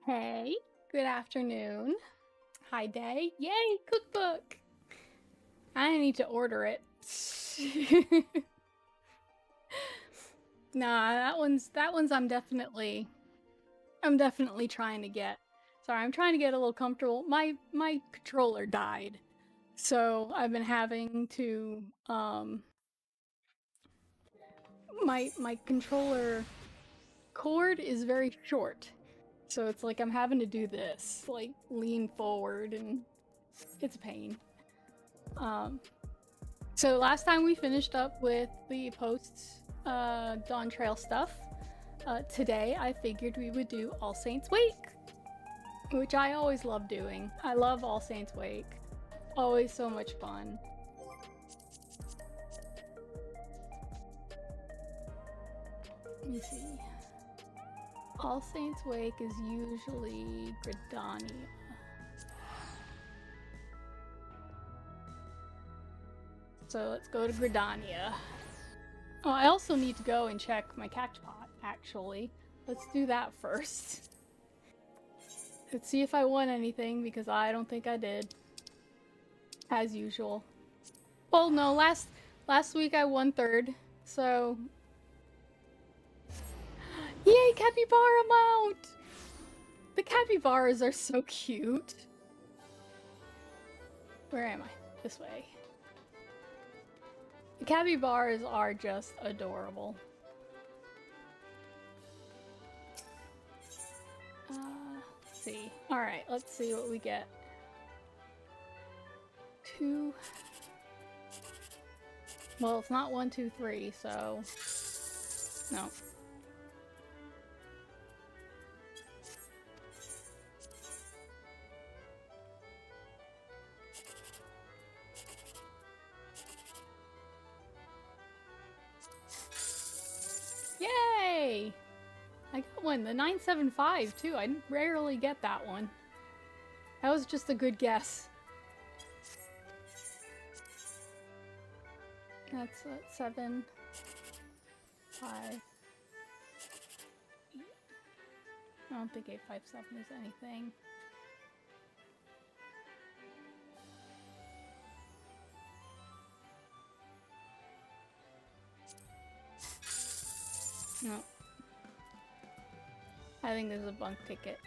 Hey, good afternoon. Hi, day. Yay, cookbook. I need to order it. Nah, that one's I'm definitely trying to get. Sorry, I'm trying to get a little comfortable. My controller died. So, I've been having to my controller cord is very short. So it's like I'm having to do this, like lean forward, and it's a pain. Um So last time we finished up with the post Dawn Trail stuff. Today I figured we would do All Saints Wake, which I always love doing. I love All Saints Wake. Always so much fun. Let me see. All Saints Wake is usually Gridania. So let's go to Gridania. Oh, I also need to go and check my catch pot, actually. Let's do that first. Let's see if I won anything, because I don't think I did. As usual. Well, no, last week I won third, so... Yay, capybara mount! The capybaras are so cute. Where am I? This way. The capybaras are just adorable. Let's see. Alright, let's see what we get. 2... Well, it's not 1, 2, 3, so... No. Yay! I got one. The 975 too. I rarely get that one. That was just a good guess. That's 7, 5, 8. I don't think 857 is anything. No. I think there's a bunk ticket.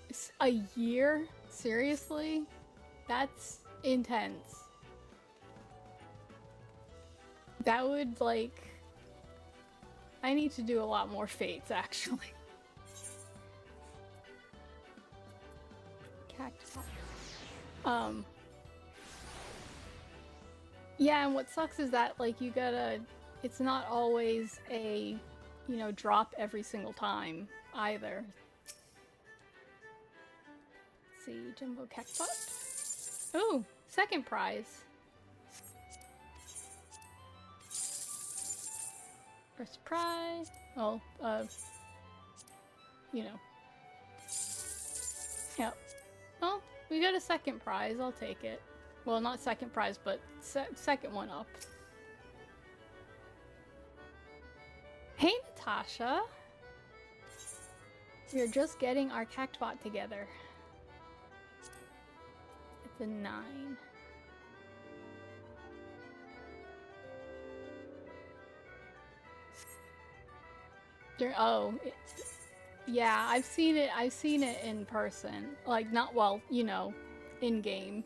It's a year? Seriously? That's intense. That would, like... I need to do a lot more fates, actually. Cactus. Yeah, and what sucks is that, like, you gotta... It's not always a, you know, drop every single time, either. Let's see, Jumbo Cactpot. Oh, second prize. First prize. Well, you know. Yep. Well, we got a second prize. I'll take it. Well, not second prize, but second one up. Hey, Natasha! We're just getting our Cactbot together. It's a 9. Oh, yeah, I've seen it in person. Like, not, well, you know, in-game.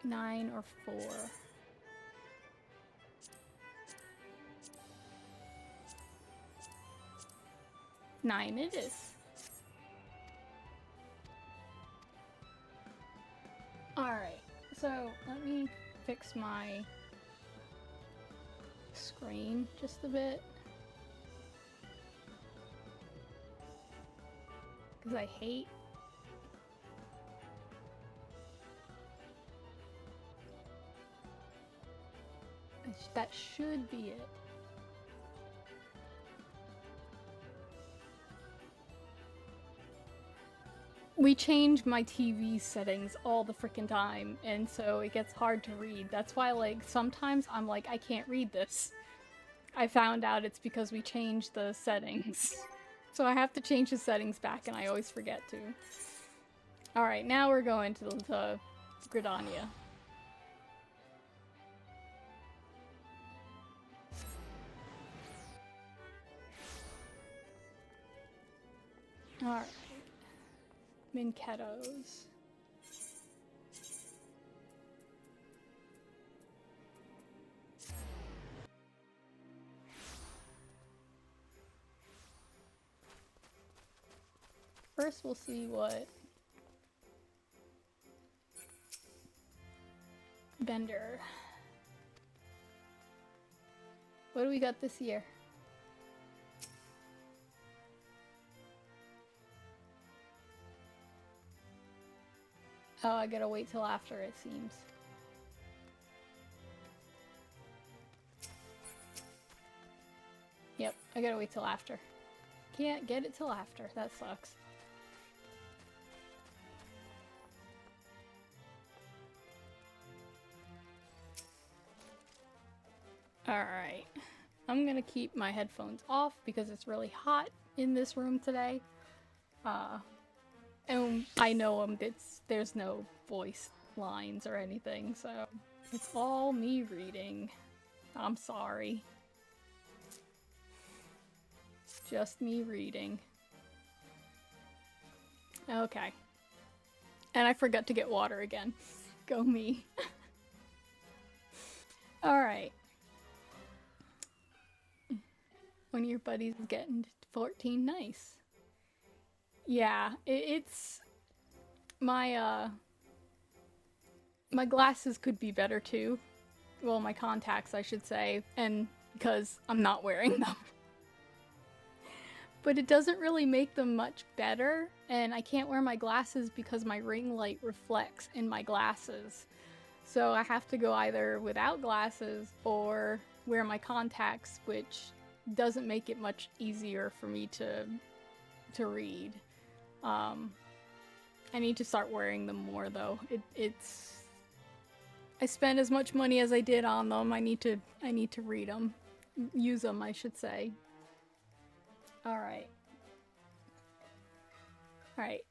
9 or 4. 9 it is. Alright, so let me fix my screen just a bit. Because I hate... That should be it. we change my TV settings all the freaking time, and so it gets hard to read. That's why, like, sometimes I'm like, I can't read this. I found out it's because we changed the settings. So I have to change the settings back, and I always forget to. Alright, now we're going to Gridania. Alright. Minketos. First we'll see what Bender. What do we got this year? Oh, I gotta wait till after, it seems. Yep, I gotta wait till after. Can't get it till after. That sucks. Alright. I'm gonna keep my headphones off because it's really hot in this room today. And I know there's no voice lines or anything, so it's all me reading. I'm sorry. Just me reading. Okay. And I forgot to get water again. Go me. Alright. One of your buddies is getting to 14, nice. Yeah, it's... My glasses could be better too. Well, my contacts, I should say, and because I'm not wearing them. But it doesn't really make them much better, and I can't wear my glasses because my ring light reflects in my glasses. So I have to go either without glasses or wear my contacts, which doesn't make it much easier for me to read. I need to start wearing them more though. I spent as much money as I did on them. I need to read them. Use them, I should say. Alright. Alright.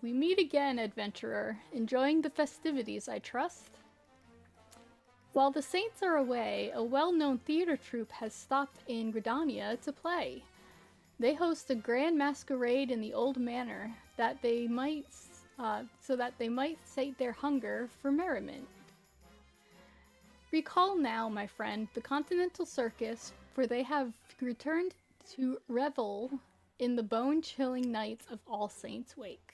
We meet again, adventurer. Enjoying the festivities, I trust? While the saints are away, a well-known theater troupe has stopped in Gridania to play. They host a grand masquerade in the old manor that they might, so that they might sate their hunger for merriment. Recall now, my friend, the Continental Circus, for they have returned to revel in the bone-chilling nights of All Saints' Wake.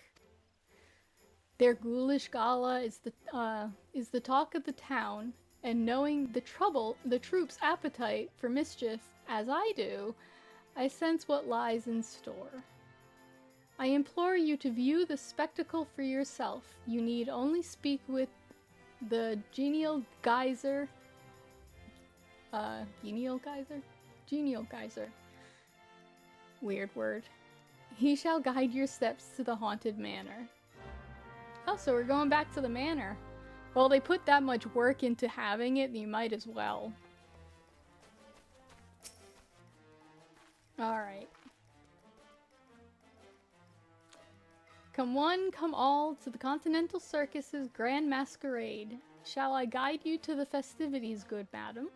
Their ghoulish gala is the talk of the town, and knowing the troupe's appetite for mischief, as I do, I sense what lies in store. I implore you to view the spectacle for yourself. You need only speak with the genial geyser. Genial geyser? Genial geyser. Weird word. He shall guide your steps to the haunted manor. Oh, so we're going back to the manor. Well, they put that much work into having it, you might as well. Alright. Come one, come all, to the Continental Circus's grand masquerade. Shall I guide you to the festivities, good madam?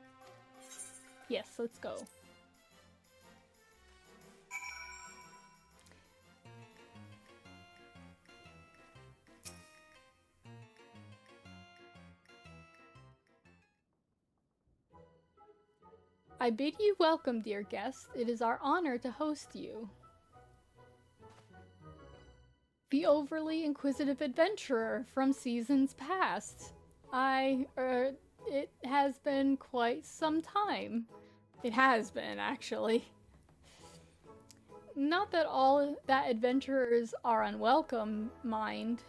Yes, let's go. I bid you welcome, dear guest. It is our honor to host you. The overly inquisitive adventurer from seasons past. It has been quite some time. It has been, actually. Not that all that adventurers are unwelcome, mind.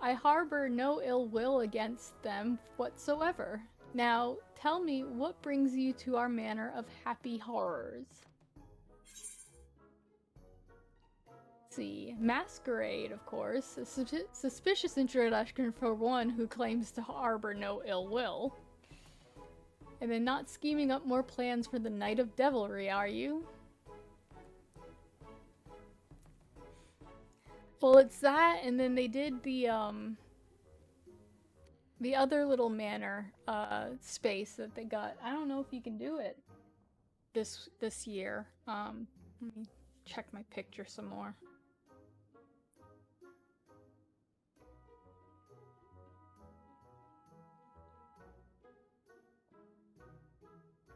I harbor no ill will against them whatsoever. Now, tell me, what brings you to our manor of happy horrors? see. Masquerade, of course. A suspicious introduction for one who claims to harbor no ill will. And then not scheming up more plans for the Night of Devilry, are you? Well, it's that, and then they did the other little manor, space that they got. I don't know if you can do it this year. Let me check my picture some more.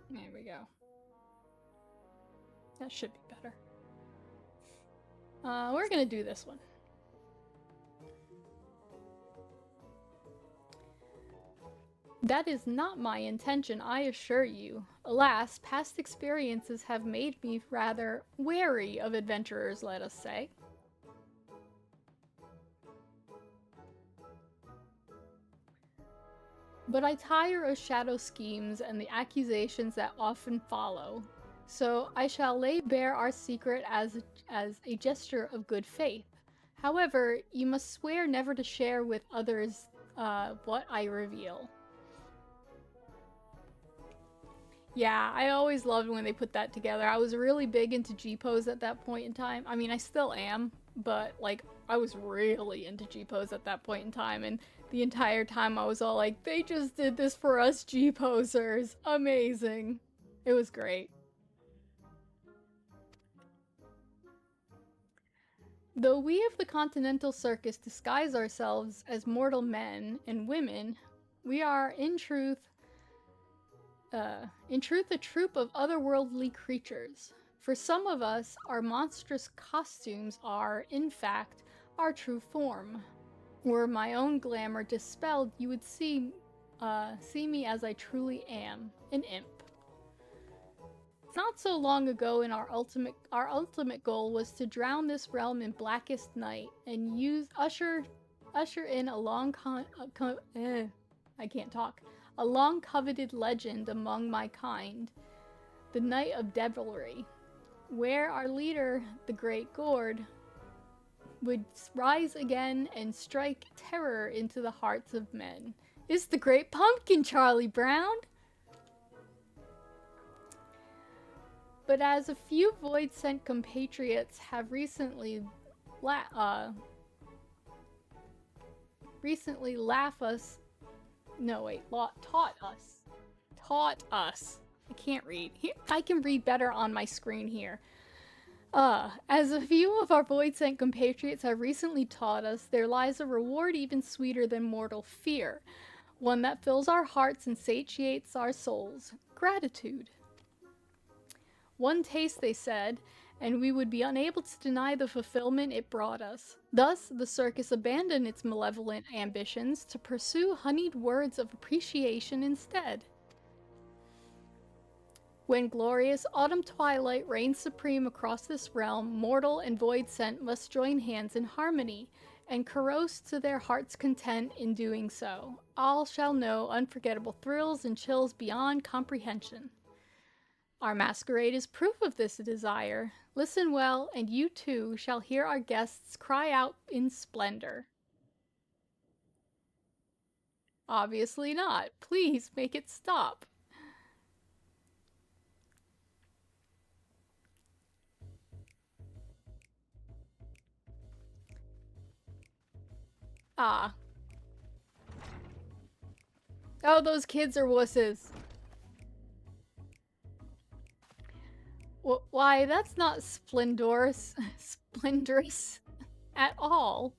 There we go. That should be better. We're gonna do this one. That is not my intention, I assure you. Alas, past experiences have made me rather wary of adventurers, let us say. But I tire of shadow schemes and the accusations that often follow, so I shall lay bare our secret as a gesture of good faith. However, you must swear never to share with others what I reveal. Yeah, I always loved when they put that together. I was really big into G-pose at that point in time. I mean, I still am, but like, I was really into G-pose at that point in time, and the entire time I was all like, they just did this for us G-posers. Amazing. It was great. Though we of the Continental Circus disguise ourselves as mortal men and women, we are in truth a troop of otherworldly creatures. For some of us, our monstrous costumes are, in fact, our true form. Were my own glamour dispelled, you would see me as I truly am, an imp. Not so long ago, in our ultimate goal was to drown this realm in blackest night and usher in a I can't talk. A long coveted legend among my kind, the Night of Devilry, where our leader, the Great Gord, would rise again and strike terror into the hearts of men. It's the Great Pumpkin, Charlie Brown! But as a few Void-sent compatriots have recently taught us. I can't read. Here, I can read better on my screen here. As a few of our Void-sent compatriots have recently taught us, there lies a reward even sweeter than mortal fear. One that fills our hearts and satiates our souls. Gratitude. One taste, they said, and we would be unable to deny the fulfillment it brought us. Thus, the circus abandoned its malevolent ambitions to pursue honeyed words of appreciation instead. When glorious autumn twilight reigns supreme across this realm, mortal and void-sent must join hands in harmony, and carouse to their heart's content in doing so. All shall know unforgettable thrills and chills beyond comprehension. Our masquerade is proof of this desire. Listen well, and you too shall hear our guests cry out in splendor. Obviously not. Please make it stop. Ah. Oh, those kids are wusses. Why, that's not splendorous at all.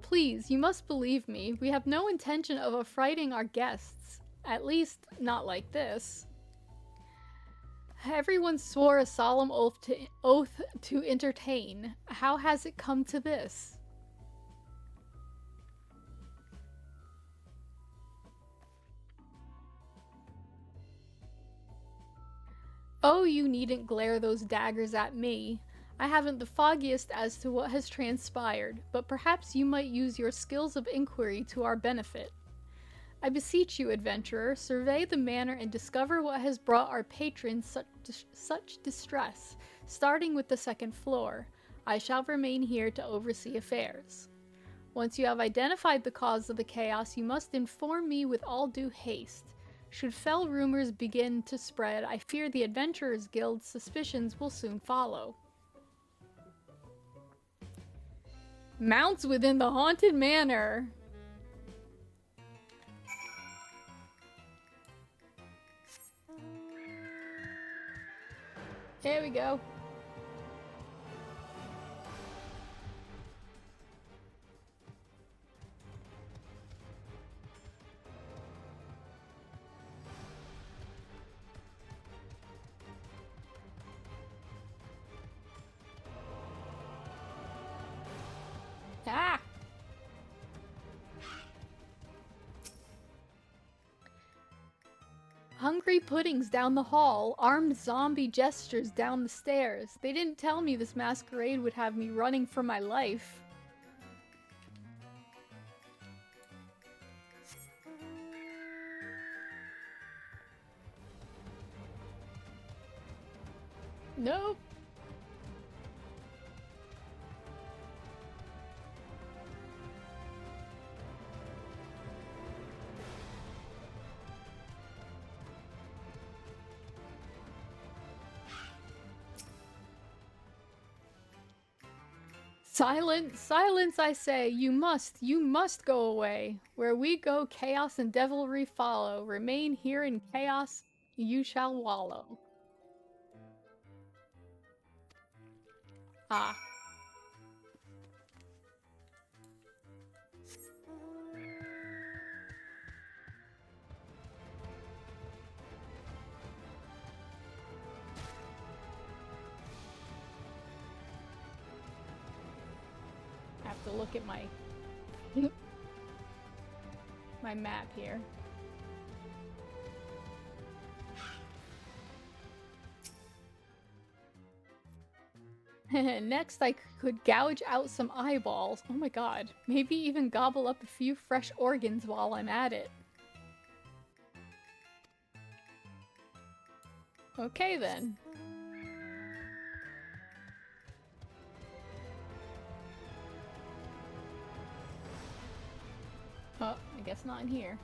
Please, you must believe me. We have no intention of affrighting our guests. At least, not like this. Everyone swore a solemn oath to entertain. How has it come to this? Oh, you needn't glare those daggers at me. I haven't the foggiest as to what has transpired, but perhaps you might use your skills of inquiry to our benefit. I beseech you, adventurer, survey the manor and discover what has brought our patrons such distress, starting with the second floor. I shall remain here to oversee affairs. Once you have identified the cause of the chaos, you must inform me with all due haste. Should fell rumors begin to spread, I fear the Adventurers Guild's suspicions will soon follow. Mounts within the haunted manor. There we go. Ah! Hungry puddings down the hall, armed zombie gestures down the stairs. They didn't tell me this masquerade would have me running for my life. Nope. Silence, silence, I say. You must go away. Where we go, chaos and devilry follow. Remain here in chaos, you shall wallow. Ah. I have to look at my my map here. Next, I could gouge out some eyeballs. Oh my god. Maybe even gobble up a few fresh organs while I'm at it. Okay then. Oh, I guess not in here.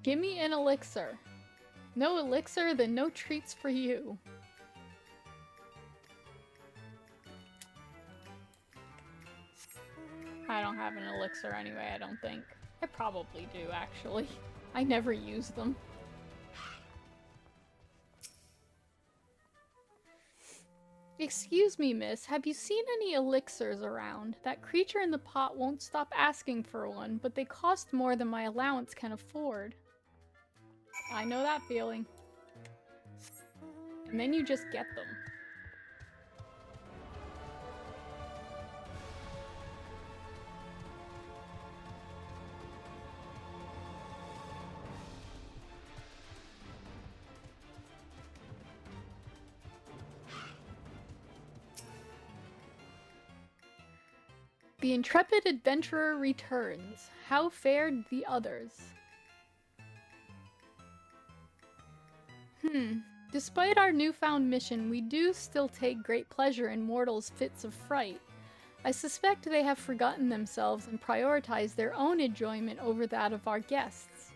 Give me an elixir. No elixir, then no treats for you. I don't have an elixir anyway, I don't think. I probably do, actually. I never use them. Excuse me, miss, have you seen any elixirs around? That creature in the pot won't stop asking for one, but they cost more than my allowance can afford. I know that feeling. And then you just get them. The intrepid adventurer returns. How fared the others? Despite our newfound mission, we do still take great pleasure in mortals' fits of fright. I suspect they have forgotten themselves and prioritized their own enjoyment over that of our guests.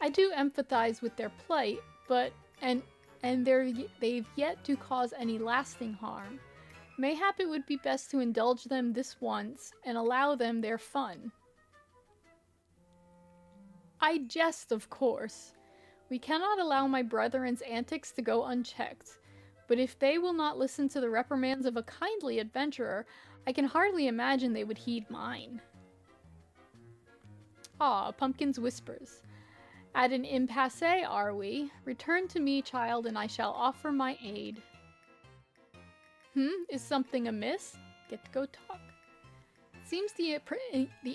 I do empathize with their plight, but they've yet to cause any lasting harm. Mayhap it would be best to indulge them this once and allow them their fun. I jest, of course. We cannot allow my brethren's antics to go unchecked, but if they will not listen to the reprimands of a kindly adventurer, I can hardly imagine they would heed mine. Ah, Pumpkin's whispers. At an impasse, are we? Return to me, child, and I shall offer my aid. Is something amiss? Get to go talk. Seems the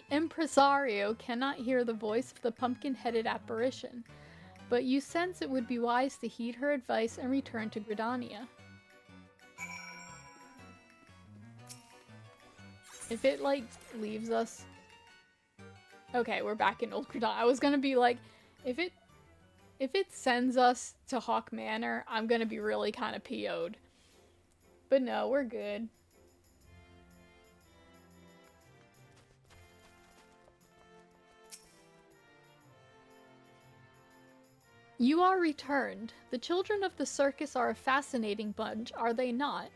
impresario cannot hear the voice of the pumpkin-headed apparition, but you sense it would be wise to heed her advice and return to Gridania. If it, like, leaves us... Okay, we're back in Old Credon. I was gonna be like, if it sends us to Hawk Manor, I'm gonna be really kind of PO'd. But no, we're good. You are returned. The children of the circus are a fascinating bunch, are they not?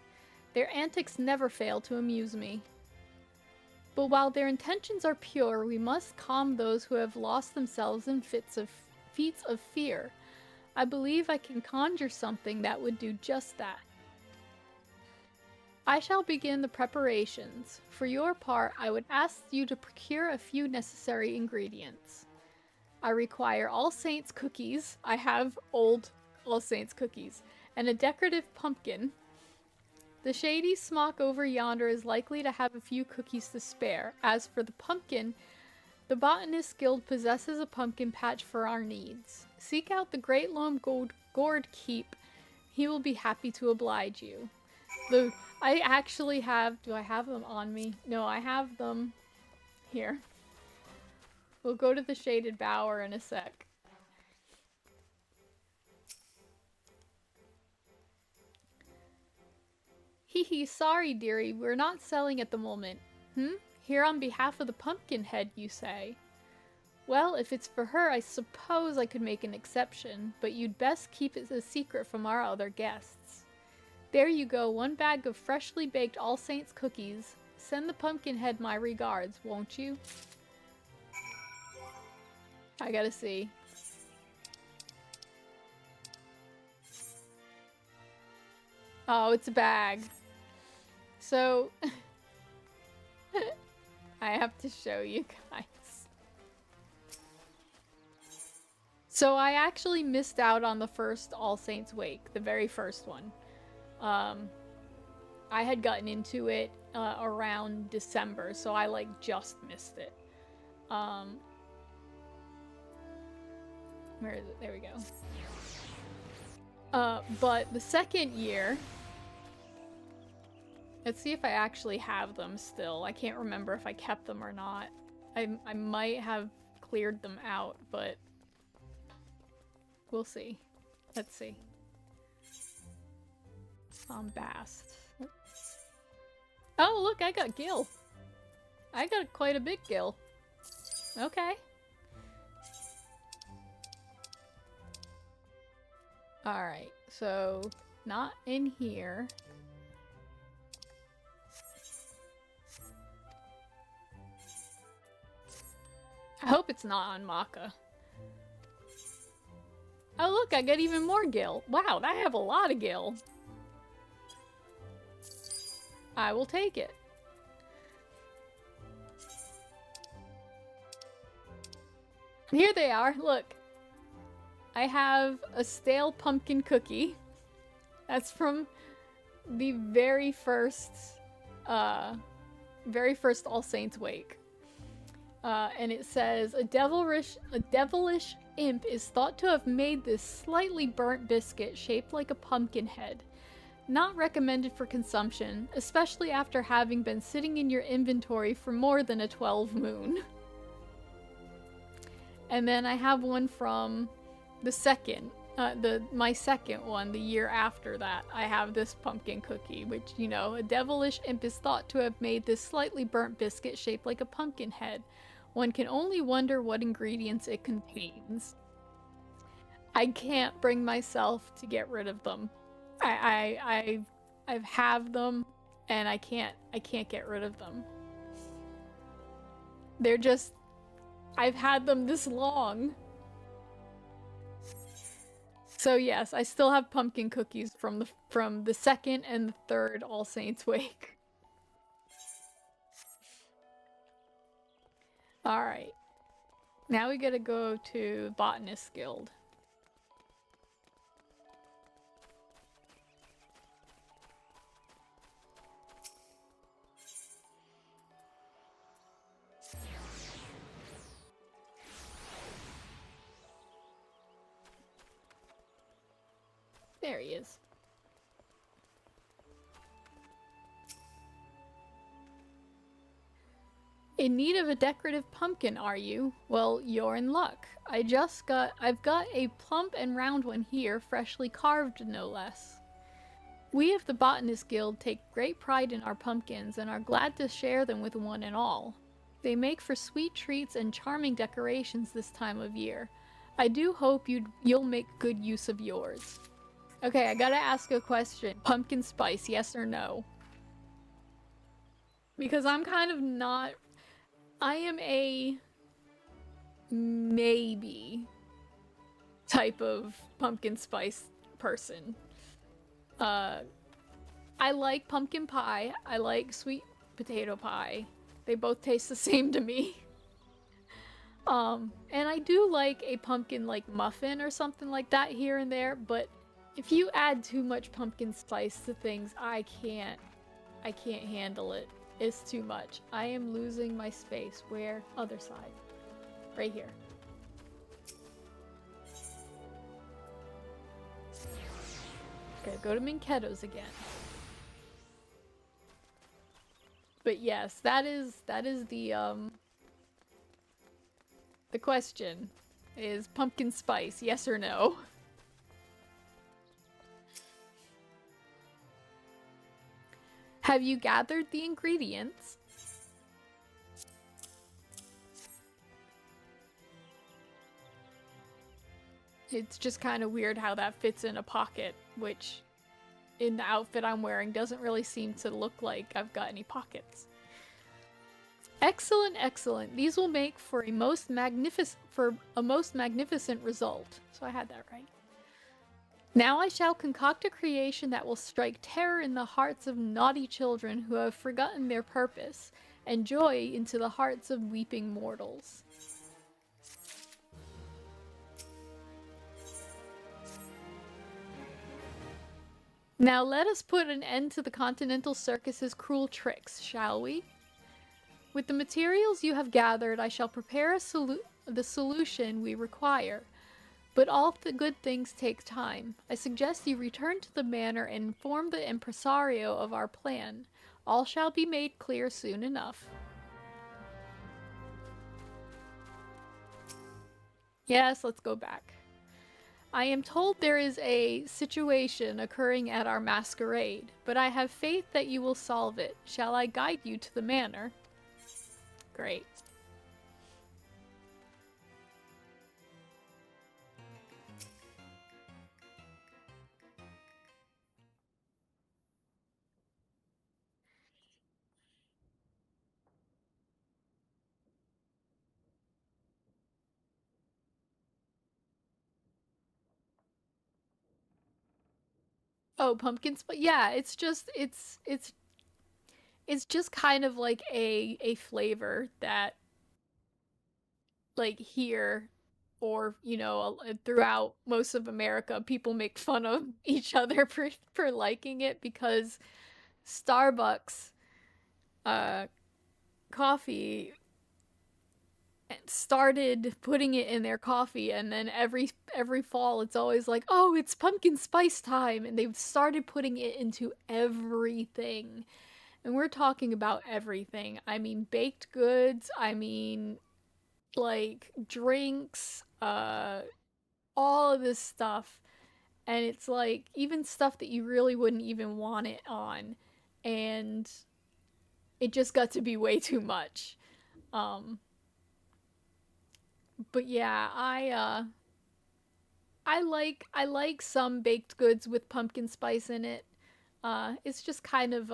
Their antics never fail to amuse me. But while their intentions are pure, we must calm those who have lost themselves in feats of fear. I believe I can conjure something that would do just that. I shall begin the preparations. For your part, I would ask you to procure a few necessary ingredients. I require All Saints cookies. I have old All Saints cookies. And a decorative pumpkin. The shady smock over yonder is likely to have a few cookies to spare. As for the pumpkin, the Botanist Guild possesses a pumpkin patch for our needs. Seek out the Great Loam Gourd Keep. He will be happy to oblige you. I actually have... Do I have them on me? No, I have them here. We'll go to the Shaded Bower in a sec. Hee, sorry, dearie, we're not selling at the moment. Here on behalf of the Pumpkinhead, you say? Well, if it's for her, I suppose I could make an exception, but you'd best keep it a secret from our other guests. There you go, 1 bag of freshly baked All Saints cookies. Send the Pumpkinhead my regards, won't you? I gotta see. Oh, it's a bag. So... I have to show you guys. So I actually missed out on the first All Saints Wake, the very first one. I had gotten into it around December, so I like just missed it. Where is it? There we go. But the second year... Let's see if I actually have them still. I can't remember if I kept them or not. I might have cleared them out, but... We'll see. Let's see. Bombast. Oh, look, I got Gil. I got quite a big Gil. Okay. Alright, so not in here. I hope it's not on Maka. Oh look, I got even more Gil. Wow, I have a lot of Gil. I will take it. Here they are, look. I have a stale pumpkin cookie. That's from the very first All Saints Wake. And it says, a devilish imp is thought to have made this slightly burnt biscuit shaped like a pumpkin head. Not recommended for consumption, especially after having been sitting in your inventory for more than a 12 moon. And then I have one from the second, my second one, the year after that. I have this pumpkin cookie, which, you know, a devilish imp is thought to have made this slightly burnt biscuit shaped like a pumpkin head. One can only wonder what ingredients it contains. I can't bring myself to get rid of them. I have them, and I can't get rid of them. They're just, I've had them this long. So yes, I still have pumpkin cookies from the second and the third All Saints Wake. Alright. Now we gotta go to Botanist Guild. There he is. In need of a decorative pumpkin, are you? Well, you're in luck. I've got a plump and round one here, freshly carved no less. We of the Botanist Guild take great pride in our pumpkins and are glad to share them with one and all. They make for sweet treats and charming decorations this time of year. I do hope you'll make good use of yours. Okay, I gotta ask a question. Pumpkin spice, yes or no? Because I'm kind of not. I am a maybe type of pumpkin spice person. Uh, I like pumpkin pie. I like sweet potato pie. They both taste the same to me. And I do like a pumpkin like muffin or something like that here and there, but if you add too much pumpkin spice to things, I can't handle it. It's too much. I am losing my space. Where? Other side. Right here. Okay, go to Minketos again. But yes, that is the question is pumpkin spice, yes or no? Have you gathered the ingredients? It's just kind of weird how that fits in a pocket, which in the outfit I'm wearing doesn't really seem to look like I've got any pockets. Excellent, excellent. These will make for a most magnificent result. So I had that right. Now I shall concoct a creation that will strike terror in the hearts of naughty children who have forgotten their purpose, and joy into the hearts of weeping mortals. Now let us put an end to the Continental Circus's cruel tricks, shall we? With the materials you have gathered, I shall prepare the solution we require. But all the good things take time. I suggest you return to the manor and inform the impresario of our plan. All shall be made clear soon enough. Yes, let's go back. I am told there is a situation occurring at our masquerade, but I have faith that you will solve it. Shall I guide you to the manor? Great. Oh, pumpkin spice. Yeah, it's just kind of like a flavor that like here or throughout most of America people make fun of each other for liking it because Starbucks uh coffee started putting it in their coffee, and then every fall it's always like, oh, it's pumpkin spice time, and they've started putting it into everything. And we're talking about everything. I mean baked goods, I mean like drinks, all of this stuff. And it's like even stuff that you really wouldn't even want it on. And it just got to be way too much. Um but yeah, I like some baked goods with pumpkin spice in it. It's just kind of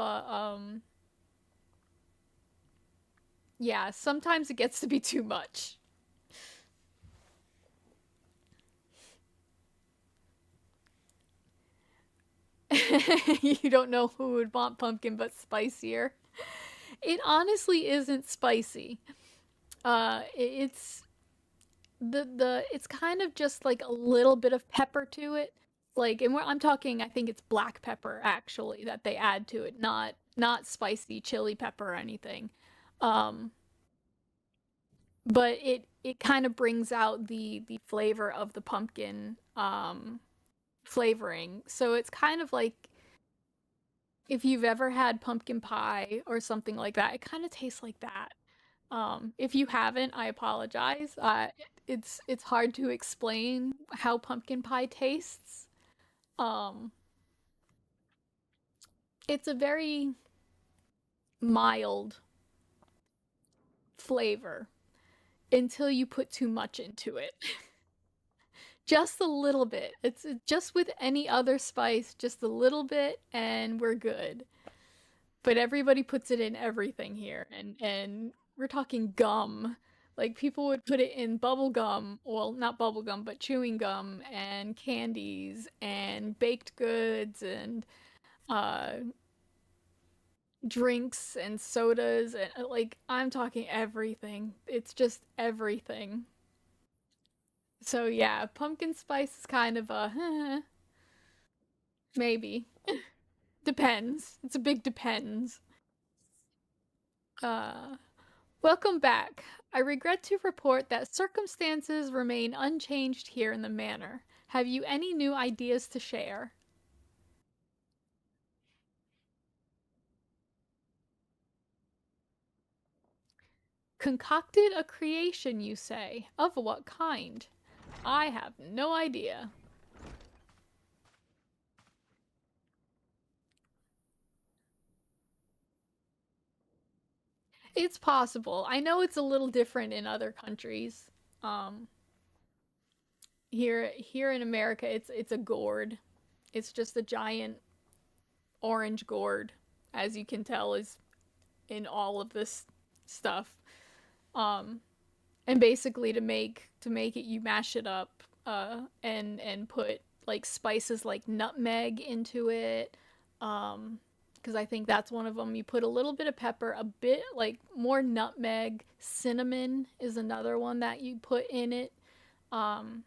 yeah, sometimes it gets to be too much. You don't know who would want pumpkin but spicier. It honestly isn't spicy. It's it's kind of just like a little bit of pepper to it. Like, and I'm talking, I think it's black pepper actually that they add to it, not spicy chili pepper or anything. Um, but it kind of brings out the flavor of the pumpkin flavoring. So it's kind of like if you've ever had pumpkin pie or something like that, it kind of tastes like that. If you haven't, I apologize. It's hard to explain how pumpkin pie tastes. Um, it's a very mild flavor until you put too much into it. Just a little bit. It's just with any other spice, just a little bit, and we're good. But everybody puts it in everything here, and we're talking gum. Like people would put it in bubble gum, well, not bubble gum, but chewing gum and candies and baked goods and uh drinks and sodas and like I'm talking everything. It's just everything. So yeah, pumpkin spice is kind of a maybe. Depends. It's a big depends. Uh Welcome back. I regret to report that circumstances remain unchanged here in the manor. Have you any new ideas to share? Concocted a creation, you say? Of what kind? I have no idea. It's possible. I know it's a little different in other countries. Um, here in America, it's a gourd. It's just a giant orange gourd, as you can tell, is in all of this stuff. Um, and basically to make it, you mash it up, and put like spices like nutmeg into it. Because I think that's one of them. You put a little bit of pepper, a bit like more nutmeg. Cinnamon is another one that you put in it. Um,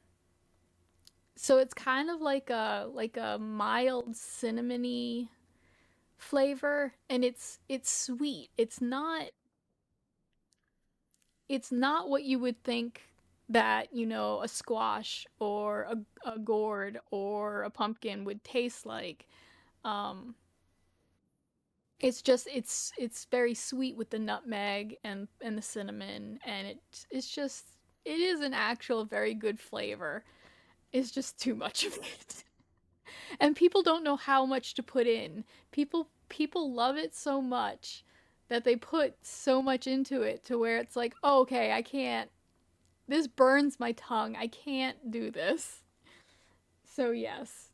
so it's kind of like a mild cinnamony flavor, and it's sweet. It's not what you would think that, a squash or a gourd or a pumpkin would taste like. Um, it's very sweet with the nutmeg and the cinnamon, and it is an actual very good flavor. It's just too much of it. And people don't know how much to put in. People love it so much that they put so much into it to where it's like, oh, okay, I can't. This burns my tongue. I can't do this. So yes.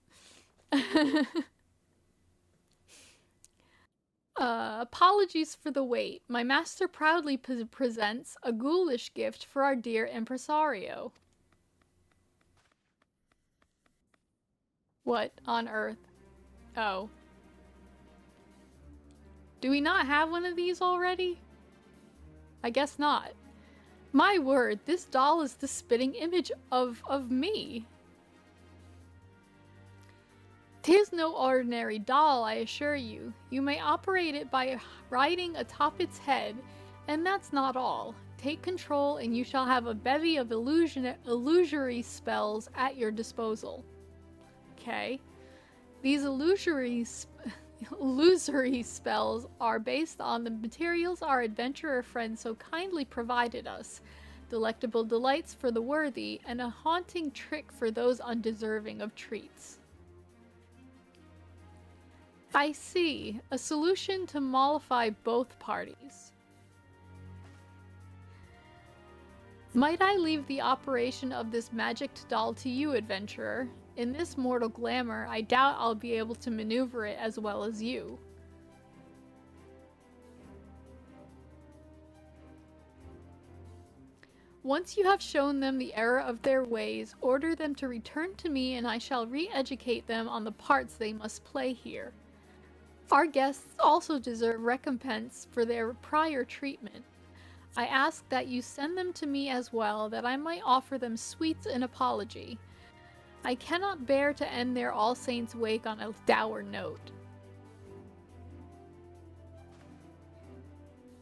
Apologies for the wait. My master proudly presents a ghoulish gift for our dear impresario. What on earth? Oh. Do we not have one of these already? I guess not. My word, this doll is the spitting image of me. 'Tis no ordinary doll, I assure you. You may operate it by riding atop its head, and that's not all. Take control and you shall have a bevy of illusory spells at your disposal. Okay. These illusory spells are based on the materials our adventurer friend so kindly provided us. Delectable delights for the worthy, and a haunting trick for those undeserving of treats. I see. A solution to mollify both parties. Might I leave the operation of this magicked doll to you, adventurer? In this mortal glamour, I doubt I'll be able to maneuver it as well as you. Once you have shown them the error of their ways, order them to return to me and I shall re-educate them on the parts they must play here. Our guests also deserve recompense for their prior treatment. I ask that you send them to me as well, that I might offer them sweets in apology. I cannot bear to end their All Saints' wake on a dour note.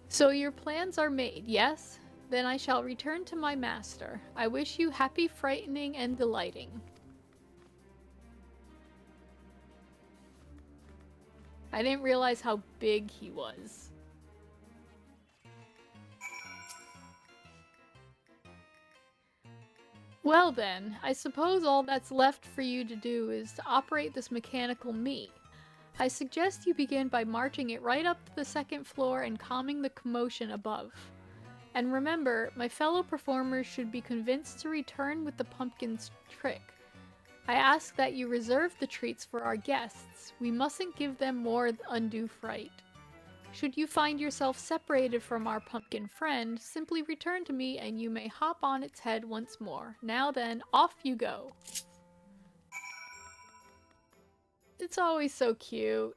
So your plans are made, yes? Then I shall return to my master. I wish you happy frightening and delighting. I didn't realize how big he was. Well then, I suppose all that's left for you to do is to operate this mechanical me. I suggest you begin by marching it right up to the second floor and calming the commotion above. And remember, my fellow performers should be convinced to return with the pumpkin's trick. I ask that you reserve the treats for our guests. We mustn't give them more undue fright. Should you find yourself separated from our pumpkin friend, simply return to me and you may hop on its head once more. Now then, off you go. It's always so cute.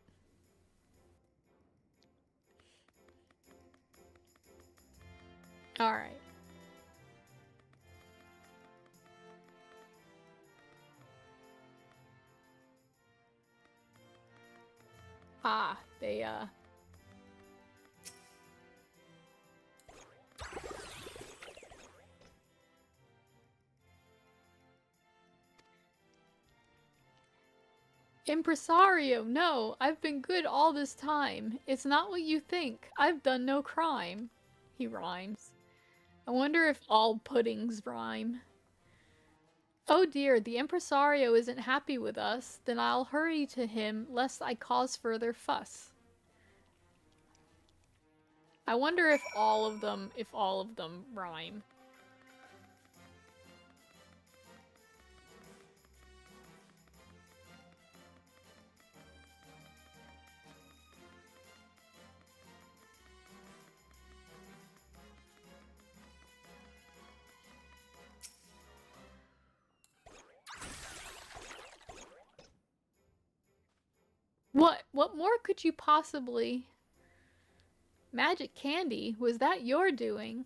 Alright. Ah, they, Impresario, no, I've been good all this time. It's not what you think. I've done no crime. He rhymes. I wonder if all puddings rhyme. Oh dear, the impresario isn't happy with us. Then I'll hurry to him, lest I cause further fuss. I wonder if all of them rhyme. What more could you possibly... Magic candy? Was that your doing?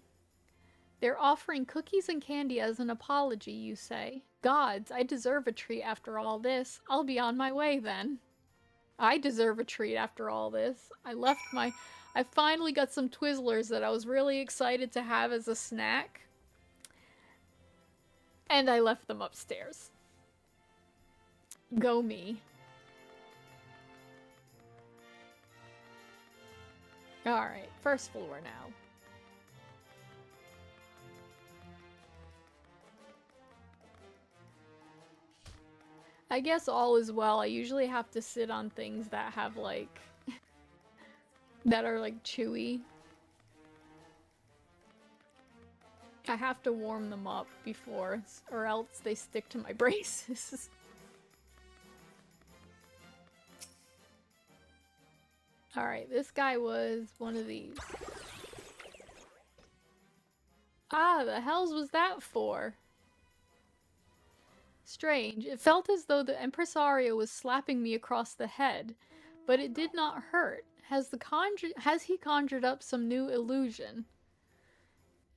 They're offering cookies and candy as an apology, you say. Gods, I deserve a treat after all this. I'll be on my way then. I deserve a treat after all this. I finally got some Twizzlers that I was really excited to have as a snack. And I left them upstairs. Go me. Alright, first floor now. I guess all is well. I usually have to sit on things that have like... that are like chewy. I have to warm them up before, or else they stick to my braces. Alright, this guy was one of these. Ah, the hells was that for? Strange. It felt as though the impresario was slapping me across the head, but it did not hurt. Has he conjured up some new illusion?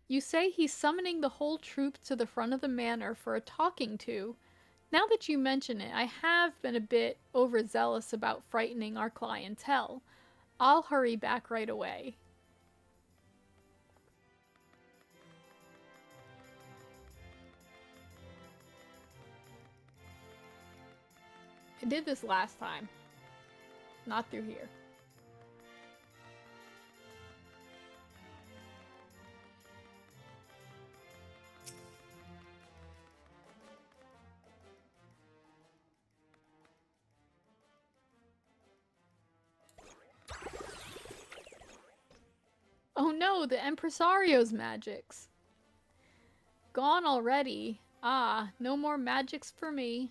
You say he's summoning the whole troop to the front of the manor for a talking to. Now that you mention it, I have been a bit overzealous about frightening our clientele. I'll hurry back right away. I did this last time. Not through here. Oh no, the impresario's magics. Gone already. Ah, no more magics for me.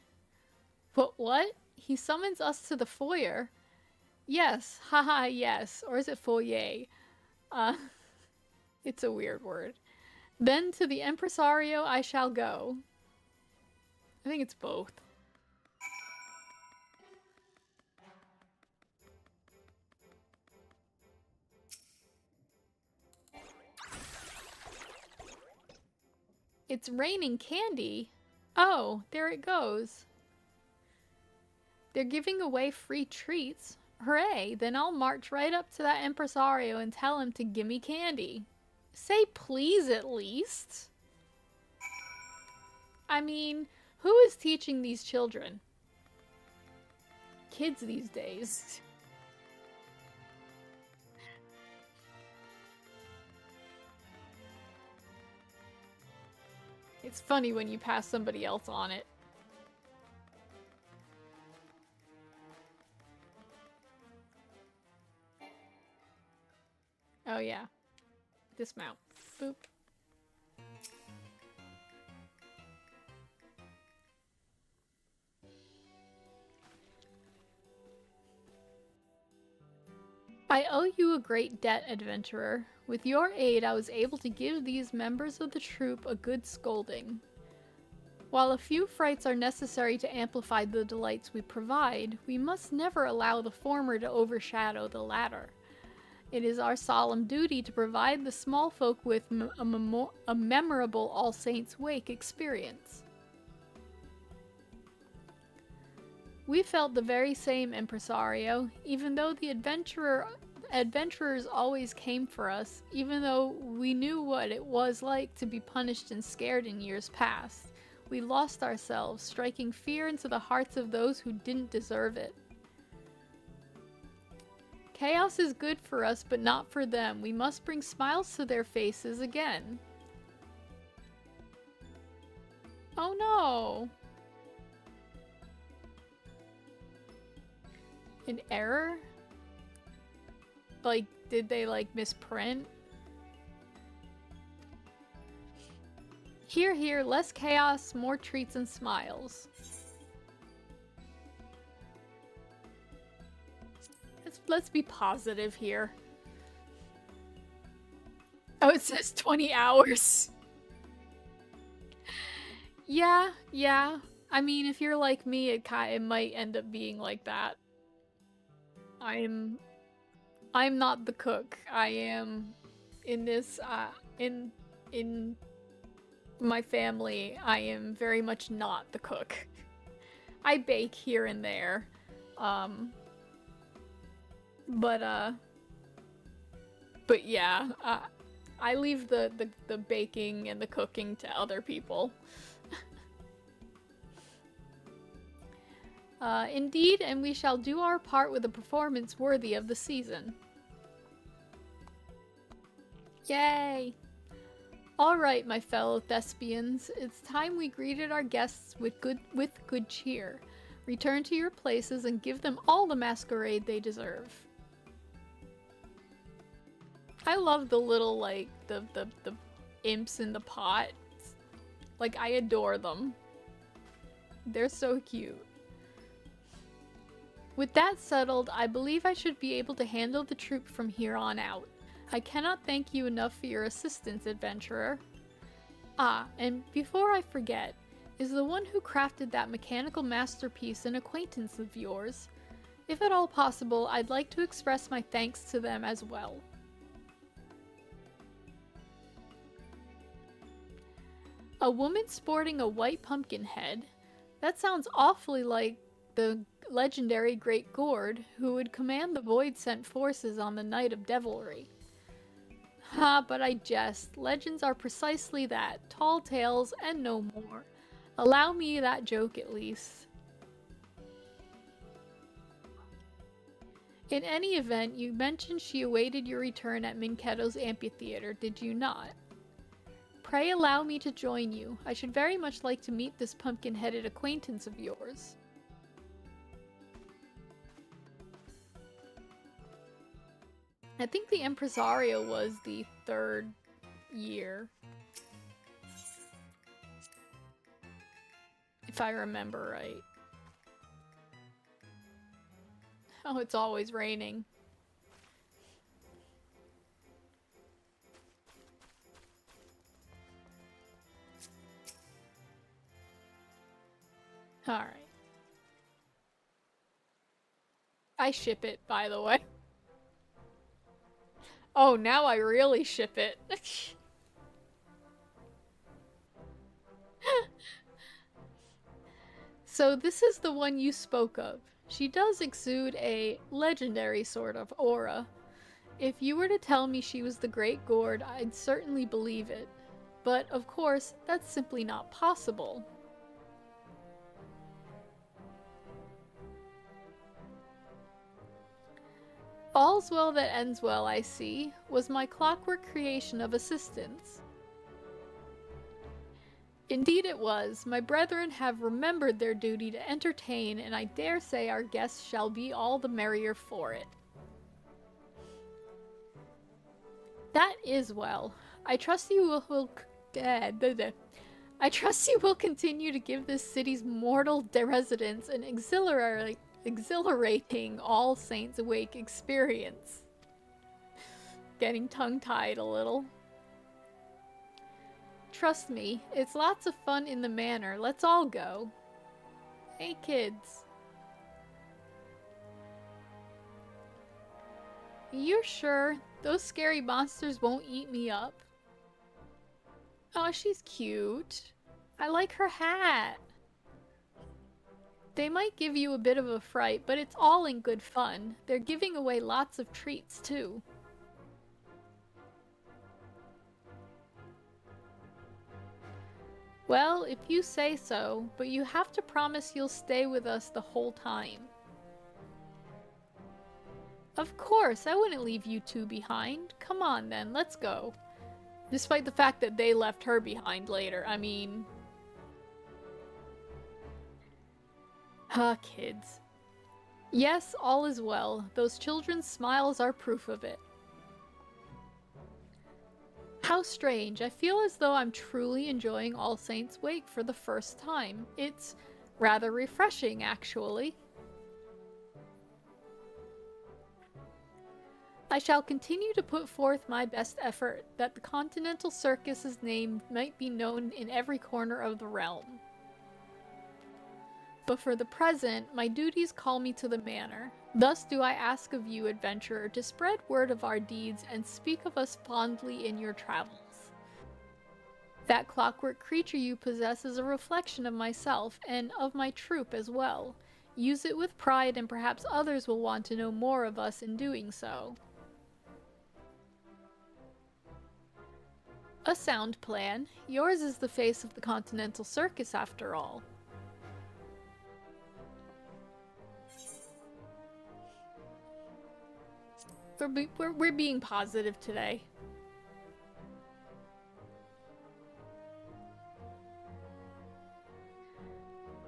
But what? He summons us to the foyer. Yes, haha, yes. Or is it foyer? Uh, it's a weird word. Then to the impresario I shall go. I think it's both. It's raining candy. Oh, there it goes. They're giving away free treats. Hooray, then I'll march right up to that impresario and tell him to gimme candy. Say please at least. I mean, who is teaching these children? Kids these days. It's funny when you pass somebody else on it. Oh yeah. Dismount. Boop. I owe you a great debt, adventurer. With your aid, I was able to give these members of the troop a good scolding. While a few frights are necessary to amplify the delights we provide, we must never allow the former to overshadow the latter. It is our solemn duty to provide the small folk with a memorable All Saints' Wake experience. We felt the very same, impresario, even though the adventurers always came for us, even though we knew what it was like to be punished and scared in years past. We lost ourselves, striking fear into the hearts of those who didn't deserve it. Chaos is good for us, but not for them. We must bring smiles to their faces again. Oh no! An error? Like, did they, like, misprint? Here, here, less chaos, more treats and smiles. Let's be positive here. Oh, it says 20 hours. Yeah. I mean, if you're like me, it might end up being like that. I'm not the cook. I am in this in my family, I am very much not the cook. I bake here and there. But yeah, I leave the baking and the cooking to other people. Indeed, and we shall do our part with a performance worthy of the season. Yay! Alright, my fellow thespians, it's time we greeted our guests with good cheer. Return to your places and give them all the masquerade they deserve. I love the little, like, the imps in the pot. Like, I adore them. They're so cute. With that settled, I believe I should be able to handle the troop from here on out. I cannot thank you enough for your assistance, adventurer. Ah, and before I forget, is the one who crafted that mechanical masterpiece an acquaintance of yours? If at all possible, I'd like to express my thanks to them as well. A woman sporting a white pumpkin head? That sounds awfully like the legendary Great Gourd, who would command the Void-sent forces on the Night of Devilry. Ha, but I jest. Legends are precisely that, tall tales and no more. Allow me that joke at least. In any event, you mentioned she awaited your return at Minketo's amphitheater, did you not? Pray allow me to join you. I should very much like to meet this pumpkin-headed acquaintance of yours. I think the impresario was the 3rd year. If I remember right. Oh, it's always raining. Alright. I ship it, by the way. Oh, now I really ship it. So this is the one you spoke of. She does exude a legendary sort of aura. If you were to tell me she was the Great Gourd, I'd certainly believe it. But, of course, that's simply not possible. All's well that ends well, I see, was my clockwork creation of assistance. Indeed it was. My brethren have remembered their duty to entertain, and I dare say our guests shall be all the merrier for it. That is well. I trust you I trust you will continue to give this city's mortal residents an exhilarating All Saints Awake experience. Getting tongue-tied a little. Trust me, it's lots of fun in the manor. Let's all go. Hey, kids. You're sure those scary monsters won't eat me up? Oh, she's cute. I like her hat. They might give you a bit of a fright, but it's all in good fun. They're giving away lots of treats, too. Well, if you say so, but you have to promise you'll stay with us the whole time. Of course, I wouldn't leave you two behind. Come on then, let's go. Despite the fact that they left her behind later, I mean... kids. Yes, all is well. Those children's smiles are proof of it. How strange. I feel as though I'm truly enjoying All Saints' Wake for the first time. It's rather refreshing, actually. I shall continue to put forth my best effort, that the Continental Circus's name might be known in every corner of the realm. But for the present, my duties call me to the manor. Thus do I ask of you, adventurer, to spread word of our deeds and speak of us fondly in your travels. That clockwork creature you possess is a reflection of myself, and of my troop as well. Use it with pride, and perhaps others will want to know more of us in doing so. A sound plan. Yours is the face of the Continental Circus, after all. We're being positive today.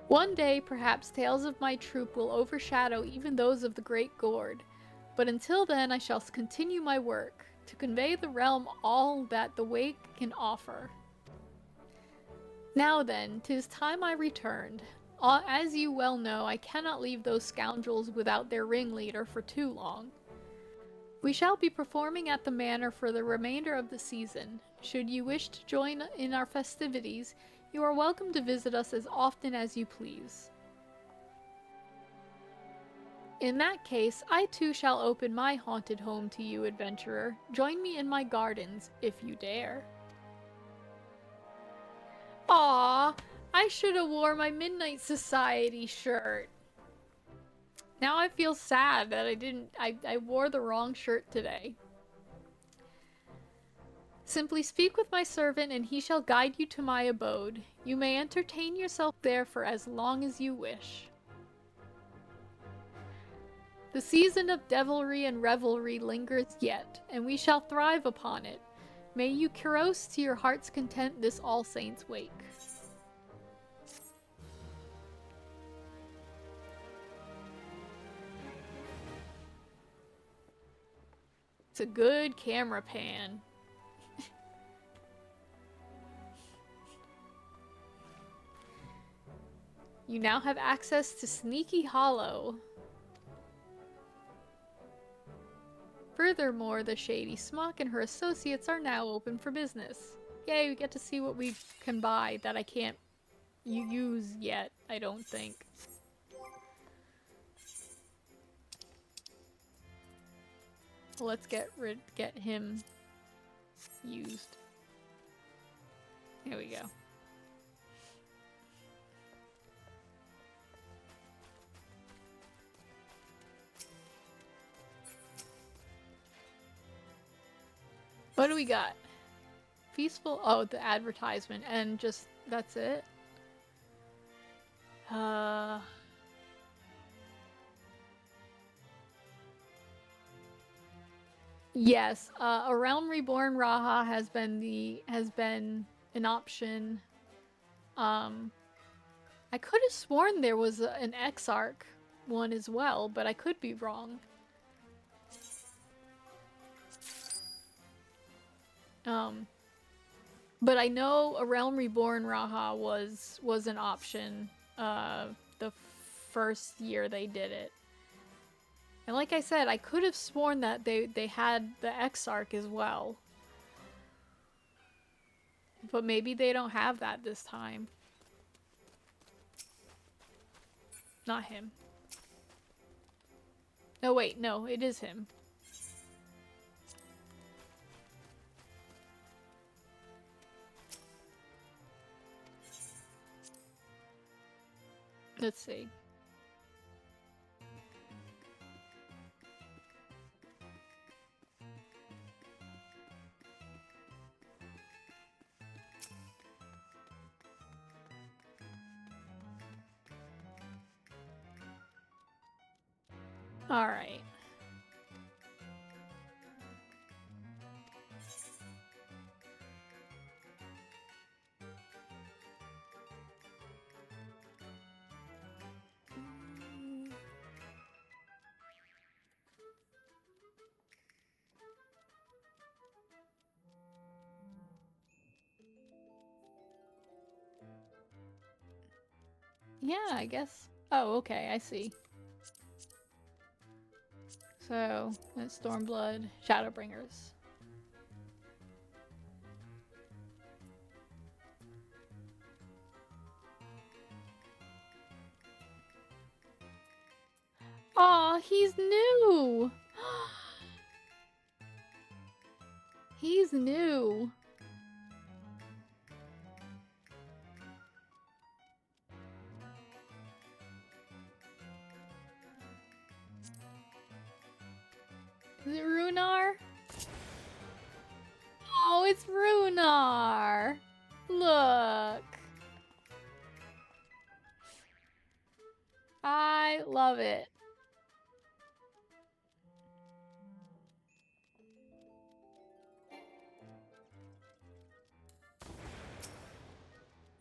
One day, perhaps tales of my troop will overshadow even those of the Great Gourd, but until then I shall continue my work, to convey the realm all that the Wake can offer. Now then, 'tis time I returned. As you well know, I cannot leave those scoundrels without their ringleader for too long. We shall be performing at the manor for the remainder of the season. Should you wish to join in our festivities, you are welcome to visit us as often as you please. In that case, I too shall open my haunted home to you, adventurer. Join me in my gardens, if you dare. Aww, I should have wore my Midnight Society shirt. Now I feel sad that I wore the wrong shirt today. Simply speak with my servant and he shall guide you to my abode. You may entertain yourself there for as long as you wish. The season of devilry and revelry lingers yet, and we shall thrive upon it. May you carouse to your heart's content this All Saints' Wake. It's a good camera pan. You now have access to Sneaky Hollow. Furthermore, the Shady Smock and her associates are now open for business. Yay, we get to see what we can buy that I can't use yet, I don't think. Let's get him used. Here we go. What do we got? Peaceful. Oh, the advertisement, and just that's it. Yes, A Realm Reborn Raha has been an option. I could have sworn there was an Exarch one as well, but I could be wrong. But I know A Realm Reborn Raha was an option the first year they did it. And like I said, I could have sworn that they had the Exarch as well. But maybe they don't have that this time. Not him. No, wait, no, it is him. Let's see. All right. Yeah, I guess. Oh, okay, I see. So, that's Stormblood, Shadowbringers. Aw, he's new! He's new! Is it Runar? Oh, it's Runar! Look! I love it.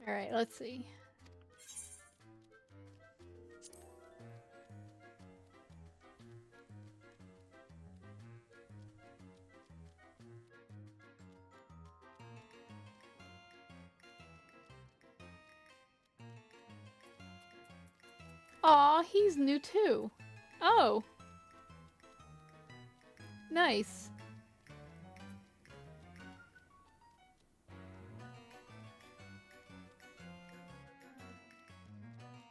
Alright, let's see. Aw, he's new too. Oh. Nice.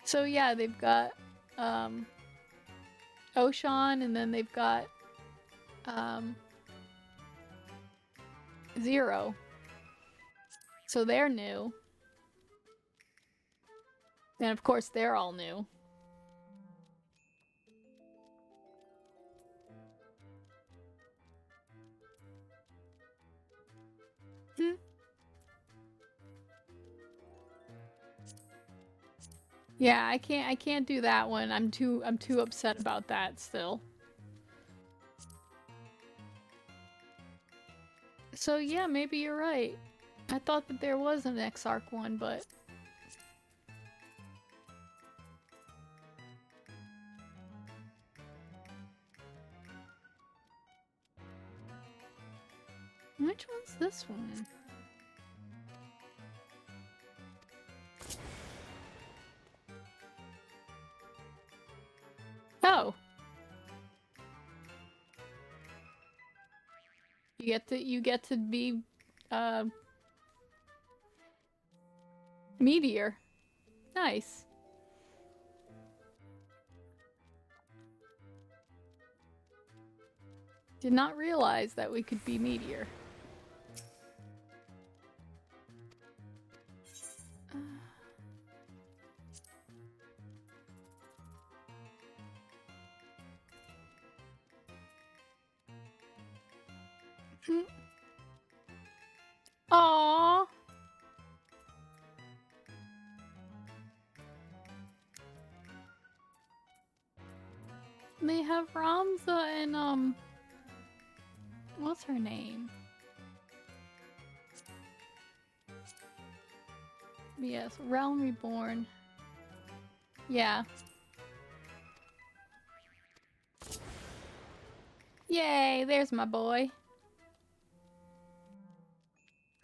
So yeah, they've got Oshan, and then they've got Zero. So they're new. And of course they're all new. Hmm. Yeah, I can't do that one. I'm too upset about that still. So yeah, maybe you're right. I thought that there was an Exarch one, but which one's this one? Oh. You get to be Meteor. Nice. Did not realize that we could be Meteor. Aww. They have Ramza and what's her name? Yes, Realm Reborn. Yeah. Yay, there's my boy.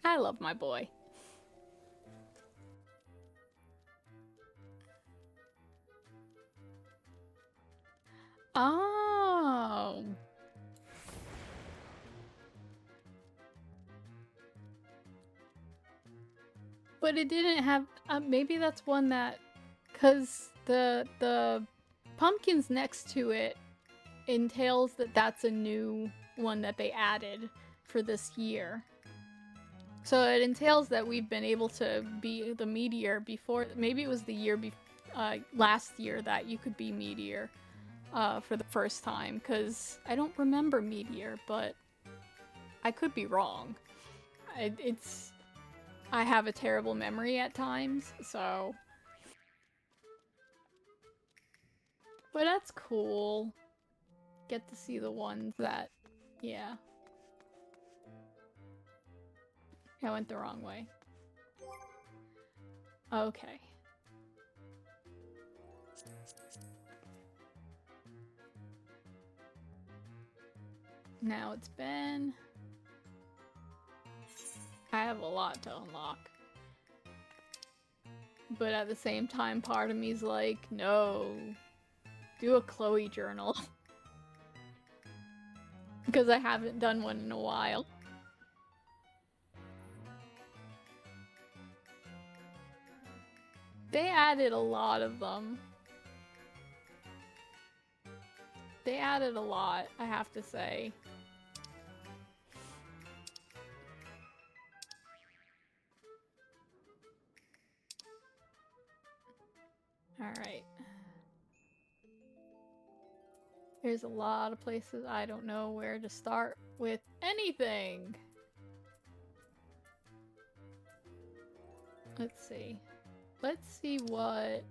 I love my boy. Oh. But it didn't have, maybe that's one that, cause the pumpkins next to it entails that that's a new one that they added for this year. So it entails that we've been able to be the meteor before, maybe it was the year last year that you could be meteor for the first time, because I don't remember meteor, but I could be wrong. I have a terrible memory at times, so. But that's cool. Get to see the ones that, yeah. I went the wrong way. Okay. Now it's been... I have a lot to unlock. But at the same time, part of me's like, no. Do a Chloe journal. Because I haven't done one in a while. They added a lot of them. They added a lot, I have to say. Alright. There's a lot of places I don't know where to start with anything. Let's see. Let's see what...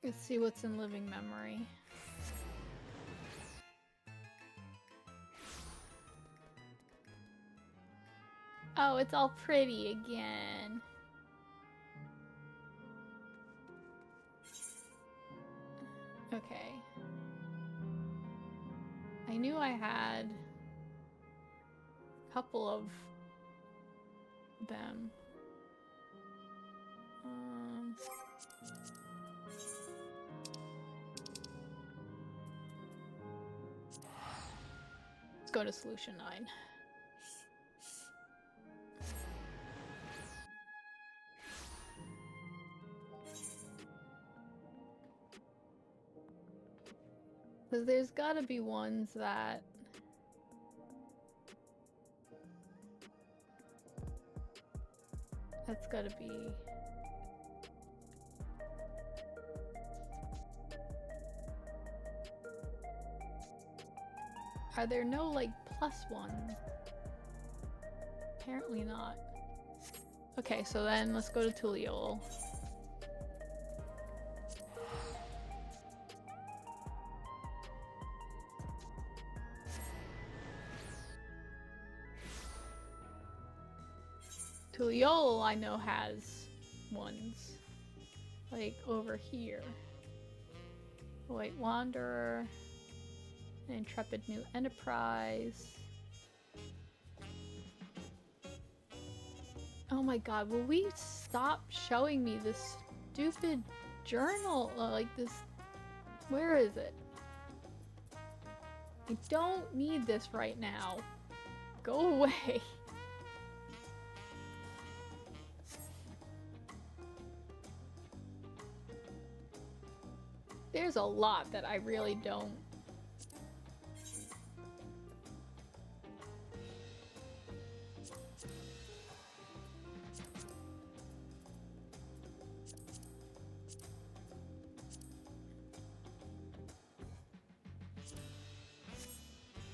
Let's see what's in living memory. Oh, it's all pretty again. Okay. I knew I had a couple of them. Let's go to solution 9. Because there's gotta be ones that... That's gotta be... Are there no, like, plus ones? Apparently not. Okay, so then let's go to Tuliol. Tuliol, I know, has ones. Like, over here. White Wanderer. An Intrepid New Enterprise. Oh my god, will we stop showing me this stupid journal? Like this... Where is it? I don't need this right now. Go away. There's a lot that I really don't.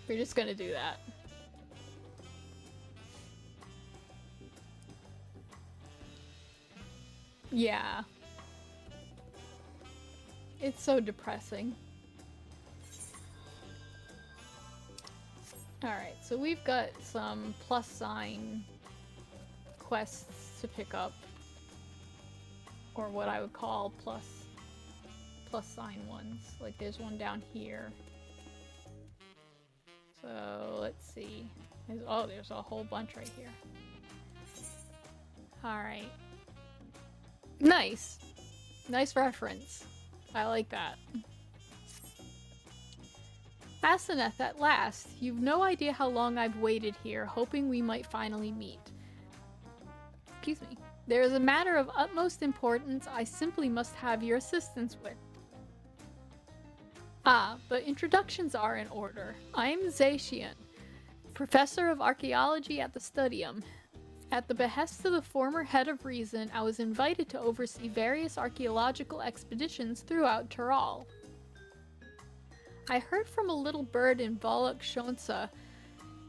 We're just gonna do that. Yeah. It's so depressing. Alright, so we've got some plus sign quests to pick up. Or what I would call plus sign ones. Like there's one down here. So let's see. There's a whole bunch right here. Alright. Nice. Nice reference. I like that. Asenath, at last. You've no idea how long I've waited here, hoping we might finally meet. Excuse me. There is a matter of utmost importance I simply must have your assistance with. Ah, but introductions are in order. I'm Zacian, professor of archaeology at the Studium. At the behest of the former head of Reason, I was invited to oversee various archaeological expeditions throughout Tural. I heard from a little bird in Volok Shonsa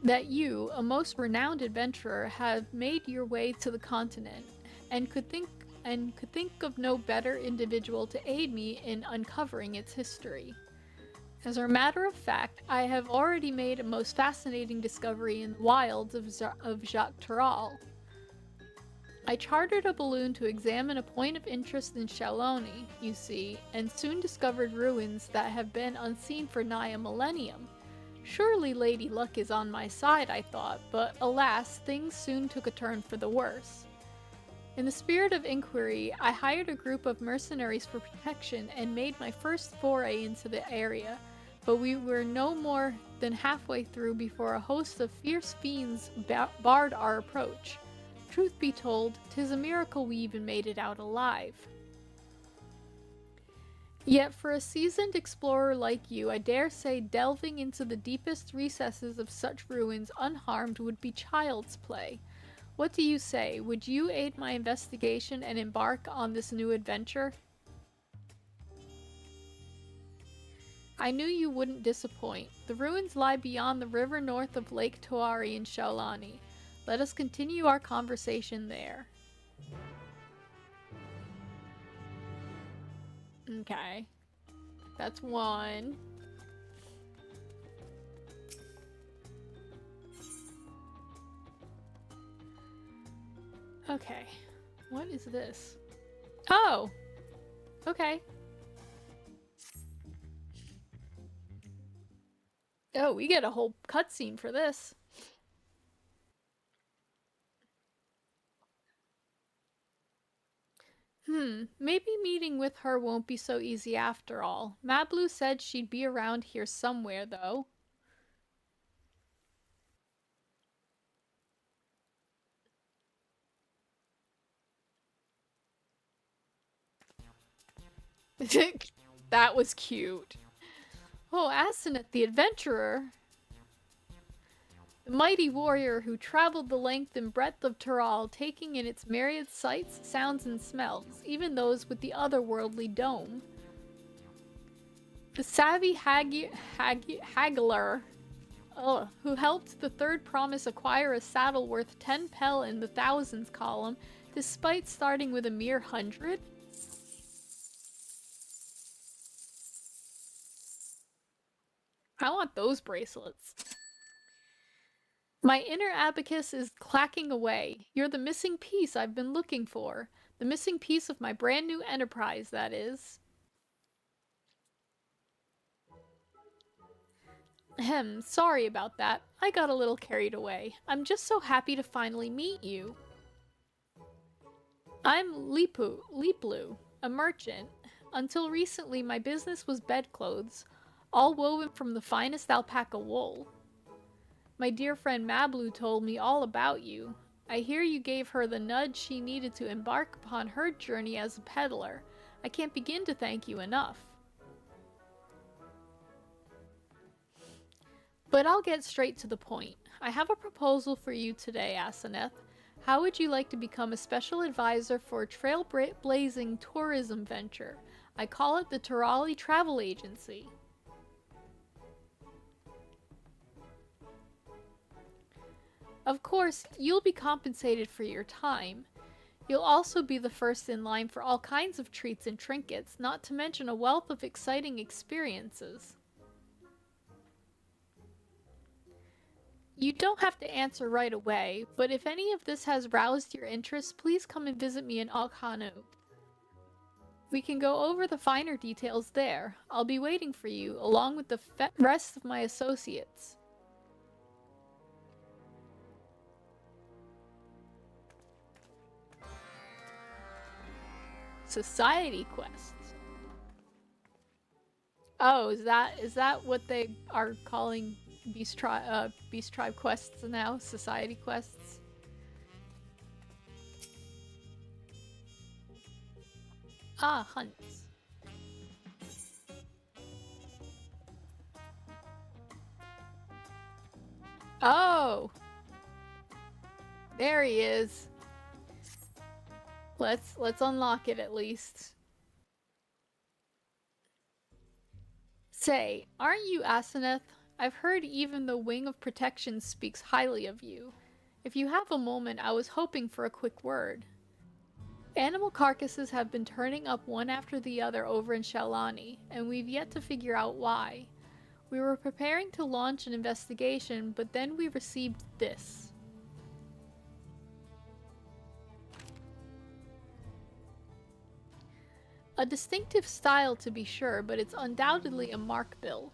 that you, a most renowned adventurer, have made your way to the continent, and could think of no better individual to aid me in uncovering its history. As a matter of fact, I have already made a most fascinating discovery in the wilds of Jacques Tural. I chartered a balloon to examine a point of interest in Shaloni, you see, and soon discovered ruins that have been unseen for nigh a millennium. Surely Lady Luck is on my side, I thought, but alas, things soon took a turn for the worse. In the spirit of inquiry, I hired a group of mercenaries for protection and made my first foray into the area, but we were no more than halfway through before a host of fierce fiends barred our approach. Truth be told, 'tis a miracle we even made it out alive. Yet for a seasoned explorer like you, I dare say delving into the deepest recesses of such ruins unharmed would be child's play. What do you say? Would you aid my investigation and embark on this new adventure? I knew you wouldn't disappoint. The ruins lie beyond the river north of Lake Toari in Shaolani. Let us continue our conversation there. Okay. That's one. Okay. What is this? Oh! Okay. Oh, we get a whole cutscene for this. Maybe meeting with her won't be so easy after all. Mablu said she'd be around here somewhere, though. That was cute. Oh, Asenath the Adventurer! The mighty warrior who traveled the length and breadth of Tural, taking in its myriad sights, sounds, and smells, even those with the otherworldly dome. The savvy haggler who helped the third promise acquire a saddle worth 10 pel in the thousands column, despite starting with a mere 100? I want those bracelets. My inner abacus is clacking away. You're the missing piece I've been looking for. The missing piece of my brand new enterprise, that is. Sorry about that. I got a little carried away. I'm just so happy to finally meet you. I'm Leeplu, a merchant. Until recently, my business was bedclothes, all woven from the finest alpaca wool. My dear friend Mablu told me all about you. I hear you gave her the nudge she needed to embark upon her journey as a peddler. I can't begin to thank you enough. But I'll get straight to the point. I have a proposal for you today, Asenath. How would you like to become a special advisor for a trailblazing tourism venture? I call it the Turali Travel Agency. Of course, you'll be compensated for your time. You'll also be the first in line for all kinds of treats and trinkets, not to mention a wealth of exciting experiences. You don't have to answer right away, but if any of this has roused your interest, please come and visit me in Okhanu. We can go over the finer details there. I'll be waiting for you, along with the rest of my associates. Society quests. Oh, is that what they are calling Beast Tribe quests now? Society quests? Ah, hunts. Oh! There he is. Let's unlock it at least. Say, aren't you Asenath? I've heard even the Wing of Protection speaks highly of you. If you have a moment, I was hoping for a quick word. Animal carcasses have been turning up one after the other over in Shalani, and we've yet to figure out why. We were preparing to launch an investigation, but then we received this. A distinctive style to be sure, but it's undoubtedly a mark bill.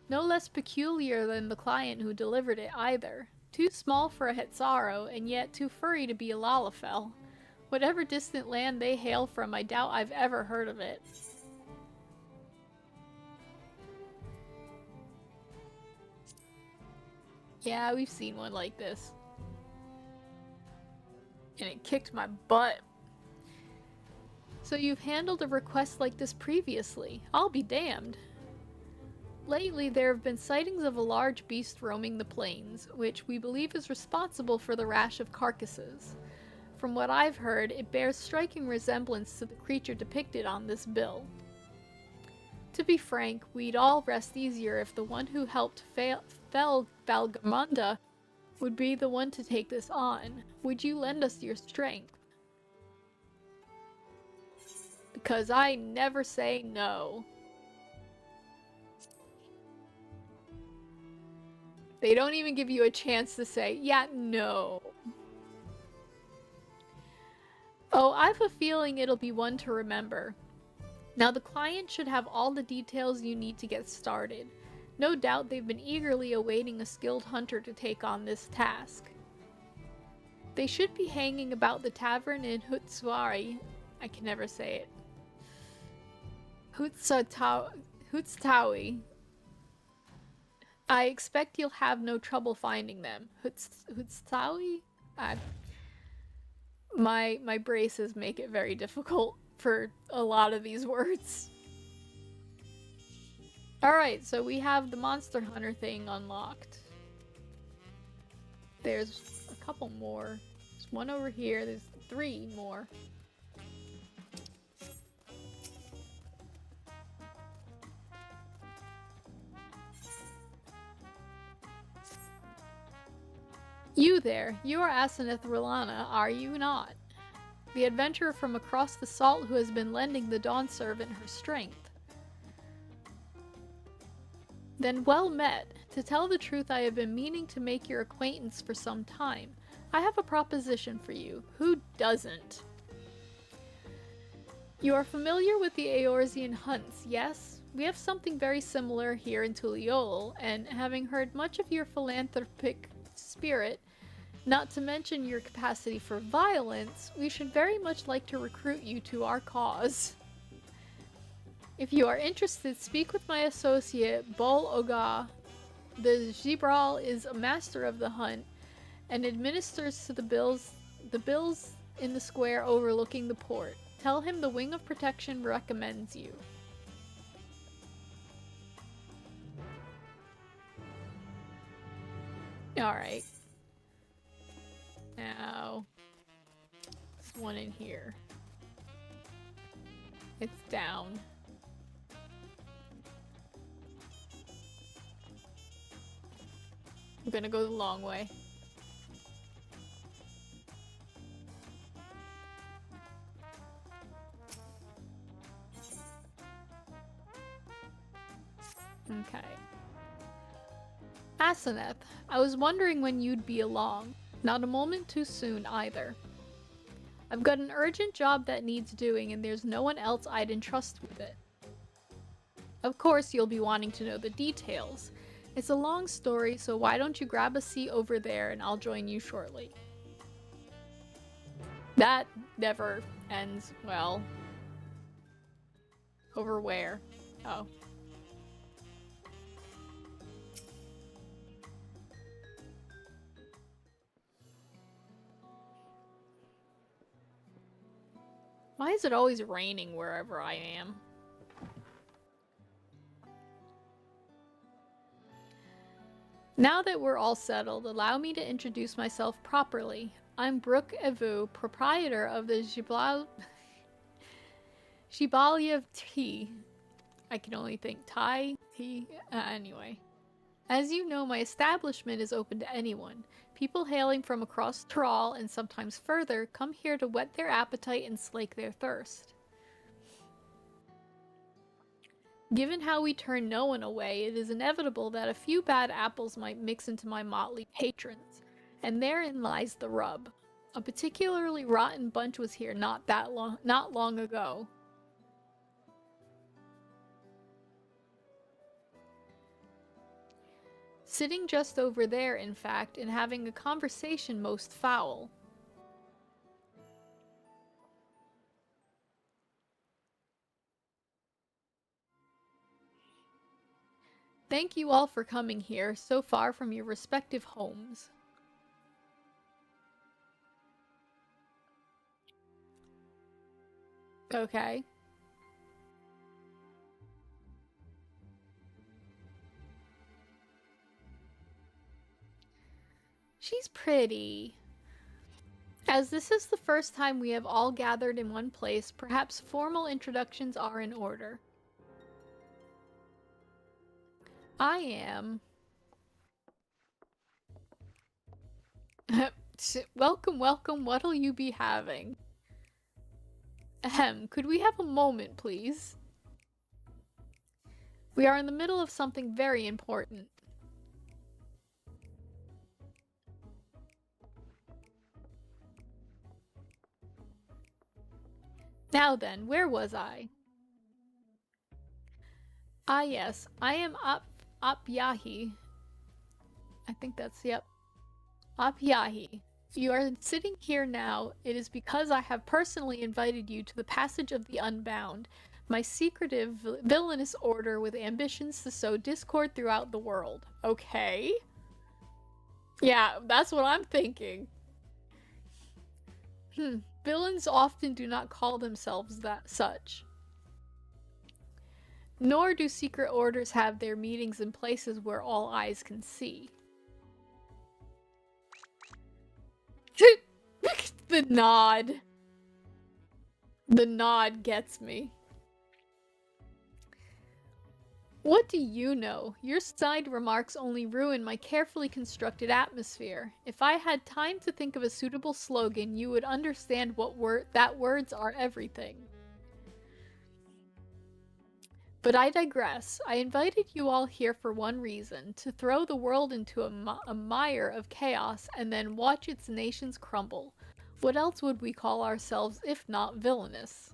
No less peculiar than the client who delivered it either. Too small for a Hetzaro, and yet too furry to be a Lalafell. Whatever distant land they hail from, I doubt I've ever heard of it. Yeah, we've seen one like this. And it kicked my butt. So you've handled a request like this previously. I'll be damned. Lately, there have been sightings of a large beast roaming the plains, which we believe is responsible for the rash of carcasses. From what I've heard, it bears striking resemblance to the creature depicted on this bill. To be frank, we'd all rest easier if the one who helped fell Valgamanda would be the one to take this on. Would you lend us your strength? Because I never say no. They don't even give you a chance to say, yeah, no. Oh, I have a feeling it'll be one to remember. Now the client should have all the details you need to get started. No doubt they've been eagerly awaiting a skilled hunter to take on this task. They should be hanging about the tavern in Hutswari. I can never say it. Hutstawi. I expect you'll have no trouble finding them. Hutstawi? My braces make it very difficult for a lot of these words. Alright, so we have the Monster Hunter thing unlocked. There's a couple more. There's one over here, there's 3 more. You there, you are Asenath R'Lana, are you not? The adventurer from across the salt who has been lending the Dawn Servant her strength. Then well met. To tell the truth, I have been meaning to make your acquaintance for some time. I have a proposition for you. Who doesn't? You are familiar with the Eorzean hunts, yes? We have something very similar here in Tuliol, and having heard much of your philanthropic spirit, not to mention your capacity for violence, we should very much like to recruit you to our cause. If you are interested, speak with my associate, Bol Oga. The Gibral is a master of the hunt and administers to the bills in the square overlooking the port. Tell him the Wing of Protection recommends you. Alright. Now, there's one in here. It's down. I'm gonna go the long way. Okay. Aseneth, I was wondering when you'd be along. Not a moment too soon, either. I've got an urgent job that needs doing, and there's no one else I'd entrust with it. Of course, you'll be wanting to know the details. It's a long story, so why don't you grab a seat over there and I'll join you shortly. That never ends well. Over where? Oh. Why is it always raining wherever I am? Now that we're all settled, allow me to introduce myself properly. I'm Brooke Evu, proprietor of the Shibalia Tea. I can only think Thai tea. Anyway. As you know, my establishment is open to anyone. People hailing from across Thrall and sometimes further come here to whet their appetite and slake their thirst. Given how we turn no one away, it is inevitable that a few bad apples might mix into my motley patrons, and therein lies the rub. A particularly rotten bunch was here not long ago. Sitting just over there, in fact, and having a conversation most foul. Thank you all for coming here, so far from your respective homes. Okay. She's pretty. As this is the first time we have all gathered in one place, perhaps formal introductions are in order. I am. Welcome, welcome, what'll you be having? Ahem, could we have a moment, please? We are in the middle of something very important. Now then, where was I? Ah yes, I am Apyahi. I think that's, yep. Apyahi. You are sitting here now, it is because I have personally invited you to the Passage of the Unbound, my secretive, villainous order with ambitions to sow discord throughout the world. Okay? Yeah, that's what I'm thinking. Villains often do not call themselves such. Nor do secret orders have their meetings in places where all eyes can see. The nod. The nod gets me. What do you know? Your side remarks only ruin my carefully constructed atmosphere. If I had time to think of a suitable slogan, you would understand that words are everything. But I digress. I invited you all here for one reason, to throw the world into a mire of chaos and then watch its nations crumble. What else would we call ourselves if not villainous?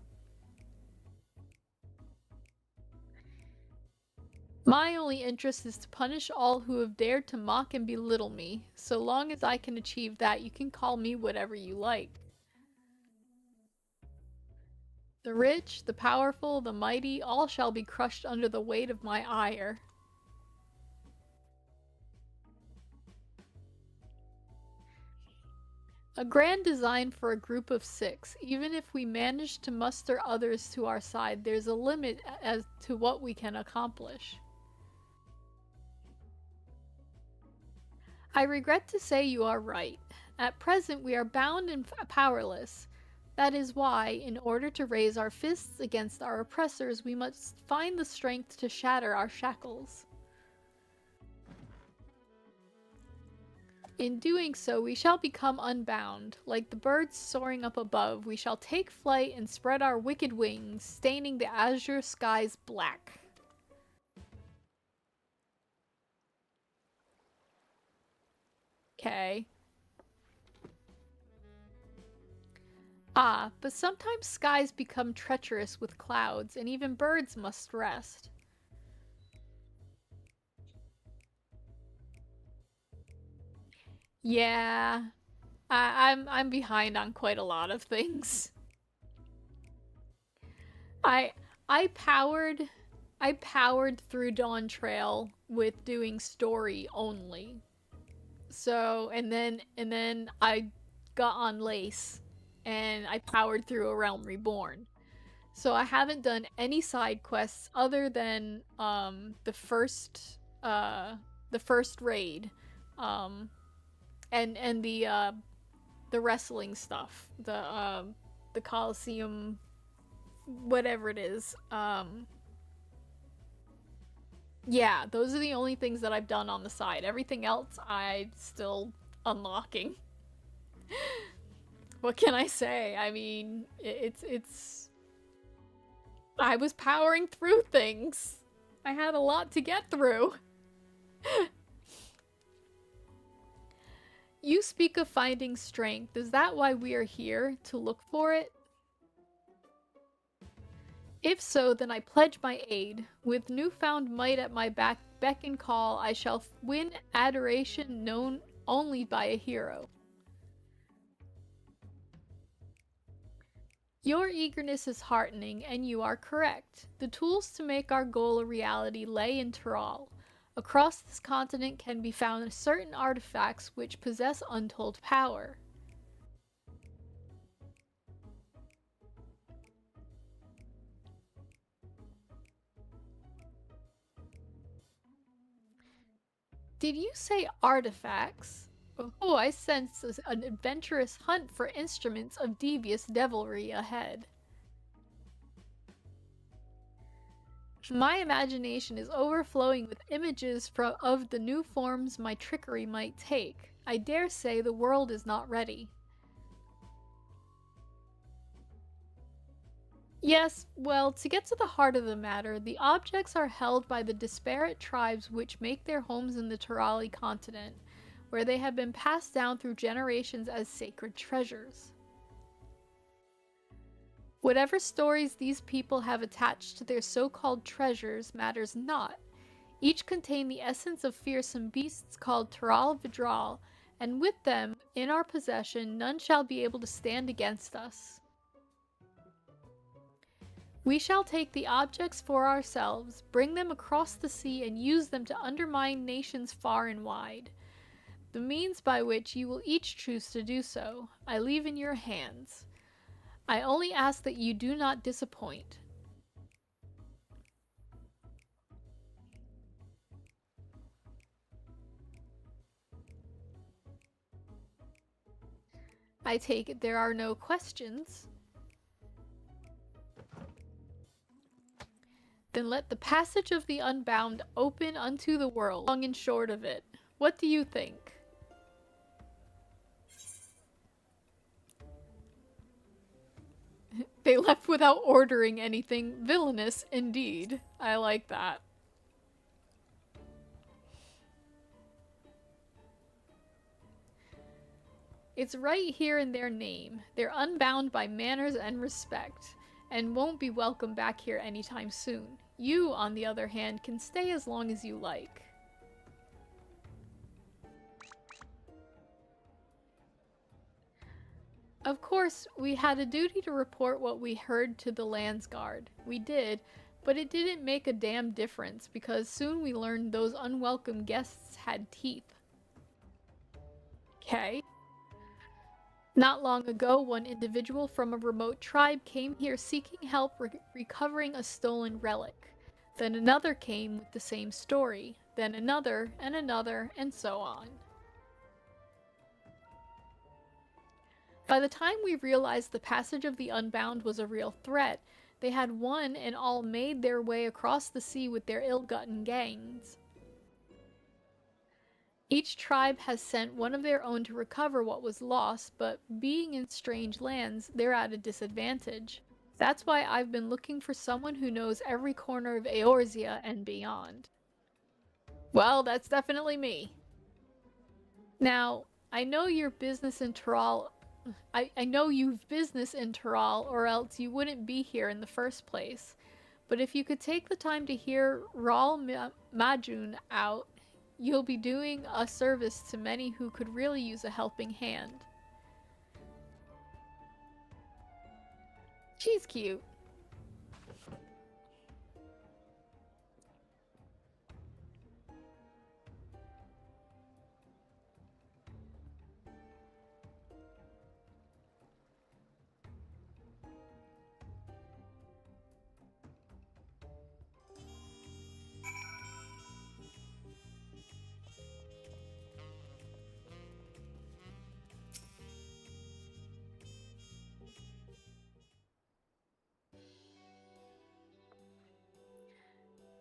My only interest is to punish all who have dared to mock and belittle me. So long as I can achieve that, you can call me whatever you like. The rich, the powerful, the mighty, all shall be crushed under the weight of my ire. A grand design for a group of 6. Even if we manage to muster others to our side, there's a limit as to what we can accomplish. I regret to say you are right. At present, we are bound and powerless. That is why, in order to raise our fists against our oppressors, we must find the strength to shatter our shackles. In doing so, we shall become unbound. Like the birds soaring up above, we shall take flight and spread our wicked wings, staining the azure skies black. Okay. Ah, but sometimes skies become treacherous with clouds, and even birds must rest. Yeah, I'm behind on quite a lot of things. I I powered I powered through Dawn Trail with doing story only. So and then I got on Lace and I powered through A Realm Reborn. So I haven't done any side quests other than the first raid. Um and the wrestling stuff. The Coliseum whatever it is. Yeah, those are the only things that I've done on the side. Everything else I'm still unlocking. What can I say? I mean, it's I was powering through things. I had a lot to get through. You speak of finding strength. Is that why we are here? To look for it? If so, then I pledge my aid. With newfound might at my beck and call, I shall win adoration known only by a hero. Your eagerness is heartening, and you are correct. The tools to make our goal a reality lay in Tural. Across this continent can be found certain artifacts which possess untold power. Did you say artifacts? Oh, I sense an adventurous hunt for instruments of devious devilry ahead. My imagination is overflowing with images of the new forms my trickery might take. I dare say the world is not ready. Yes, well, to get to the heart of the matter, the objects are held by the disparate tribes which make their homes in the Turali continent, where they have been passed down through generations as sacred treasures. Whatever stories these people have attached to their so-called treasures matters not. Each contain the essence of fearsome beasts called Tural Vidral, and with them, in our possession, none shall be able to stand against us. We shall take the objects for ourselves, bring them across the sea, and use them to undermine nations far and wide. The means by which you will each choose to do so, I leave in your hands. I only ask that you do not disappoint. I take it there are no questions. Then let the passage of the unbound open unto the world, long and short of it. What do you think? They left without ordering anything. Villainous, indeed. I like that. It's right here in their name. They're unbound by manners and respect, and won't be welcome back here anytime soon. You, on the other hand, can stay as long as you like. Of course, we had a duty to report what we heard to the Landsguard. We did, but it didn't make a damn difference because soon we learned those unwelcome guests had teeth. Okay. Not long ago, one individual from a remote tribe came here seeking help recovering a stolen relic. Then another came with the same story. Then another, and so on. By the time we realized the passage of the Unbound was a real threat, they had one and all made their way across the sea with their ill-gotten gangs. Each tribe has sent one of their own to recover what was lost, but being in strange lands, they're at a disadvantage. That's why I've been looking for someone who knows every corner of Eorzea and beyond. Well, that's definitely me. Now, I know your business in Tyrol. I know you've business in Tyrol, or else you wouldn't be here in the first place. But if you could take the time to hear Majun out, you'll be doing a service to many who could really use a helping hand. She's cute.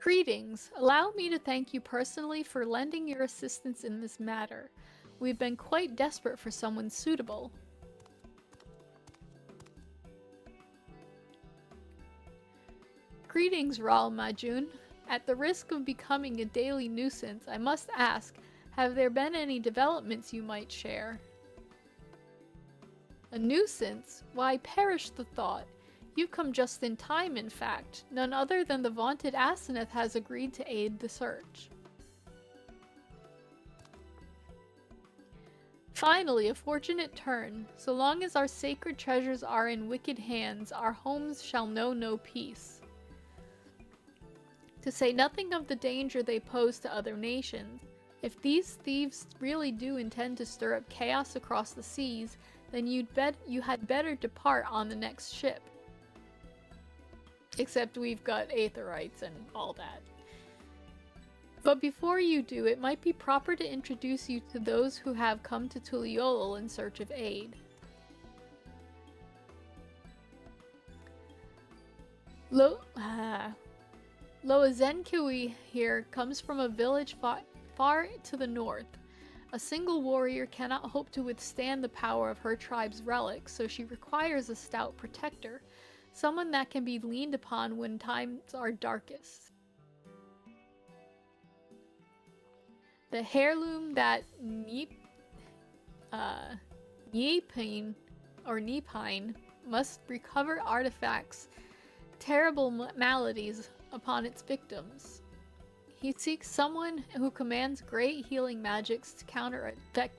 Greetings. Allow me to thank you personally for lending your assistance in this matter. We've been quite desperate for someone suitable. Greetings, Ral Majun. At the risk of becoming a daily nuisance, I must ask, have there been any developments you might share? A nuisance? Why, perish the thought. You've come just in time, in fact. None other than the vaunted Asenath has agreed to aid the search. Finally, a fortunate turn. So long as our sacred treasures are in wicked hands, our homes shall know no peace. To say nothing of the danger they pose to other nations, if these thieves really do intend to stir up chaos across the seas, then you had better depart on the next ship. Except we've got aetherites and all that. But before you do, it might be proper to introduce you to those who have come to Tuliolol in search of aid. Loazenkui here comes from a village far to the north. A single warrior cannot hope to withstand the power of her tribe's relics, so she requires a stout protector. Someone that can be leaned upon when times are darkest. The heirloom that Nepine must recover artifacts, terrible maladies upon its victims. He seeks someone who commands great healing magics to counterattack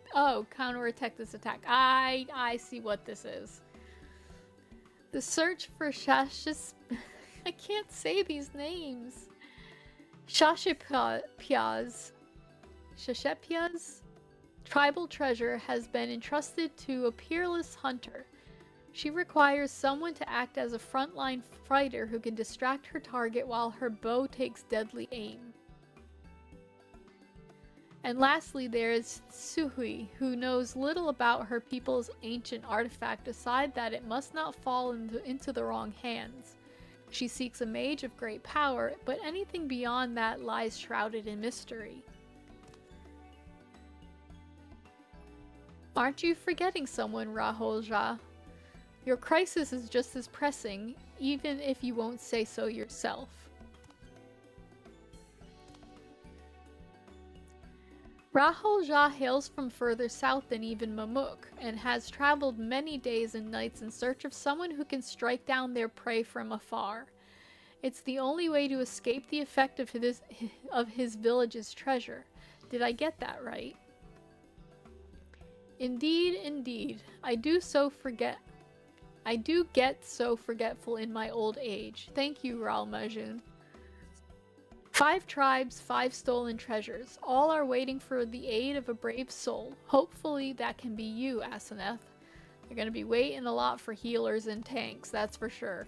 this attack. I see what this is. The search for I can't say these names. Shashepia's tribal treasure has been entrusted to a peerless hunter. She requires someone to act as a frontline fighter who can distract her target while her bow takes deadly aim. And lastly, there is Suhui, who knows little about her people's ancient artifact aside that it must not fall into the wrong hands. She seeks a mage of great power, but anything beyond that lies shrouded in mystery. Aren't you forgetting someone, Raholja? Your crisis is just as pressing, even if you won't say so yourself. Raholja hails from further south than even Mamuk, and has traveled many days and nights in search of someone who can strike down their prey from afar. It's the only way to escape the effect of his village's treasure. Did I get that right? Indeed, indeed. I do get so forgetful in my old age. Thank you, Ral Majun. 5 tribes, 5 stolen treasures. All are waiting for the aid of a brave soul. Hopefully that can be you, Asenath. You're gonna be waiting a lot for healers and tanks, that's for sure.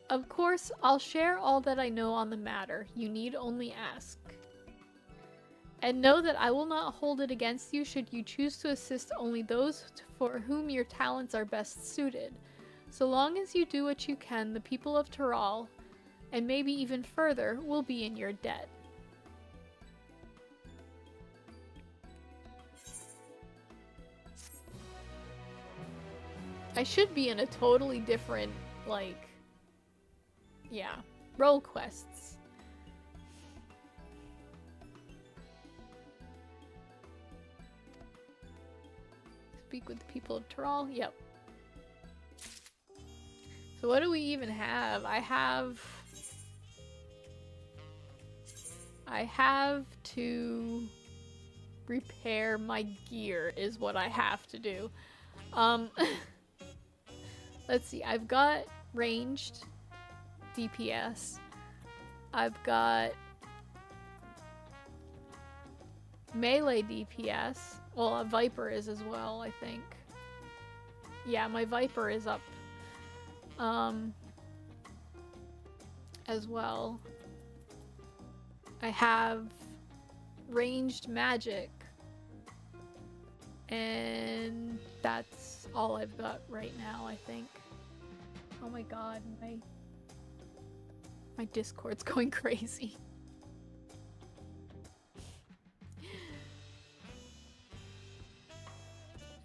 Of course, I'll share all that I know on the matter. You need only ask. And know that I will not hold it against you should you choose to assist only those for whom your talents are best suited. So long as you do what you can, the people of Tyrol, and maybe even further, will be in your debt. I should be in a totally different, role quests. Speak with the people of Tyrol. Yep. So what do we even have? I have to repair my gear is what I have to do. Let's see. I've got ranged DPS. I've got melee DPS. Well, a Viper is as well, I think. Yeah, my Viper is up. As well. I have ranged magic. And that's all I've got right now, I think. Oh my god, my Discord's going crazy.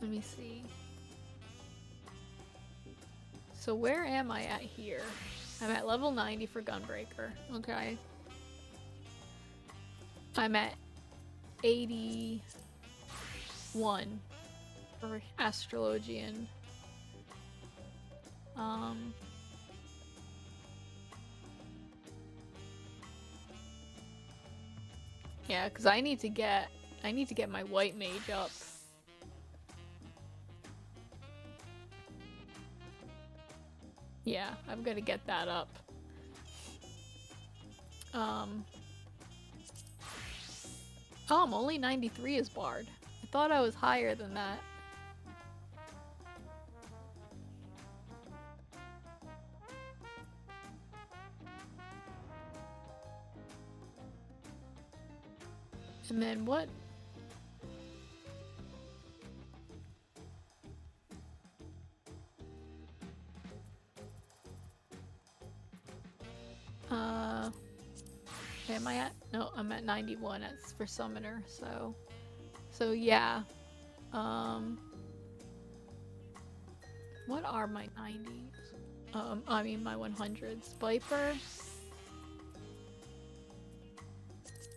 Let me see. So where am I at here? I'm at level 90 for Gunbreaker. Okay. I'm at 81 for Astrologian. Yeah, because I need to get my white mage up. Yeah, I've got to get that up. Oh, I'm only 93 as Bard. I thought I was higher than that. And then what? Am I at? No, I'm at 91 as for Summoner, so yeah. What are my 90s? I mean my 100s. Viper.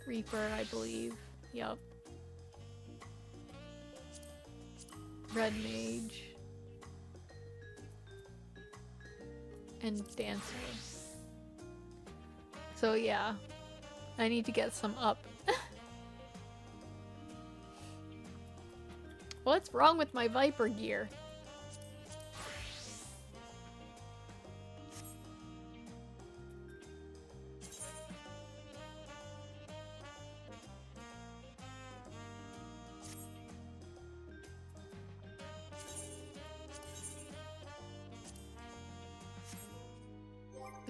Reaper, I believe. Yup. Red Mage. And Dancer. So yeah. I need to get some up. What's wrong with my Viper gear?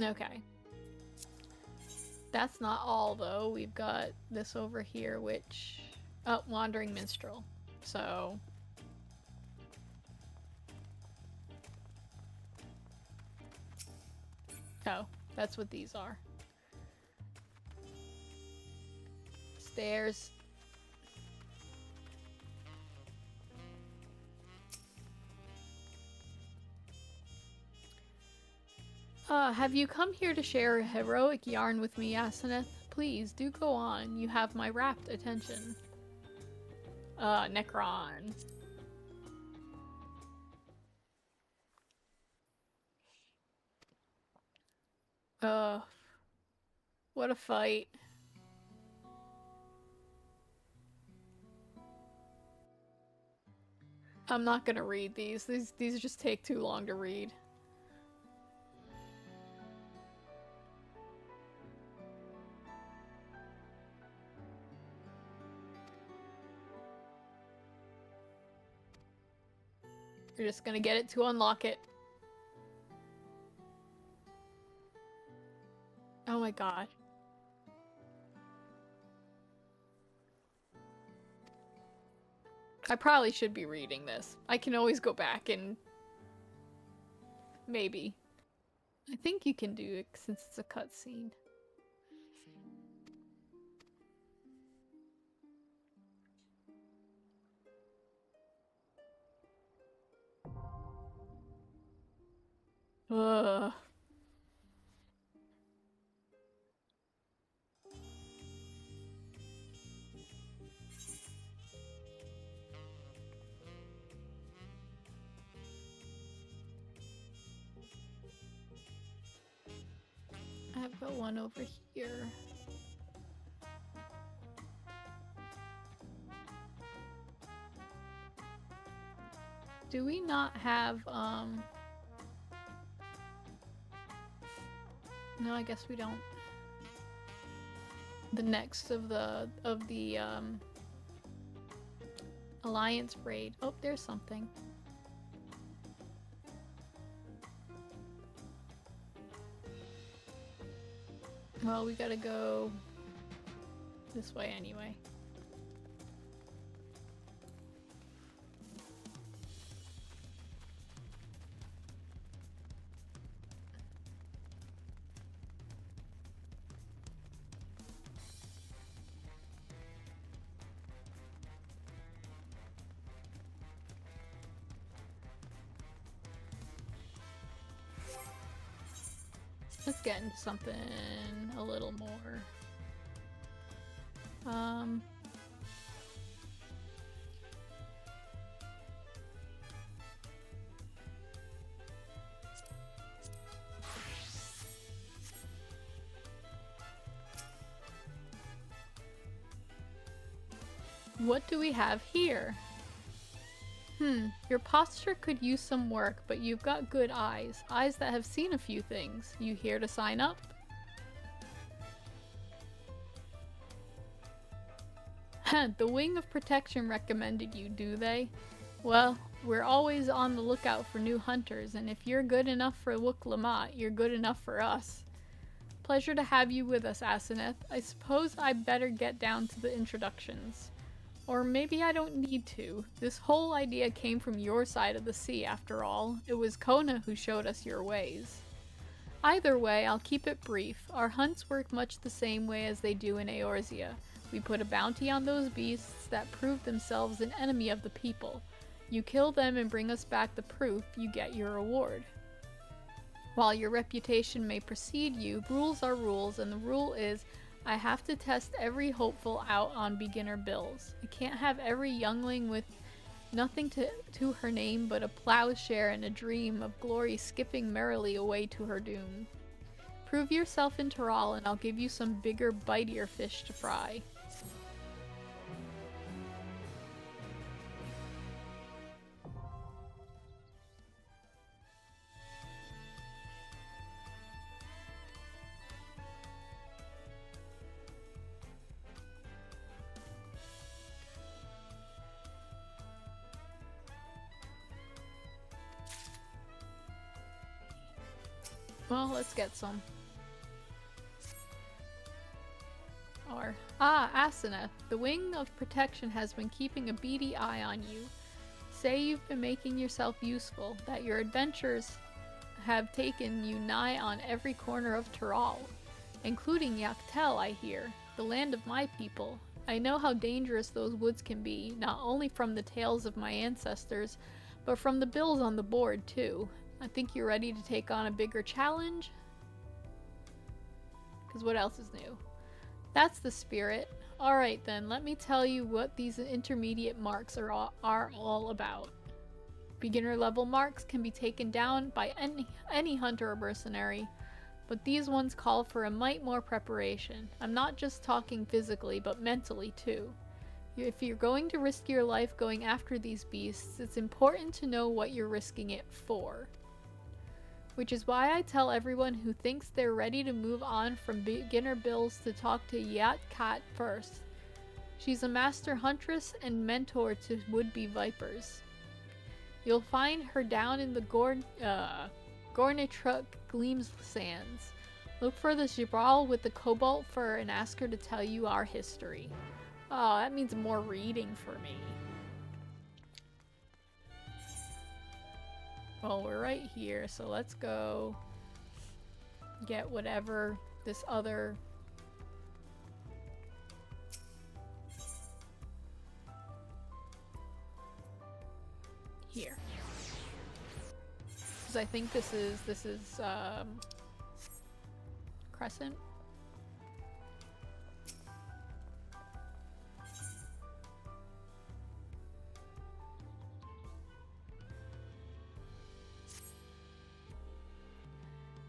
Okay. That's not all, though. We've got this over here, which... Oh, Wandering Minstrel. So... Oh, that's what these are. Stairs. Have you come here to share a heroic yarn with me, Aseneth? Please, do go on. You have my rapt attention. Necron. What a fight. I'm not gonna read these. These just take too long to read. You're just gonna get it to unlock it. Oh my god. I probably should be reading this. I can always go back and... maybe. I think you can do it since it's a cutscene. Ugh. got one over here. Do we not have, no, I guess we don't. The next of the, Alliance raid. Oh, there's something. Well, we gotta go this way anyway. Let's get into something a little more. What do we have here? Your posture could use some work, but you've got good eyes. Eyes that have seen a few things. You here to sign up? The Wing of Protection recommended you, do they? Well, we're always on the lookout for new hunters, and if you're good enough for Wook Lamont, you're good enough for us. Pleasure to have you with us, Asenath. I suppose I better get down to the introductions. Or maybe I don't need to. This whole idea came from your side of the sea, after all. It was Kona who showed us your ways. Either way, I'll keep it brief. Our hunts work much the same way as they do in Eorzea. We put a bounty on those beasts that prove themselves an enemy of the people. You kill them and bring us back the proof, you get your reward. While your reputation may precede you, rules are rules, and the rule is I have to test every hopeful out on beginner bills. I can't have every youngling with nothing to her name but a plowshare and a dream of glory skipping merrily away to her doom. Prove yourself in Taral and I'll give you some bigger, bitier fish to fry. Well, let's get some. Asenath, the Wing of Protection has been keeping a beady eye on you. Say you've been making yourself useful, that your adventures have taken you nigh on every corner of Taral, including Yaktel, I hear, the land of my people. I know how dangerous those woods can be, not only from the tales of my ancestors, but from the bills on the board, too. I think you're ready to take on a bigger challenge? Because what else is new? That's the spirit. Alright then, let me tell you what these intermediate marks are all about. Beginner level marks can be taken down by any hunter or mercenary, but these ones call for a mite more preparation. I'm not just talking physically, but mentally too. If you're going to risk your life going after these beasts, it's important to know what you're risking it for. Which is why I tell everyone who thinks they're ready to move on from beginner bills to talk to Yat Kat first. She's a master huntress and mentor to would-be vipers. You'll find her down in the Gornitruk Gleams Sands. Look for the Gibral with the cobalt fur and ask her to tell you our history. Oh, that means more reading for me. Well, we're right here, so let's go get whatever this other here. Because I think this is Crescent.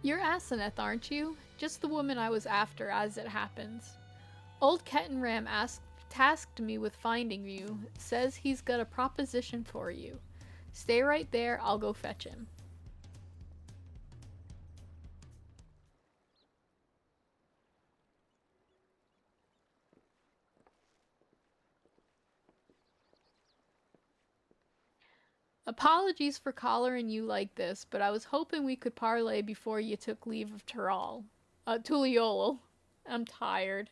You're Asenath, aren't you? just the woman I was after, as it happens. Old Kettenram tasked me with finding you, says he's got a proposition for you. Stay right there, I'll go fetch him. Apologies for collaring you like this, but I was hoping we could parley before you took leave of Tuliol. I'm tired.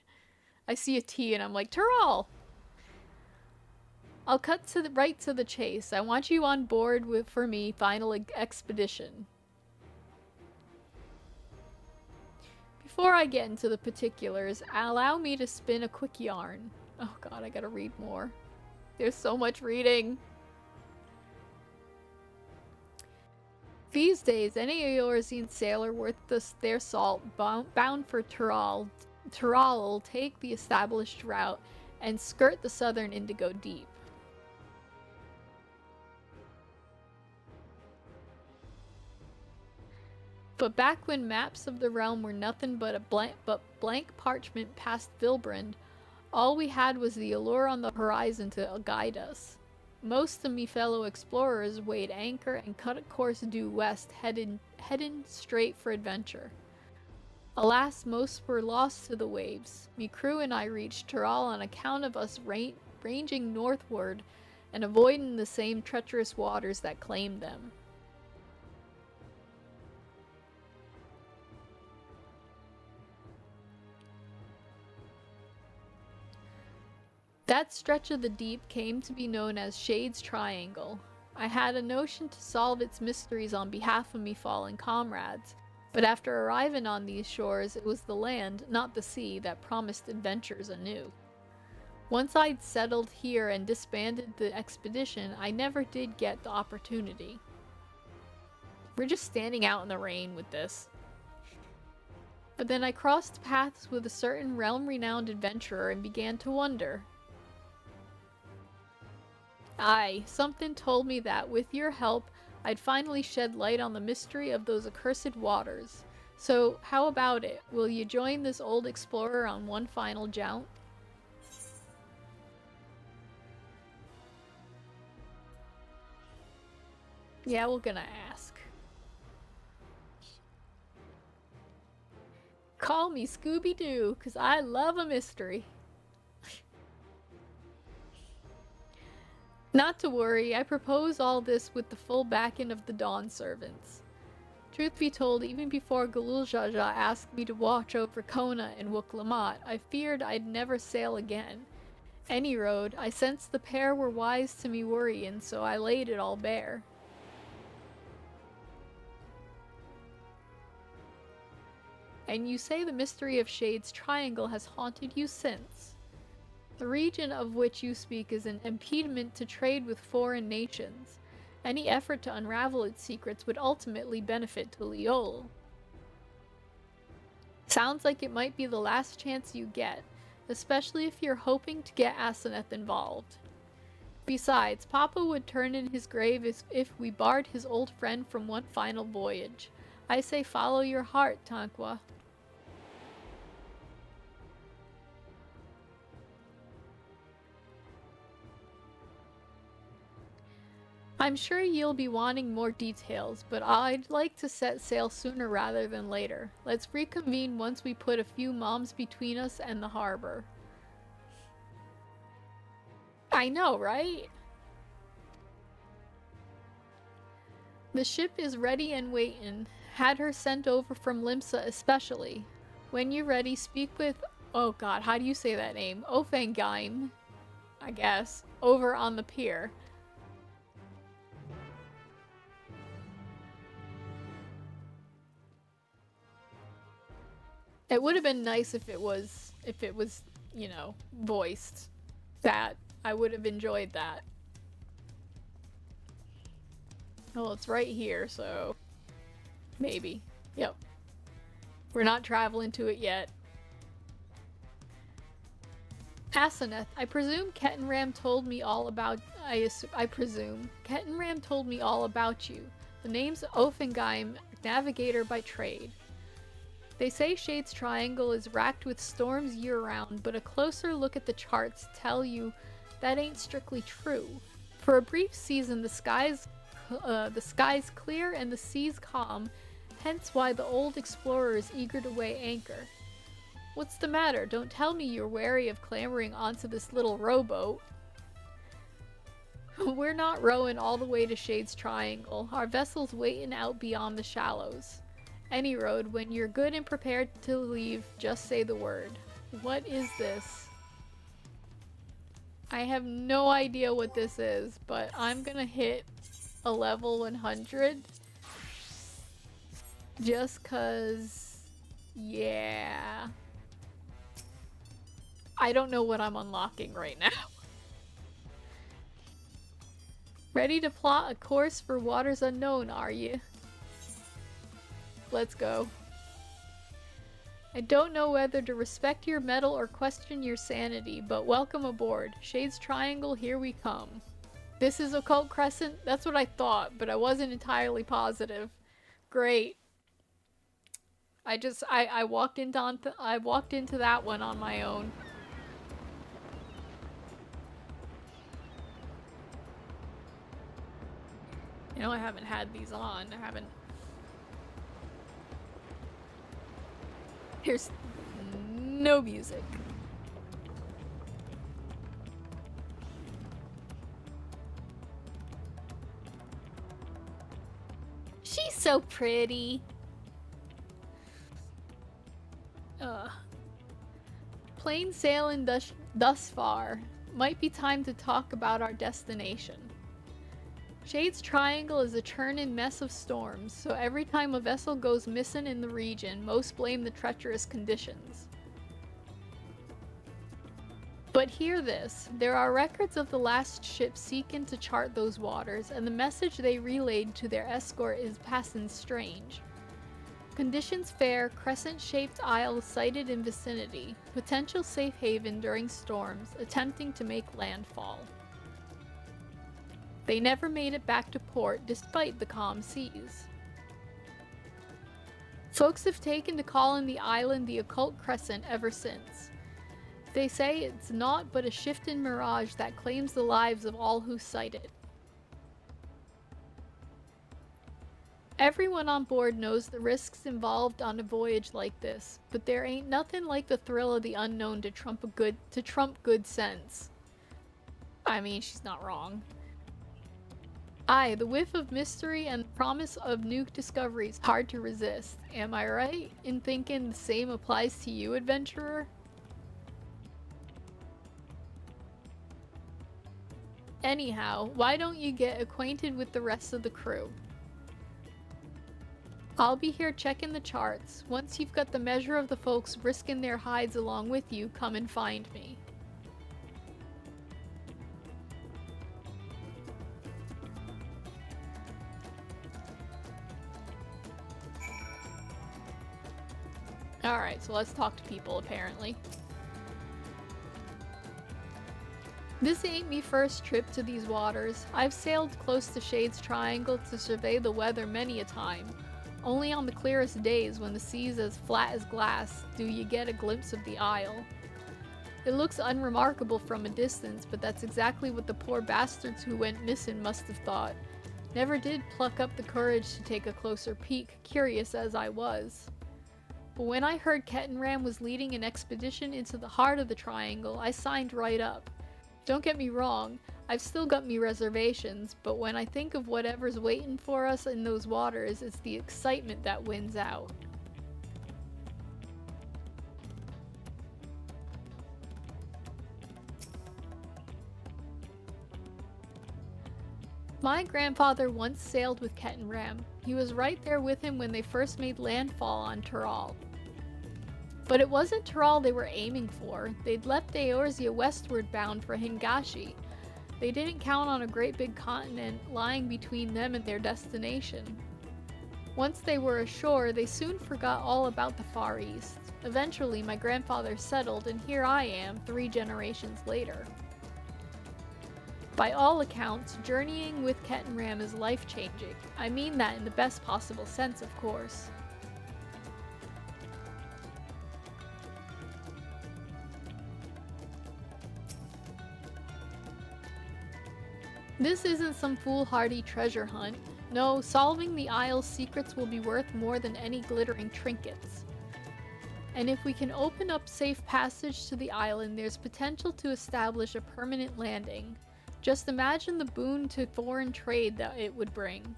I see a T and I'm like, Tural! I'll cut right to the chase. I want you on board for me final expedition. Before I get into the particulars, allow me to spin a quick yarn. Oh god, I gotta read more. There's so much reading. These days, any Eorzean sailor worth their salt bound for Tural will take the established route and skirt the southern Indigo Deep. But back when maps of the realm were nothing but blank parchment past Vilbrand, all we had was the allure on the horizon to guide us. Most of me fellow explorers weighed anchor and cut a course due west, heading straight for adventure. Alas, most were lost to the waves. Me crew and I reached Tural on account of us ranging northward and avoiding the same treacherous waters that claimed them. That stretch of the deep came to be known as Shade's Triangle. I had a notion to solve its mysteries on behalf of me fallen comrades, but after arriving on these shores, it was the land, not the sea, that promised adventures anew. Once I'd settled here and disbanded the expedition, I never did get the opportunity. We're just standing out in the rain with this. But then I crossed paths with a certain realm-renowned adventurer and began to wonder. Aye, something told me that, with your help, I'd finally shed light on the mystery of those accursed waters. So, how about it? Will you join this old explorer on one final jaunt? Yeah, we're gonna ask. Call me Scooby-Doo, 'cause I love a mystery. Not to worry, I propose all this with the full backing of the Dawn servants. Truth be told, even before Galuljaja asked me to watch over Kona and Wuk-Lamat, I feared I'd never sail again. Any road, I sensed the pair were wise to me worrying, so I laid it all bare. And you say the mystery of Shade's Triangle has haunted you since? The region of which you speak is an impediment to trade with foreign nations. Any effort to unravel its secrets would ultimately benefit Tuliol. Sounds like it might be the last chance you get, especially if you're hoping to get Asenath involved. Besides, Papa would turn in his grave if we barred his old friend from one final voyage. I say follow your heart, Tanqua. I'm sure you'll be wanting more details, but I'd like to set sail sooner rather than later. Let's reconvene once we put a few moms between us and the harbor. I know, right? The ship is ready and waiting. Had her sent over from Limsa especially. When you're ready, speak with... Oh god, how do you say that name? Ofengeim, I guess, over on the pier. It would have been nice if it was, you know, voiced. That. I would have enjoyed that. Well, it's right here, so... Maybe. Yep. We're not traveling to it yet. Asenath, I presume Kettenram told me all about... I presume. Kettenram told me all about you. The name's Ofengeim, navigator by trade. They say Shade's Triangle is racked with storms year-round, but a closer look at the charts tell you that ain't strictly true. For a brief season, the sky's clear and the sea's calm, hence why the old explorer is eager to weigh anchor. What's the matter? Don't tell me you're wary of clambering onto this little rowboat. We're not rowing all the way to Shade's Triangle. Our vessel's waiting out beyond the shallows. Any road, when you're good and prepared to leave, just say the word. What is this? I have no idea what this is, but I'm gonna hit a level 100. Just cause, yeah. I don't know what I'm unlocking right now. Ready to plot a course for waters unknown, are you? Let's go. I don't know whether to respect your mettle or question your sanity, but welcome aboard. Shade's Triangle, here we come. This is Occult Crescent? That's what I thought, but I wasn't entirely positive. Great. I walked into that one on my own. You know, I haven't had these on. I haven't. There's no music. She's so pretty. Plain sailing thus far. Might be time to talk about our destination. Shade's Triangle is a churning mess of storms, so every time a vessel goes missing in the region, most blame the treacherous conditions. But hear this, there are records of the last ship seeking to chart those waters, and the message they relayed to their escort is passing strange. Conditions fair, crescent-shaped isle sighted in vicinity, potential safe haven during storms, attempting to make landfall. They never made it back to port despite the calm seas. Folks have taken to calling the island the Occult Crescent ever since. They say it's naught but a shifting mirage that claims the lives of all who sight it. Everyone on board knows the risks involved on a voyage like this, but there ain't nothing like the thrill of the unknown to trump good sense. I mean, she's not wrong. Aye, the whiff of mystery and the promise of new discoveries hard to resist. Am I right in thinking the same applies to you, adventurer? Anyhow, why don't you get acquainted with the rest of the crew? I'll be here checking the charts. Once you've got the measure of the folks risking their hides along with you, come and find me. Alright, so let's talk to people, apparently. This ain't me first trip to these waters. I've sailed close to Shade's Triangle to survey the weather many a time. Only on the clearest days, when the sea's as flat as glass, do you get a glimpse of the isle. It looks unremarkable from a distance, but that's exactly what the poor bastards who went missing must have thought. Never did pluck up the courage to take a closer peek, curious as I was. But when I heard Kettenram was leading an expedition into the heart of the Triangle, I signed right up. Don't get me wrong, I've still got me reservations, but when I think of whatever's waiting for us in those waters, it's the excitement that wins out. My grandfather once sailed with Kettenram. He was right there with him when they first made landfall on Tural. But it wasn't Tural they were aiming for. They'd left Eorzea westward bound for Hingashi. They didn't count on a great big continent lying between them and their destination. Once they were ashore, they soon forgot all about the Far East. Eventually, my grandfather settled, and here I am, 3 generations later. By all accounts, journeying with Kettenram is life-changing. I mean that in the best possible sense, of course. This isn't some foolhardy treasure hunt. No, solving the Isle's secrets will be worth more than any glittering trinkets. And if we can open up safe passage to the island, there's potential to establish a permanent landing. Just imagine the boon to foreign trade that it would bring.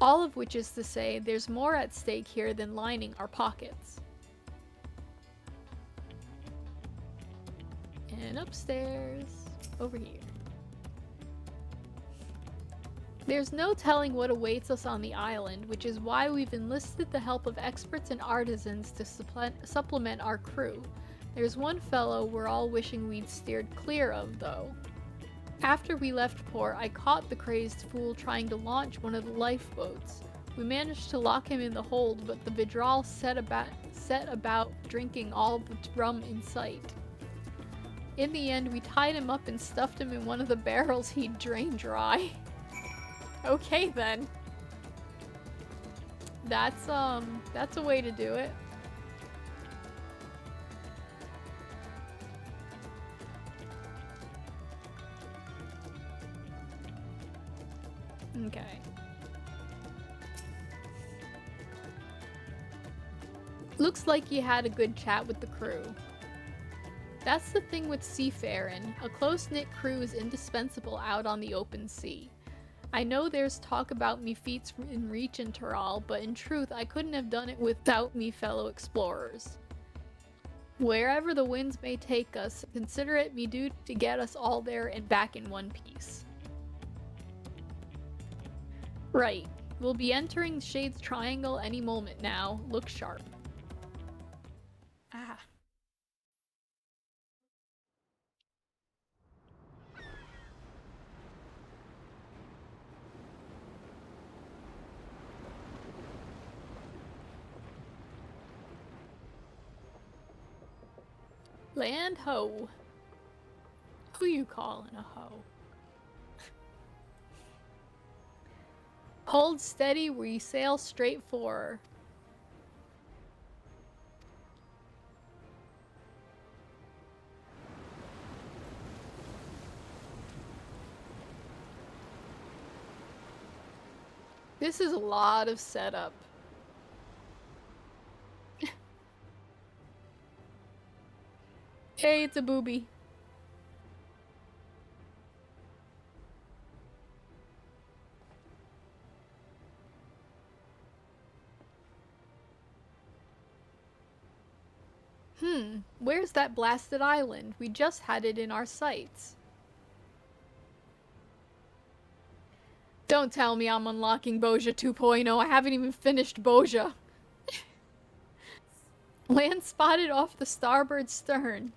All of which is to say, there's more at stake here than lining our pockets. And upstairs, over here. There's no telling what awaits us on the island, which is why we've enlisted the help of experts and artisans to supplement our crew. There's one fellow we're all wishing we'd steered clear of, though. After we left port, I caught the crazed fool trying to launch one of the lifeboats. We managed to lock him in the hold, but the Vidral set about drinking all the rum in sight. In the end, we tied him up and stuffed him in one of the barrels he'd drained dry. Okay then. That's a way to do it. Okay. Looks like you had a good chat with the crew. That's the thing with seafaring. A close-knit crew is indispensable out on the open sea. I know there's talk about me feats in reach and Tural, but in truth I couldn't have done it without me fellow explorers. Wherever the winds may take us, consider it me duty to get us all there and back in one piece. Right. We'll be entering Shade's Triangle any moment now. Look sharp. Ah. Land ho. Who you calling a hoe? Hold steady, we sail straight for her. This is a lot of setup. Hey, it's a booby. Where's that blasted island? We just had it in our sights. Don't tell me I'm unlocking Boja 2.0. I haven't even finished Boja. Land spotted off the starboard stern.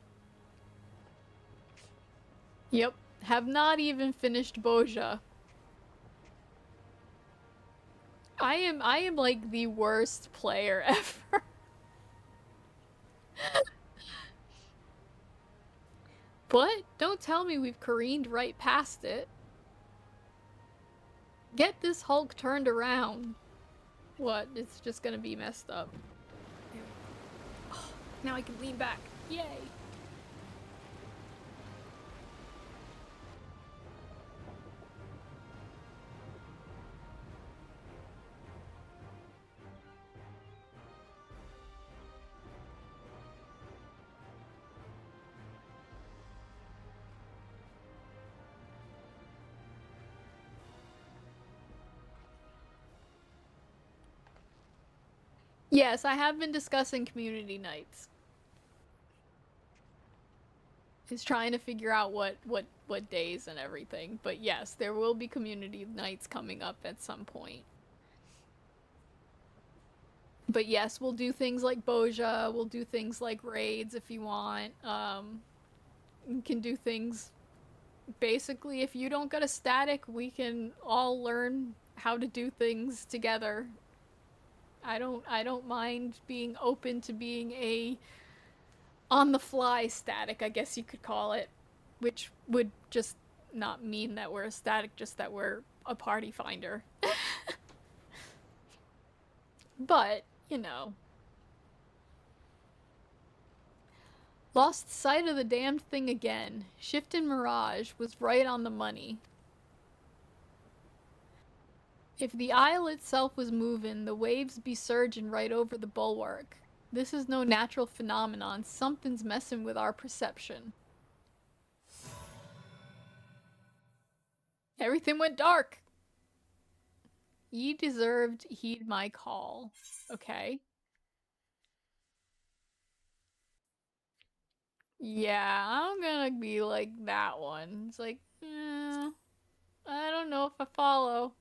Yep, have not even finished Boja. I am like the worst player ever. But don't tell me we've careened right past it. Get this Hulk turned around. What? It's just gonna be messed up. Oh, now I can lean back. Yay! Yes, I have been discussing community nights. Is trying to figure out what days and everything. But yes, there will be community nights coming up at some point. But yes, we'll do things like Boja, we'll do things like raids if you want. We can do things basically if you don't got a static, we can all learn how to do things together. I don't mind being open to being a on the fly static, I guess you could call it, which would just not mean that we're a static, just that we're a party finder. But, you know. Lost sight of the damned thing again. Shift in Mirage was right on the money. If the isle itself was moving, the waves be surging right over the bulwark. This is no natural phenomenon. Something's messing with our perception. Everything went dark. Ye deserved heed my call. Okay. Yeah, I'm gonna be like that one. It's like, I don't know if I follow.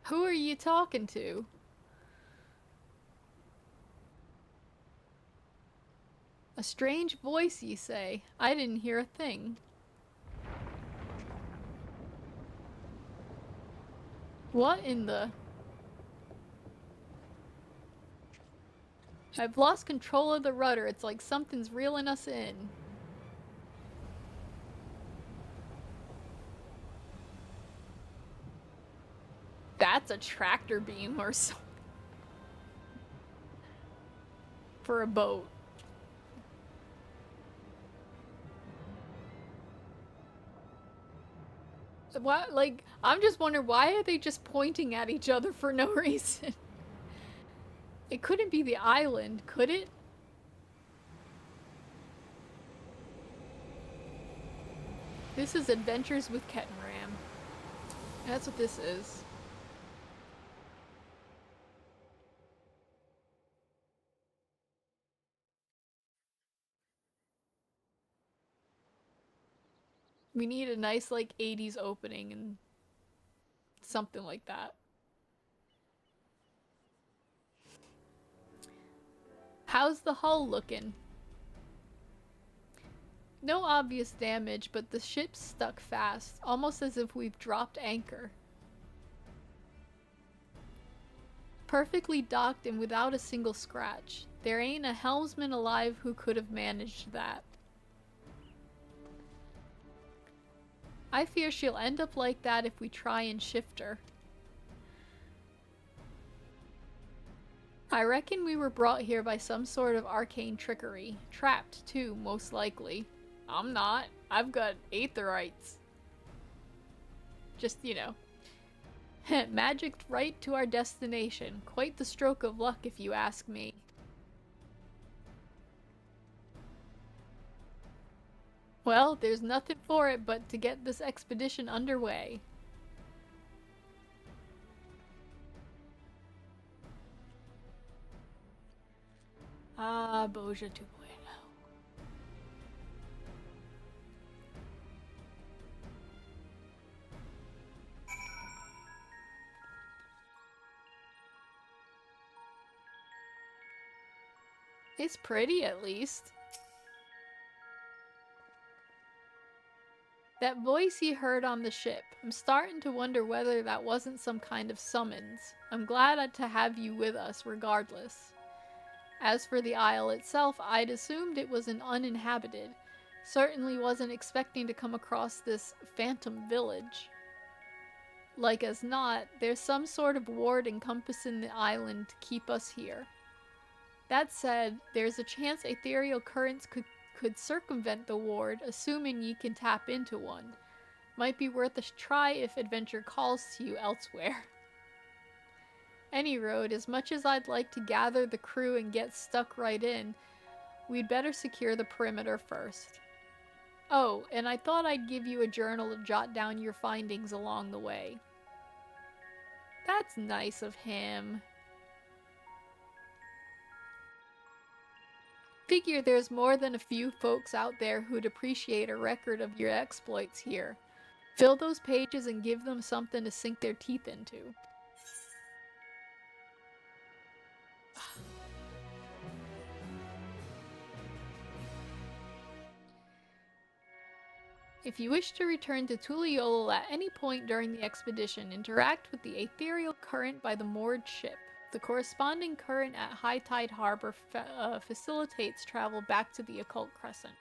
Who are you talking to? A strange voice, ye say. I didn't hear a thing. What in the... I've lost control of the rudder. It's like something's reeling us in. That's a tractor beam or something. For a boat. What? Like, I'm just wondering, why are they just pointing at each other for no reason? It couldn't be the island, could it? This is Adventures with Kettenram. That's what this is. We need a nice, like, 80s opening and something like that. How's the hull looking? No obvious damage, but the ship's stuck fast, almost as if we've dropped anchor. Perfectly docked and without a single scratch. There ain't a helmsman alive who could have managed that. I fear she'll end up like that if we try and shift her. I reckon we were brought here by some sort of arcane trickery. Trapped, too, most likely. I'm not. I've got aetherites. Just, you know. Magicked right to our destination. Quite the stroke of luck, if you ask me. Well, there's nothing for it but to get this expedition underway. Ah, Boja 2.0. It's pretty, at least. That voice you heard on the ship, I'm starting to wonder whether that wasn't some kind of summons. I'm glad to have you with us, regardless. As for the isle itself, I'd assumed it was an uninhabited. Certainly wasn't expecting to come across this phantom village. Like as not, there's some sort of ward encompassing the island to keep us here. That said, there's a chance ethereal currents could circumvent the ward, assuming ye can tap into one. Might be worth a try if adventure calls to you elsewhere. Any road, as much as I'd like to gather the crew and get stuck right in, we'd better secure the perimeter first. Oh, and I thought I'd give you a journal to jot down your findings along the way. That's nice of him. Figure there's more than a few folks out there who'd appreciate a record of your exploits here. Fill those pages and give them something to sink their teeth into. If you wish to return to Tuliyola at any point during the expedition, interact with the ethereal current by the moored ship. The corresponding current at High Tide Harbor facilitates travel back to the Occult Crescent.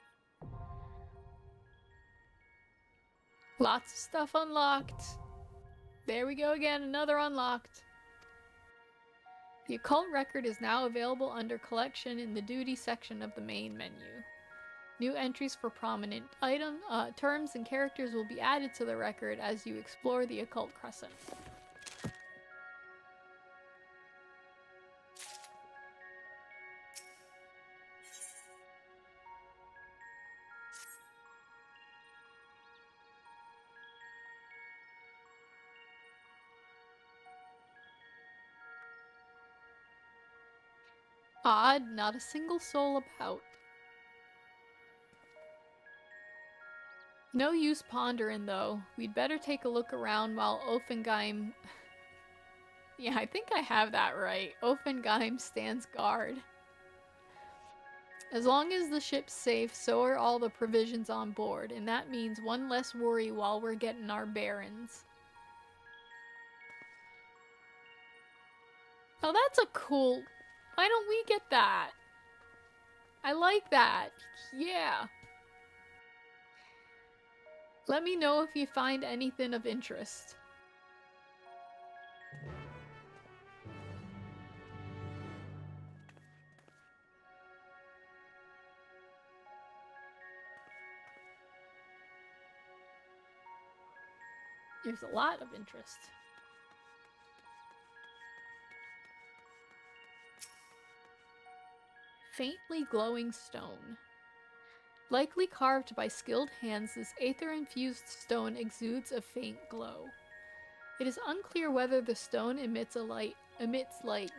Lots of stuff unlocked. There we go again, another unlocked. The Occult Record is now available under Collection in the Duty section of the main menu. New entries for prominent terms and characters will be added to the record as you explore the Occult Crescent. Odd, not a single soul about. No use pondering, though. We'd better take a look around while Offenheim... Yeah, I think I have that right. Offenheim stands guard. As long as the ship's safe, so are all the provisions on board, and that means one less worry while we're getting our bearings. Oh, that's a cool... Why don't we get that? I like that. Yeah. Let me know if you find anything of interest. There's a lot of interest. Faintly glowing stone. Likely carved by skilled hands, this aether-infused stone exudes a faint glow. It is unclear whether the stone emits light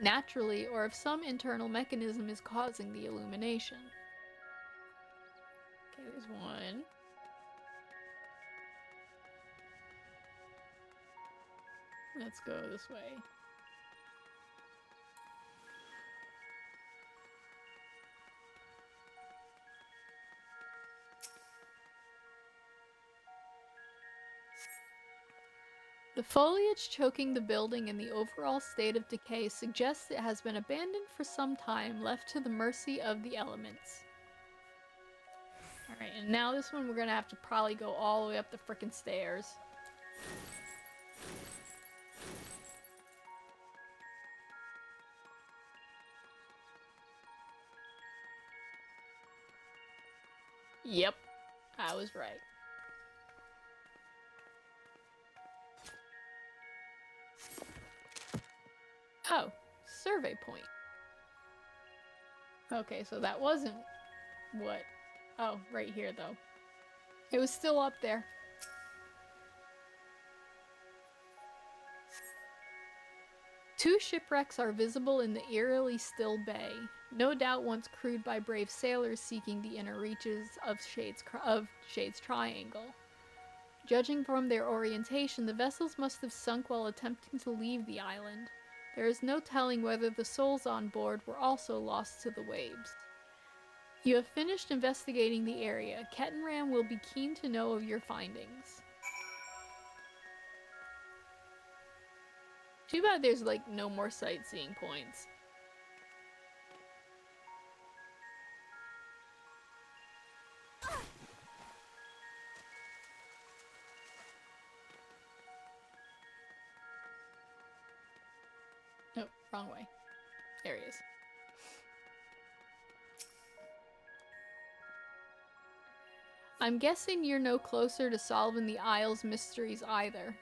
naturally or if some internal mechanism is causing the illumination. Okay, there's one. Let's go this way. The foliage choking the building and the overall state of decay suggests it has been abandoned for some time, left to the mercy of the elements. Alright, and now this one we're gonna have to probably go all the way up the frickin' stairs. Yep, I was right. Oh, survey point. Okay, so that wasn't what... Oh, right here, though. It was still up there. Two shipwrecks are visible in the eerily still bay, no doubt once crewed by brave sailors seeking the inner reaches of Shade's Triangle. Judging from their orientation, the vessels must have sunk while attempting to leave the island. There is no telling whether the souls on board were also lost to the waves. You have finished investigating the area. Kettenram will be keen to know of your findings. Too bad there's, like, no more sightseeing points. Oh, wrong way. There he is. I'm guessing you're no closer to solving the Isle's mysteries either.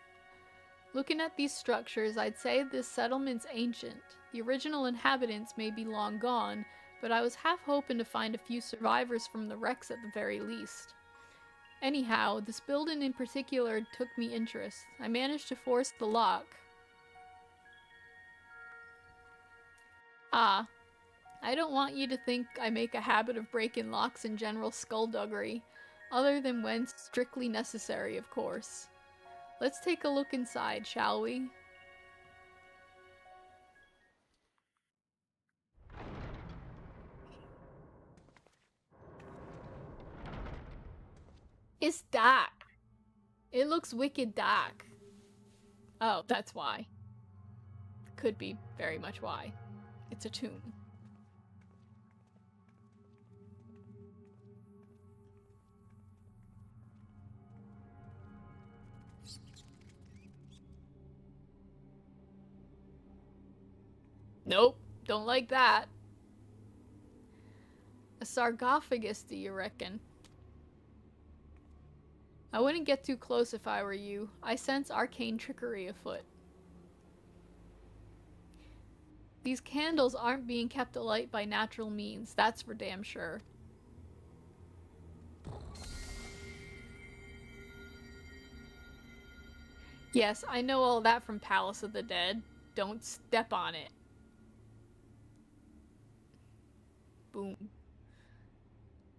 Looking at these structures, I'd say this settlement's ancient. The original inhabitants may be long gone, but I was half hoping to find a few survivors from the wrecks at the very least. Anyhow, this building in particular took me interest. I managed to force the lock. Ah, I don't want you to think I make a habit of breaking locks in general skullduggery, other than when strictly necessary, of course. Let's take a look inside, shall we? It's dark. It looks wicked dark. Oh, that's why. Could be very much why. It's a tomb. Nope, don't like that. A sarcophagus, do you reckon? I wouldn't get too close if I were you. I sense arcane trickery afoot. These candles aren't being kept alight by natural means, that's for damn sure. Yes, I know all that from Palace of the Dead. Don't step on it. Boom.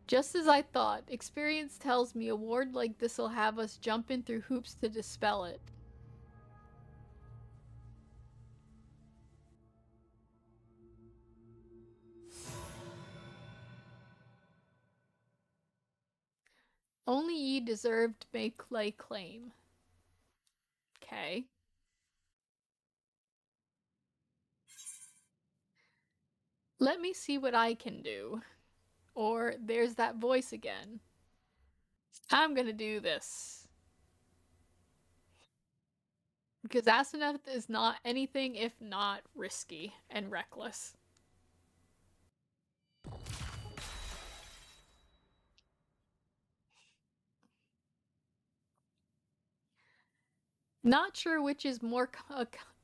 Just as I thought, experience tells me a ward like this'll have us jumping through hoops to dispel it. Only ye deserve to make lay claim. Okay. Let me see what I can do. Or there's that voice again. I'm gonna do this. Because Asenath is not anything if not risky and reckless. Not sure which is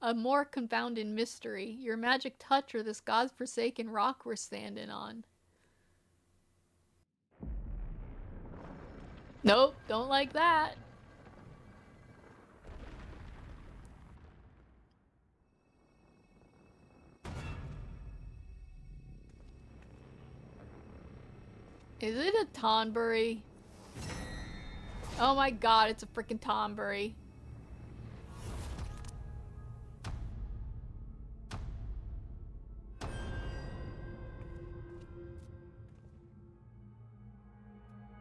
a more confounding mystery, your magic touch or this godforsaken rock we're standing on. Nope, don't like that. Is it a Tonberry? Oh my god, it's a freaking Tonberry.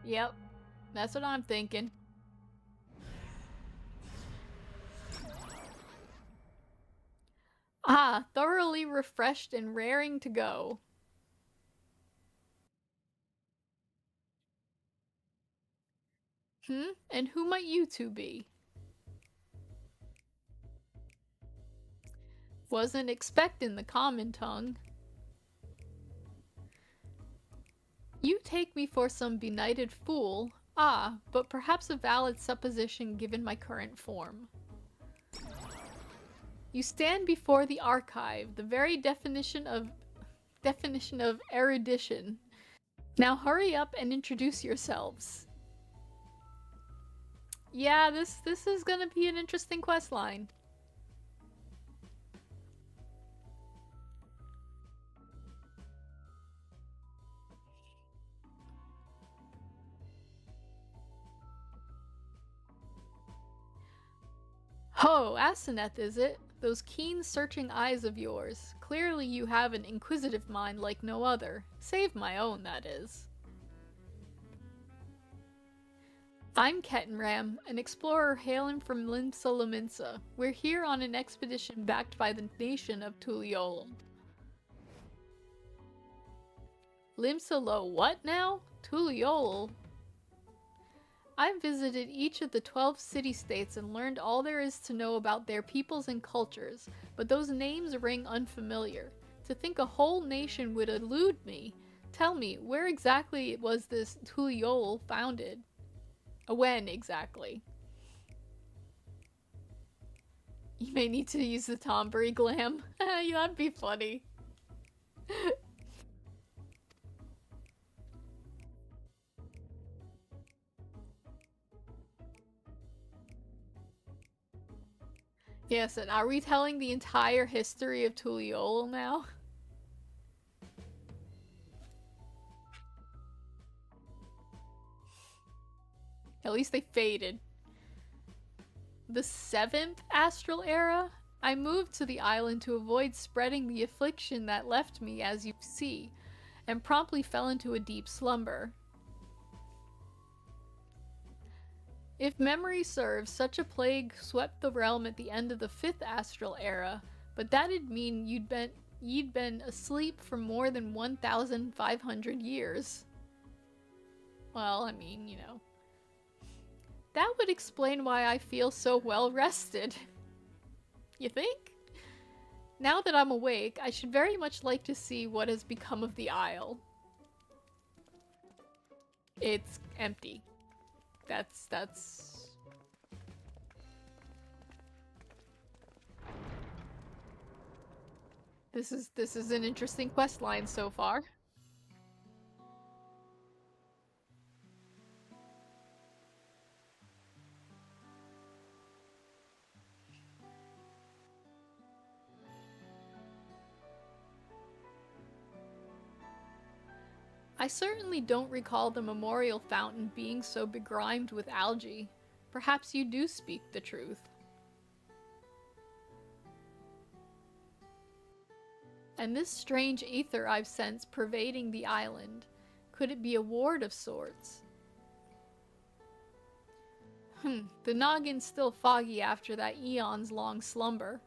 Yep, that's what I'm thinking. Ah, thoroughly refreshed and raring to go. And who might you two be? Wasn't expecting the common tongue. You take me for some benighted fool. Ah, but perhaps a valid supposition given my current form. You stand before the archive, the very definition of erudition. Now hurry up and introduce yourselves. Yeah, this is gonna be an interesting questline. Ho, Asenath, is it? Those keen, searching eyes of yours. Clearly you have an inquisitive mind like no other. Save my own, that is. I'm Kettenram, an explorer hailing from Limsa Lominsa. We're here on an expedition backed by the nation of Tuliol. Limsa Lo what now? Tuliol? I've visited each of the 12 city-states and learned all there is to know about their peoples and cultures, but those names ring unfamiliar. To think a whole nation would elude me. Tell me, where exactly was this Tuliol founded? When exactly? You may need to use the Tombury glam. That'd be funny. Yes, and are we telling the entire history of Tuliol now? At least they faded. The 7th astral era? I moved to the island to avoid spreading the affliction that left me, as you see, and promptly fell into a deep slumber. If memory serves, such a plague swept the realm at the end of the 5th astral era, but that'd mean you'd been asleep for more than 1,500 years. Well, I mean, you know. That would explain why I feel so well rested. You think? Now that I'm awake, I should very much like to see what has become of the Isle. It's empty. That's... This is an interesting quest line so far. I certainly don't recall the memorial fountain being so begrimed with algae. Perhaps you do speak the truth. And this strange ether I've sensed pervading the island, could it be a ward of sorts? The noggin's still foggy after that eon's long slumber.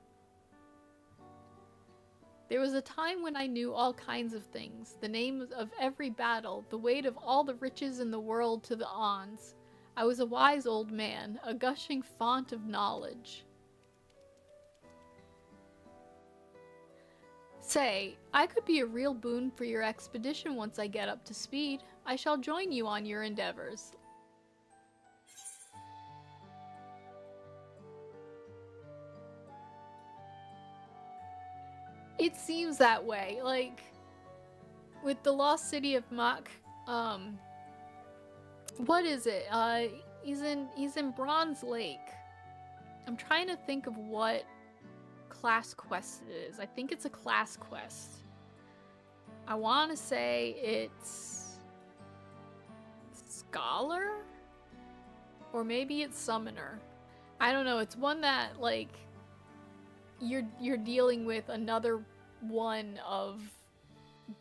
There was a time when I knew all kinds of things, the names of every battle, the weight of all the riches in the world to the aunts. I was a wise old man, a gushing font of knowledge. Say, I could be a real boon for your expedition once I get up to speed. I shall join you on your endeavors. It seems that way, like, with the lost city of Mach, what is it? He's in Bronze Lake. I'm trying to think of what class quest it is. I think it's a class quest. I want to say it's Scholar? Or maybe it's Summoner. I don't know, it's one that, like, you're dealing with another one of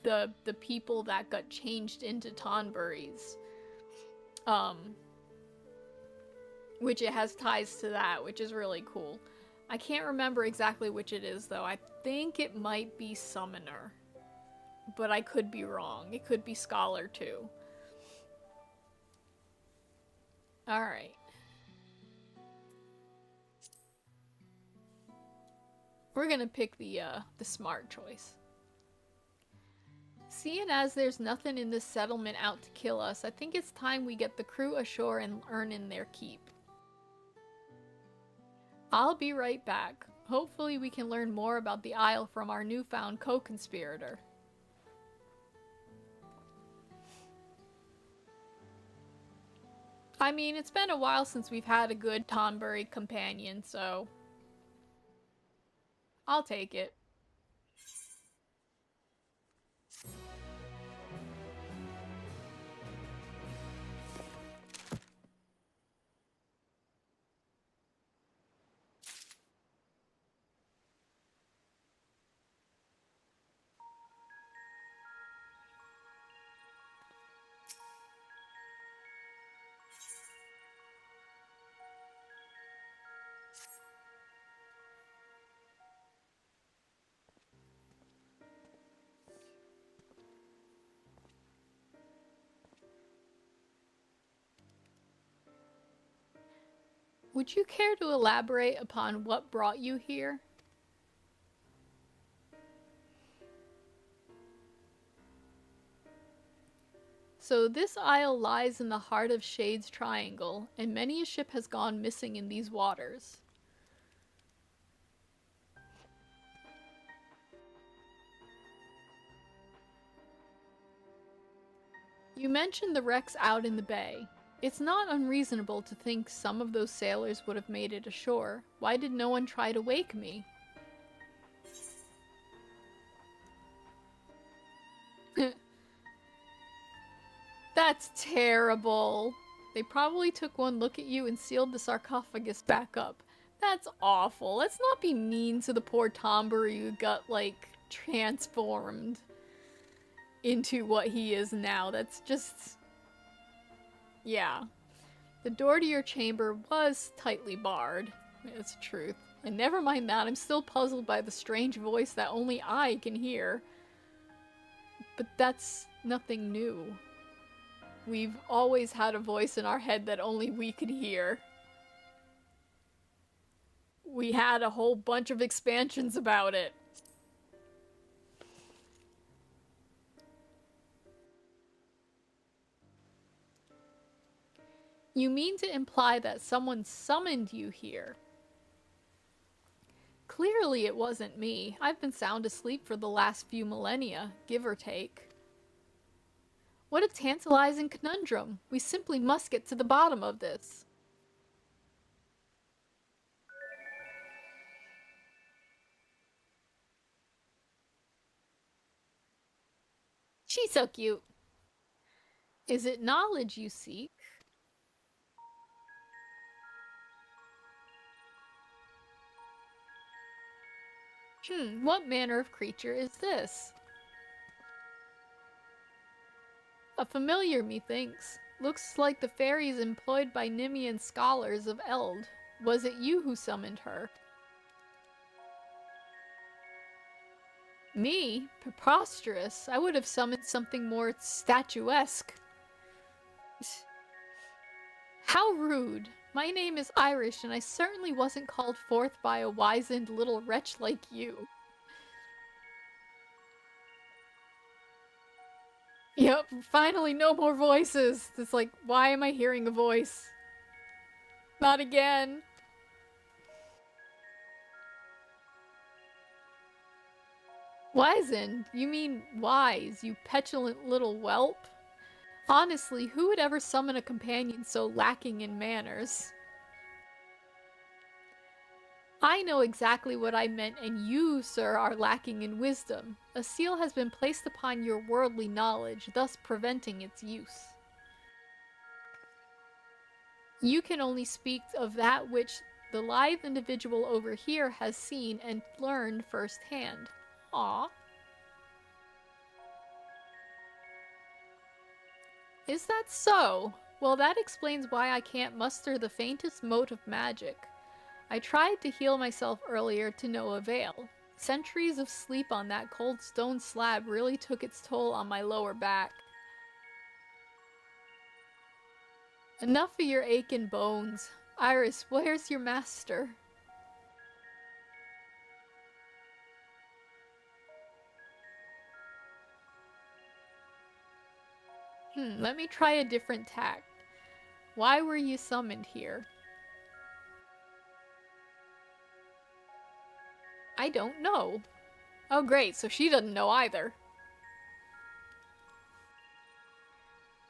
the people that got changed into Tonberries. Which it has ties to that, which is really cool. I can't remember exactly which it is though. I think it might be Summoner. But I could be wrong. It could be Scholar too. Alright. We're gonna pick the smart choice. Seeing as there's nothing in this settlement out to kill us, I think it's time we get the crew ashore and earn in their keep. I'll be right back. Hopefully we can learn more about the Isle from our newfound co-conspirator. I mean, it's been a while since we've had a good Tonberry companion, so I'll take it. Would you care to elaborate upon what brought you here? So this isle lies in the heart of Shade's Triangle, and many a ship has gone missing in these waters. You mentioned the wrecks out in the bay. It's not unreasonable to think some of those sailors would have made it ashore. Why did no one try to wake me? That's terrible. They probably took one look at you and sealed the sarcophagus back up. That's awful. Let's not be mean to the poor Tombury who got, like, transformed into what he is now. That's just... yeah. The door to your chamber was tightly barred. It's the truth. And never mind that, I'm still puzzled by the strange voice that only I can hear. But that's nothing new. We've always had a voice in our head that only we could hear. We had a whole bunch of expansions about it. You mean to imply that someone summoned you here? Clearly it wasn't me. I've been sound asleep for the last few millennia, give or take. What a tantalizing conundrum. We simply must get to the bottom of this. She's so cute. Is it knowledge you seek? What manner of creature is this? A familiar, methinks. Looks like the fairies employed by Nemean scholars of Eld. Was it you who summoned her? Me? Preposterous. I would have summoned something more statuesque. How rude. My name is Irish, and I certainly wasn't called forth by a wizened little wretch like you. Yep, finally no more voices. It's like, why am I hearing a voice? Not again. Wizened? You mean wise, you petulant little whelp? Honestly, who would ever summon a companion so lacking in manners? I know exactly what I meant, and you, sir, are lacking in wisdom. A seal has been placed upon your worldly knowledge, thus preventing its use. You can only speak of that which the lithe individual over here has seen and learned firsthand. Aw. Is that so? Well, that explains why I can't muster the faintest mote of magic. I tried to heal myself earlier to no avail. Centuries of sleep on that cold stone slab really took its toll on my lower back. Enough of your aching bones. Iris, where's your master? Let me try a different tack. Why were you summoned here? I don't know. Oh great, so she doesn't know either.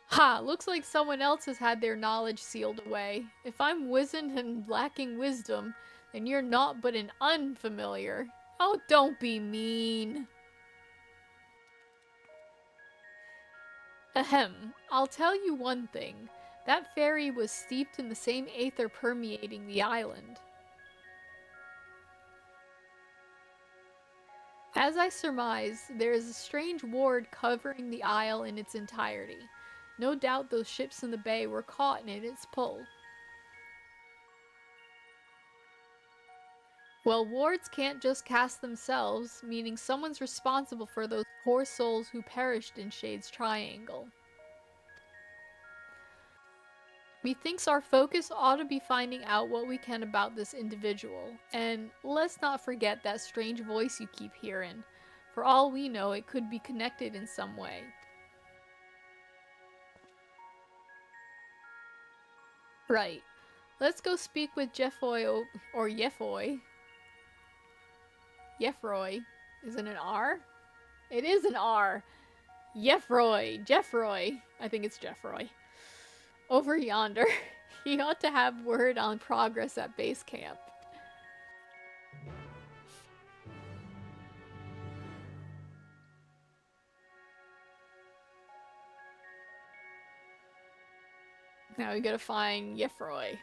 Ha! Looks like someone else has had their knowledge sealed away. If I'm wizened and lacking wisdom, then you're naught but an unfamiliar. Oh, don't be mean. Ahem. I'll tell you one thing. That fairy was steeped in the same aether permeating the island. As I surmise, there is a strange ward covering the isle in its entirety. No doubt those ships in the bay were caught in its pull. Well, wards can't just cast themselves, meaning someone's responsible for those poor souls who perished in Shade's Triangle. Methinks our focus ought to be finding out what we can about this individual, and let's not forget that strange voice you keep hearing. For all we know, it could be connected in some way. Right. Let's go speak with Jeffoy, or Yeffoy. Jeffroy. Is it an R? It is an R! Jeffroy. I think it's Jeffroy. Over yonder. He ought to have word on progress at base camp. Now we gotta find Jeffroy.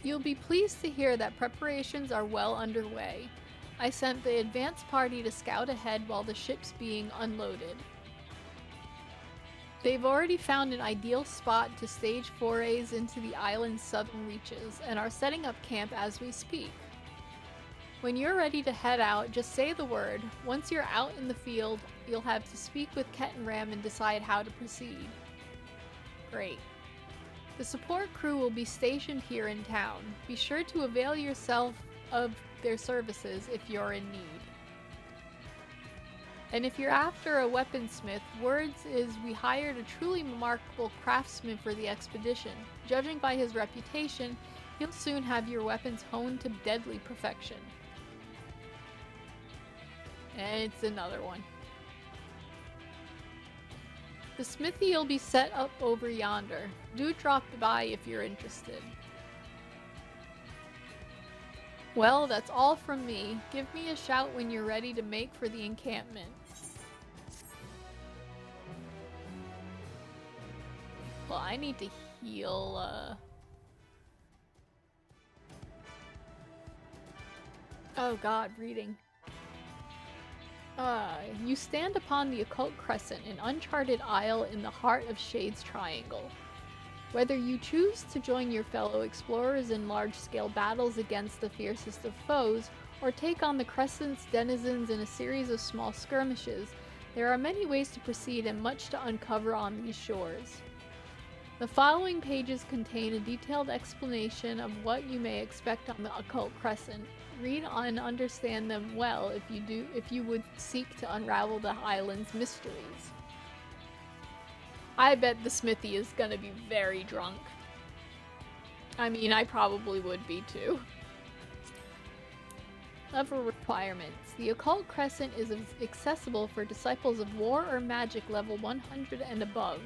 You'll be pleased to hear that preparations are well underway. I sent the advance party to scout ahead while the ship's being unloaded. They've already found an ideal spot to stage forays into the island's southern reaches and are setting up camp as we speak. When you're ready to head out, just say the word. Once you're out in the field, you'll have to speak with Ket and Ram and decide how to proceed. Great. The support crew will be stationed here in town. Be sure to avail yourself of their services if you're in need. And if you're after a weaponsmith, words is we hired a truly remarkable craftsman for the expedition. Judging by his reputation, he'll soon have your weapons honed to deadly perfection. And it's another one. The smithy will be set up over yonder. Do drop by if you're interested. Well, that's all from me. Give me a shout when you're ready to make for the encampment. Well, I need to heal, Oh god, reading. You stand upon the Occult Crescent, an uncharted isle in the heart of Shade's Triangle. Whether you choose to join your fellow explorers in large-scale battles against the fiercest of foes, or take on the Crescent's denizens in a series of small skirmishes, there are many ways to proceed and much to uncover on these shores. The following pages contain a detailed explanation of what you may expect on the Occult Crescent. Read and understand them well if you would seek to unravel the island's mysteries. I bet the smithy is gonna be very drunk. I mean, I probably would be too. Level requirements. The Occult Crescent is accessible for disciples of war or magic level 100 and above.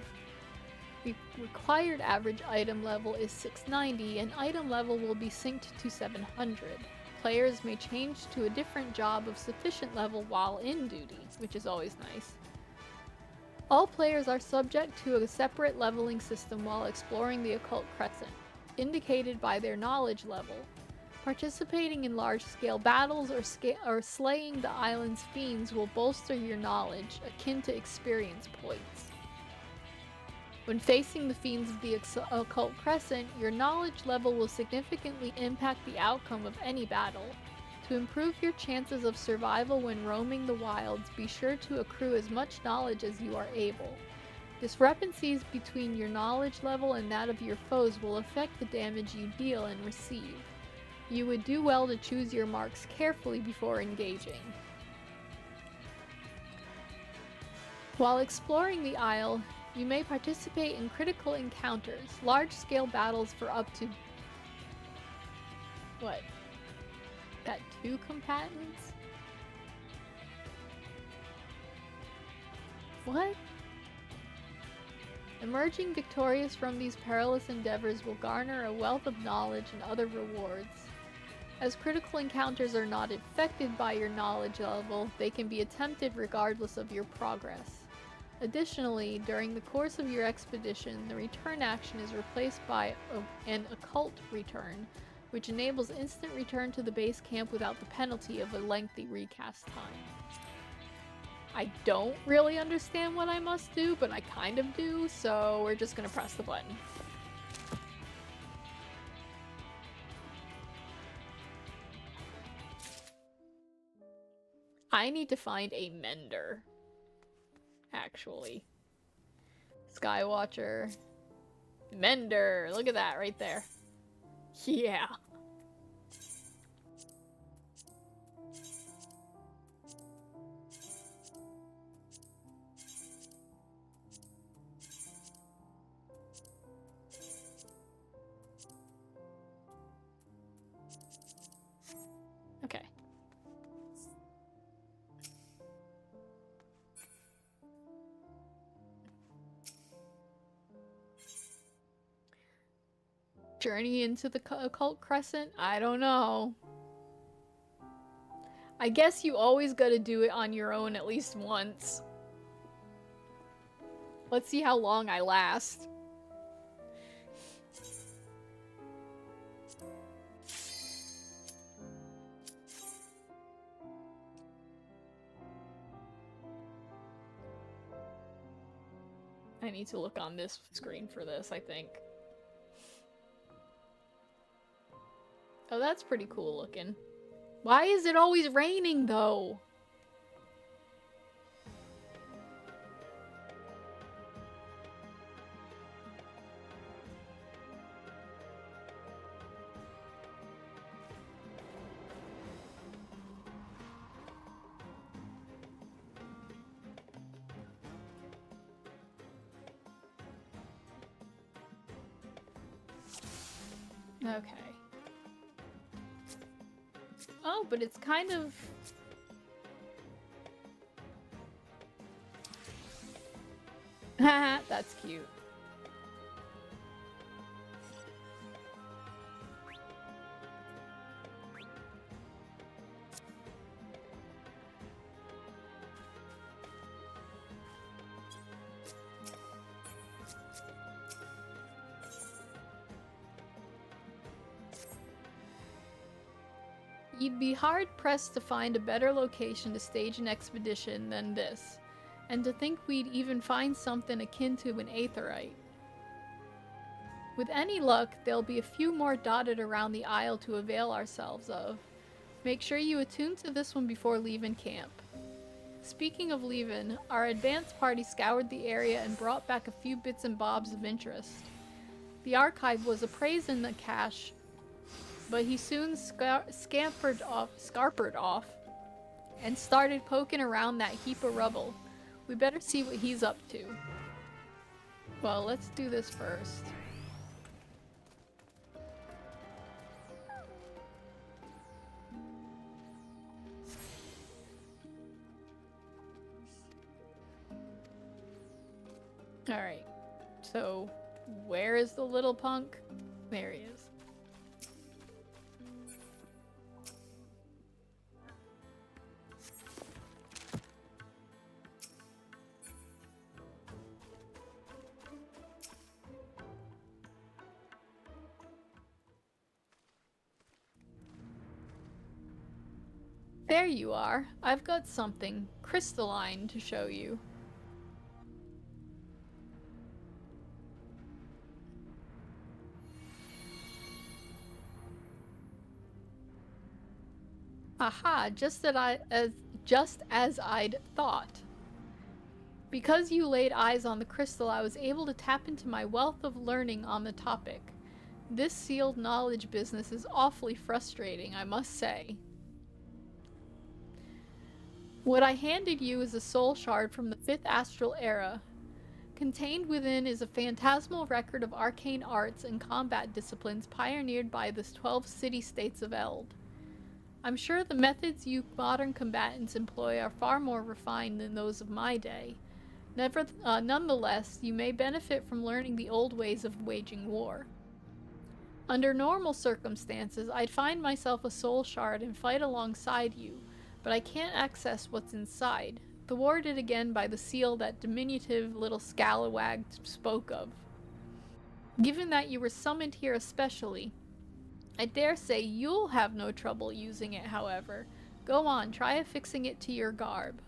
The required average item level is 690, and item level will be synced to 700. Players may change to a different job of sufficient level while in duty, which is always nice. All players are subject to a separate leveling system while exploring the Occult Crescent, indicated by their knowledge level. Participating in large-scale battles or slaying the island's fiends will bolster your knowledge, akin to experience points. When facing the fiends of the Occult Crescent, your knowledge level will significantly impact the outcome of any battle. To improve your chances of survival when roaming the wilds, be sure to accrue as much knowledge as you are able. Discrepancies between your knowledge level and that of your foes will affect the damage you deal and receive. You would do well to choose your marks carefully before engaging. While exploring the isle, you may participate in critical encounters, large-scale battles for up to... What? Got 2 combatants? What? Emerging victorious from these perilous endeavors will garner a wealth of knowledge and other rewards. As critical encounters are not affected by your knowledge level, they can be attempted regardless of your progress. Additionally, during the course of your expedition, the return action is replaced by an occult return, which enables instant return to the base camp without the penalty of a lengthy recast time. I don't really understand what I must do, but I kind of do, so we're just gonna press the button. I need to find a mender. Actually. Skywatcher. Mender! Look at that right there. Yeah. Okay. Journey into the Occult Crescent? I don't know. I guess you always gotta do it on your own at least once. Let's see how long I last. I need to look on this screen for this, I think. Oh, that's pretty cool looking. Why is it always raining, though? Okay. Oh, but it's kind of... Haha, that's cute. You'd be hard-pressed to find a better location to stage an expedition than this, and to think we'd even find something akin to an aetheryte. With any luck, there'll be a few more dotted around the isle to avail ourselves of. Make sure you attune to this one before leaving camp. Speaking of leaving, our advance party scoured the area and brought back a few bits and bobs of interest. The archive was appraising the cache, but he soon scarpered off and started poking around that heap of rubble. We better see what he's up to. Well, let's do this first. Alright, so where is the little punk? There he is. There you are. I've got something crystalline to show you. Aha, just as I'd thought. Because you laid eyes on the crystal, I was able to tap into my wealth of learning on the topic. This sealed knowledge business is awfully frustrating, I must say. What I handed you is a soul shard from the 5th Astral Era. Contained within is a phantasmal record of arcane arts and combat disciplines pioneered by the 12 city-states of Eld. I'm sure the methods you modern combatants employ are far more refined than those of my day. Nonetheless, you may benefit from learning the old ways of waging war. Under normal circumstances, I'd find myself a soul shard and fight alongside you, but I can't access what's inside, thwarted again by the seal that diminutive little scalawag spoke of. Given that you were summoned here especially, I dare say you'll have no trouble using it, however. Go on, try affixing it to your garb.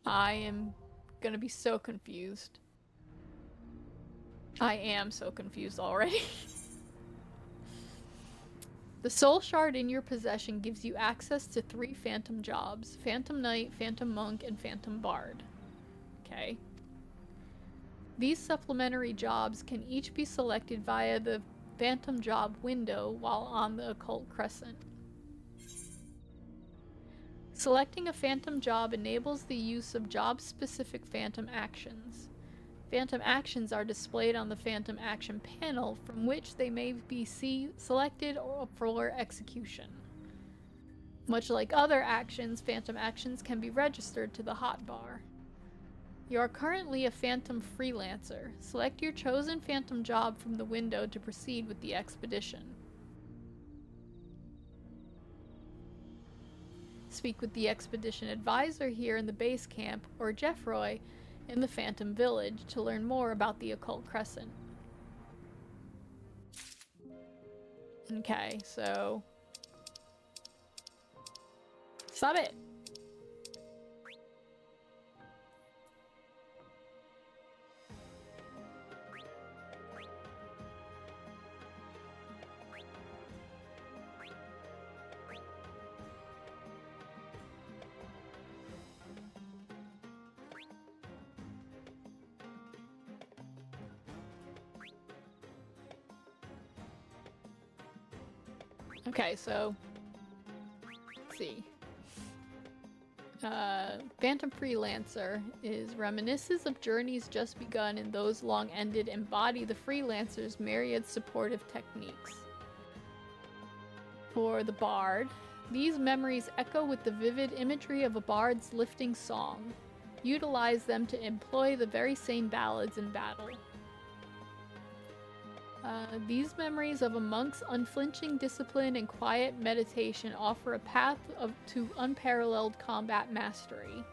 I am gonna be so confused. I am so confused already. The soul shard in your possession gives you access to 3 phantom jobs: Phantom Knight, Phantom Monk, and Phantom Bard. Okay. These supplementary jobs can each be selected via the Phantom Job window while on the Occult Crescent. Selecting a Phantom Job enables the use of job-specific Phantom actions. Phantom actions are displayed on the Phantom Action panel, from which they may be selected for execution. Much like other actions, Phantom actions can be registered to the hotbar. You are currently a Phantom Freelancer. Select your chosen Phantom job from the window to proceed with the expedition. Speak with the Expedition Advisor here in the base camp, or Jeffroy in the Phantom Village, to learn more about the Occult Crescent. Okay, so... Stop it! Okay, so... Let's see. Phantom Freelancer is reminisces of journeys just begun and those long ended, embody the freelancer's myriad supportive techniques. For the bard, these memories echo with the vivid imagery of a bard's lifting song. Utilize them to employ the very same ballads in battle. These memories of a monk's unflinching discipline and quiet meditation offer a path to unparalleled combat mastery.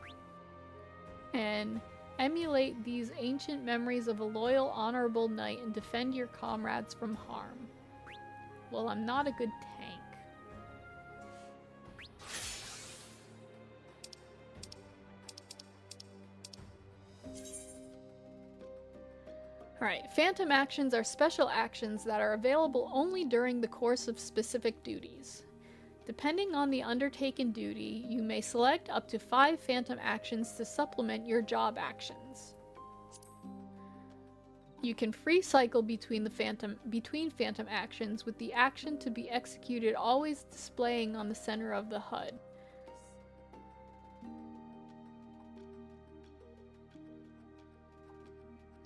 And emulate these ancient memories of a loyal, honorable knight and defend your comrades from harm. Well, I'm not a good tank. Alright, phantom actions are special actions that are available only during the course of specific duties. Depending on the undertaken duty, you may select up to 5 phantom actions to supplement your job actions. You can free cycle between phantom actions, with the action to be executed always displaying on the center of the HUD.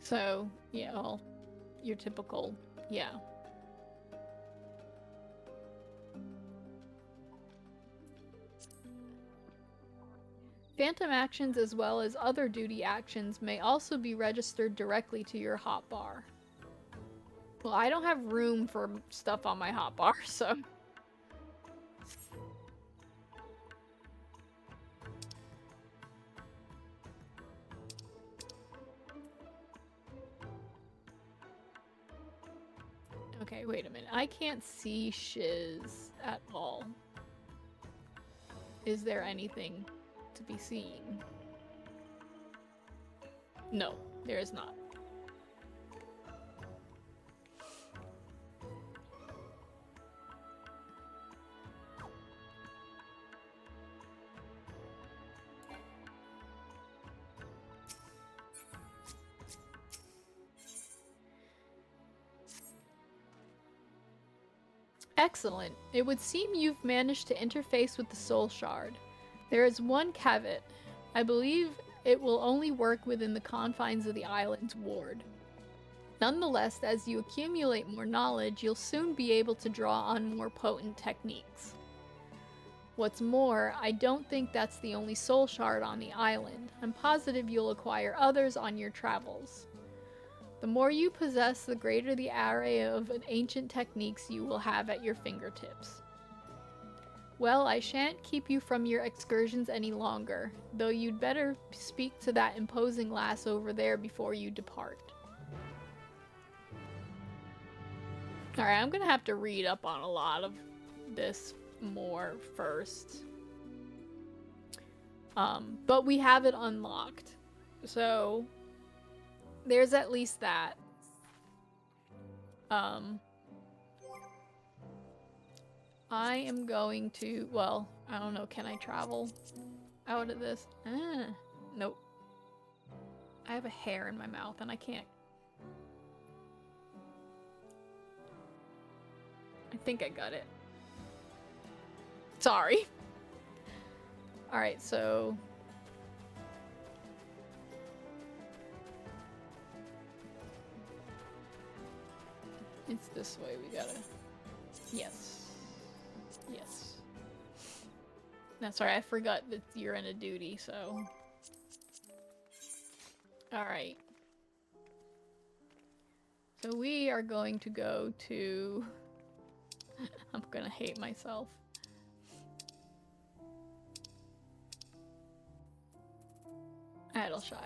So, yeah, well, your typical, yeah. Phantom actions as well as other duty actions may also be registered directly to your hotbar. Well, I don't have room for stuff on my hotbar, so... Okay, wait a minute. I can't see shiz at all. Is there anything to be seen? No, there is not. Excellent. It would seem you've managed to interface with the Soul Shard. There is one caveat. I believe it will only work within the confines of the island's ward. Nonetheless, as you accumulate more knowledge, you'll soon be able to draw on more potent techniques. What's more, I don't think that's the only Soul Shard on the island. I'm positive you'll acquire others on your travels. The more you possess, the greater the array of ancient techniques you will have at your fingertips. Well, I shan't keep you from your excursions any longer, though you'd better speak to that imposing lass over there before you depart. Alright, I'm gonna have to read up on a lot of this more first. But we have it unlocked, so... there's at least that. I am going to, well, I don't know, can I travel out of this? Nope. I have a hair in my mouth and I can't. I think I got it. Sorry. Alright, so... it's this way, we gotta... yes. Yes. That's right, I forgot that you're in a duty, so... alright. So we are going to go to... I'm gonna hate myself. Idleshire.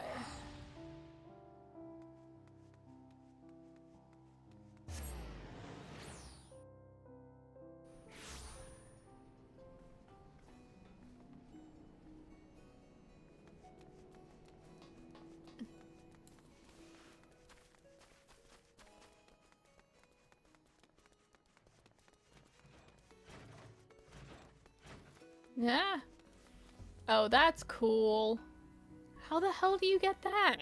Yeah. Oh, that's cool. How the hell do you get that?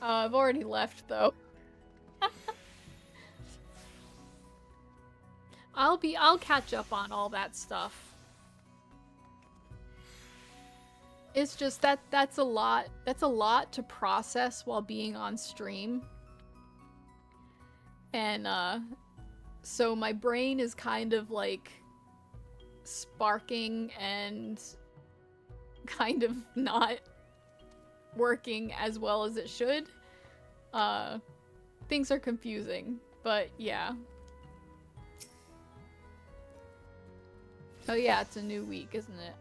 I've already left though. I'll catch up on all that stuff. It's just that's a lot to process while being on stream. And so my brain is kind of like sparking and kind of not working as well as it should. Things are confusing, but yeah. Oh yeah, it's a new week, isn't it?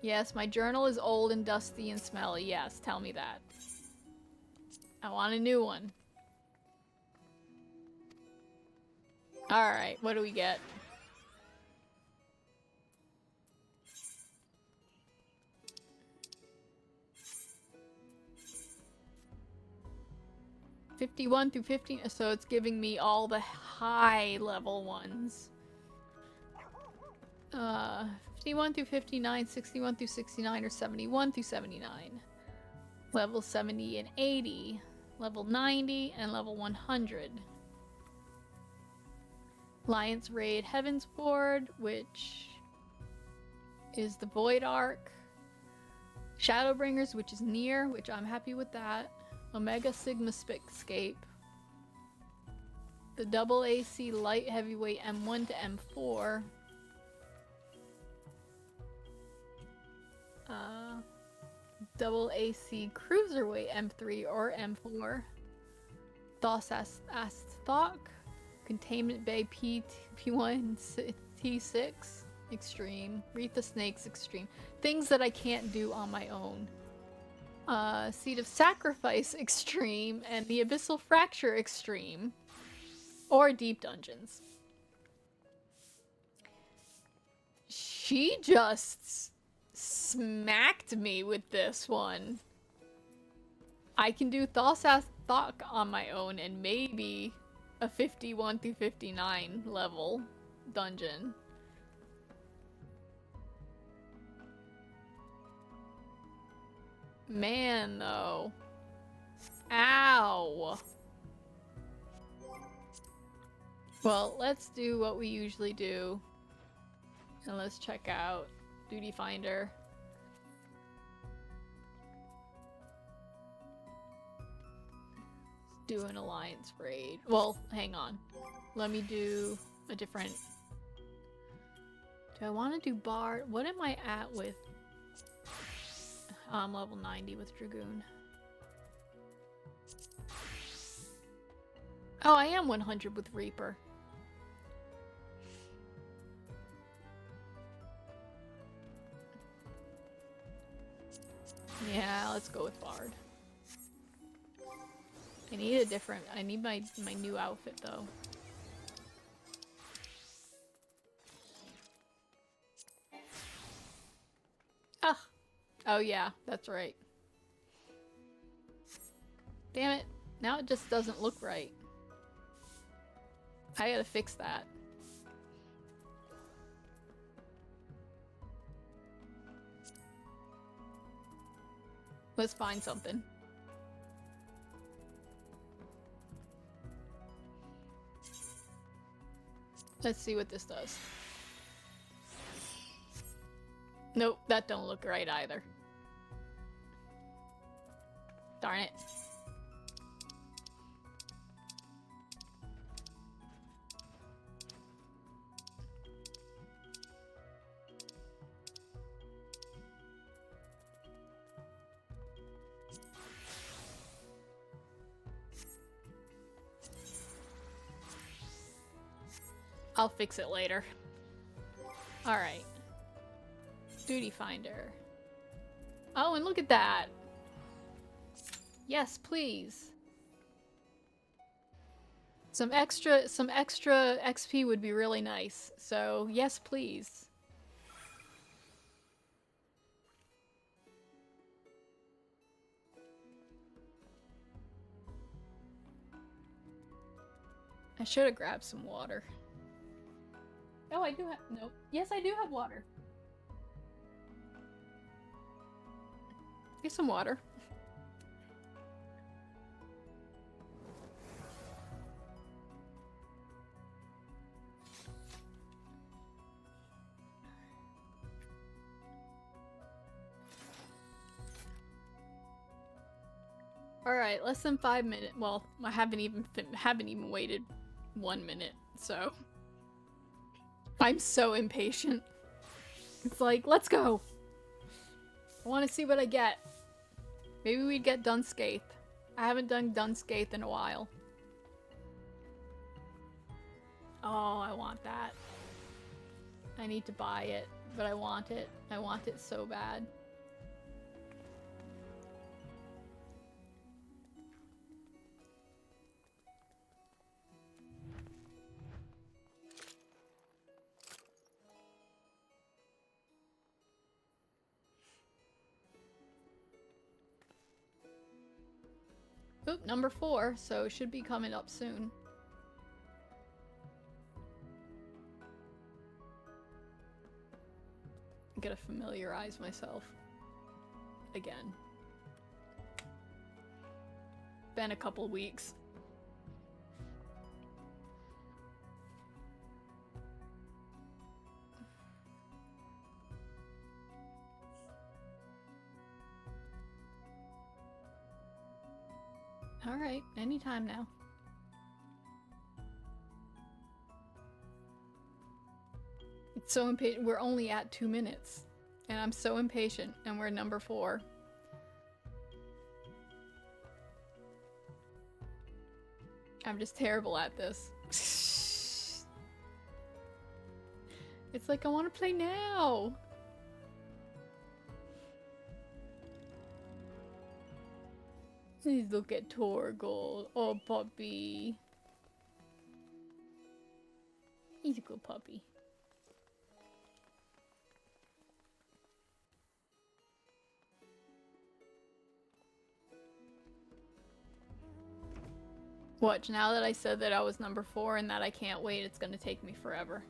Yes, my journal is old and dusty and smelly. Yes, tell me that. I want a new one. Alright, what do we get? '51 through 15, so it's giving me all the high level ones. 51 through 59, 61 through 69, or 71 through 79. Level 70 and 80, level 90, and level 100. Alliance Raid Heaven's Ward, which is the Void Arc. Shadowbringers, which is near, which I'm happy with that. Omega Sigma Escape. The double AC Light Heavyweight M1 to M4. Double AC Cruiserweight M3 or M4. Thos Asthok. Containment Bay P1 T6 Extreme. Wreath of Snakes Extreme. Things that I can't do on my own. Seed of Sacrifice Extreme and the Abyssal Fracture Extreme. Or Deep Dungeons. She just smacked me with this one. I can do Thos Asthok on my own and maybe a 51 through 59 level dungeon. Man, though. Ow. Well, let's do what we usually do. And let's check out Duty Finder. Let's do an alliance raid. Well, hang on. Let me do a different... Do I want to do Bard? What am I at with... I'm level 90 with Dragoon. Oh, I am 100 with Reaper. Yeah, let's go with Bard. I need a different... I need my new outfit, though. Ah! Oh yeah, that's right. Damn it. Now it just doesn't look right. I gotta fix that. Let's find something. Let's see what this does. Nope, that don't look right either. Darn it. I'll fix it later. Alright. Duty Finder. Oh, and look at that! Yes, please. Some extra XP would be really nice. So, yes, please. I should have grabbed some water. Oh, I do have. Nope. Yes, I do have water. Get some water. All right, less than 5 minutes. Well, I haven't even waited 1 minute, so I'm so impatient. It's like, let's go. I want to see what I get. Maybe we'd get Dunscaith. I haven't done Dunscaith in a while. Oh, I want that. I need to buy it, but I want it. I want it so bad. Oop, number 4, so it should be coming up soon. I'm gonna familiarize myself again. Been a couple weeks. Alright, anytime now. It's so impatient. We're only at 2 minutes. And I'm so impatient, and we're number 4. I'm just terrible at this. It's like, I want to play now! Please look at Torgal. Oh, puppy. He's a good puppy. Watch, now that I said that I was number 4 and that I can't wait, it's gonna take me forever.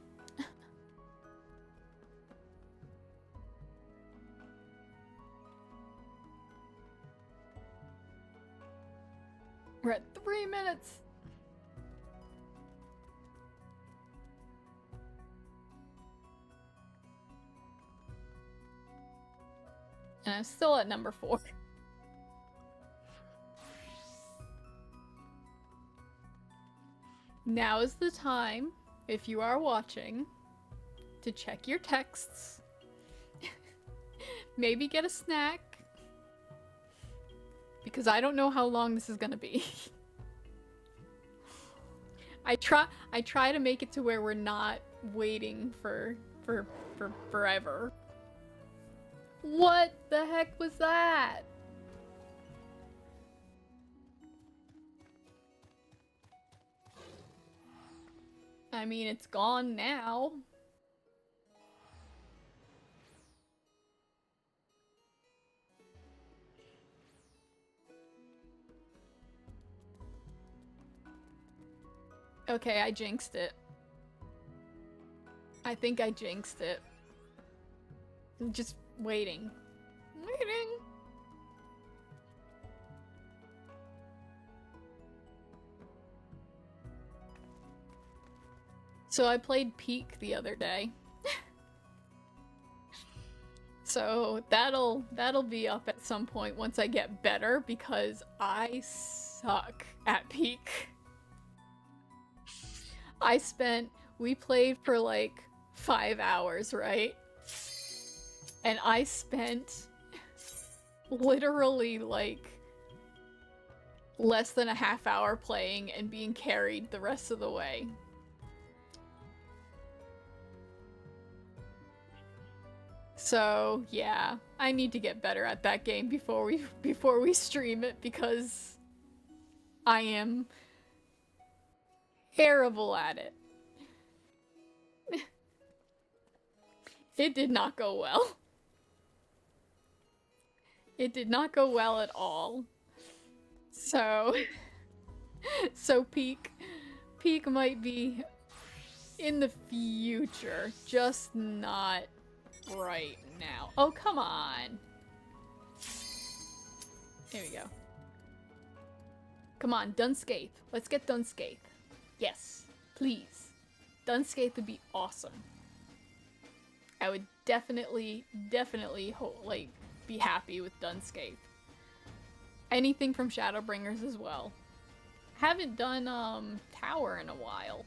We're at 3 minutes! And I'm still at number 4. Now is the time, if you are watching, to check your texts. Maybe get a snack. Because I don't know how long this is gonna be. I try to make it to where we're not waiting for forever. What the heck was that? I mean, it's gone now. Okay, I jinxed it. I think I jinxed it. I'm just waiting. Waiting. So I played Peak the other day. So that'll be up at some point once I get better, because I suck at Peak. We played for like 5 hours, right? And I spent literally like less than a half hour playing and being carried the rest of the way. So yeah, I need to get better at that game before we stream it, because I am terrible at it. It did not go well. It did not go well at all. So Peak peak might be in the future, just not right now. Oh, come on. There we go. Come on, Dunscape. Let's get Dunscape. Yes, please. Dunscape would be awesome. I would definitely like be happy with Dunscape. Anything from Shadowbringers as well. Haven't done Tower in a while.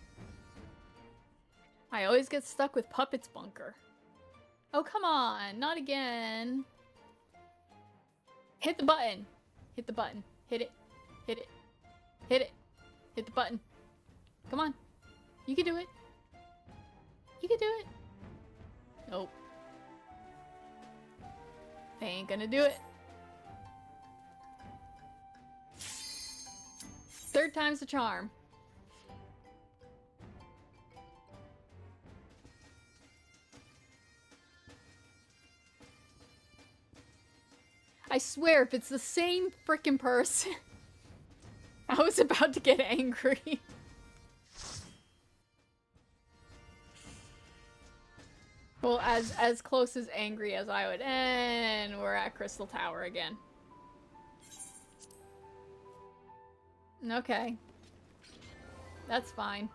I always get stuck with Puppet's Bunker. Oh, come on, not again. Hit the button. Hit the button. Hit it. Hit it. Hit it. Hit the button. Come on. You can do it. You can do it. Nope. They ain't gonna do it. Third time's the charm. I swear, if it's the same frickin' person, I was about to get angry. Well, as close as angry as I would, and we're at Crystal Tower again. Okay. That's fine.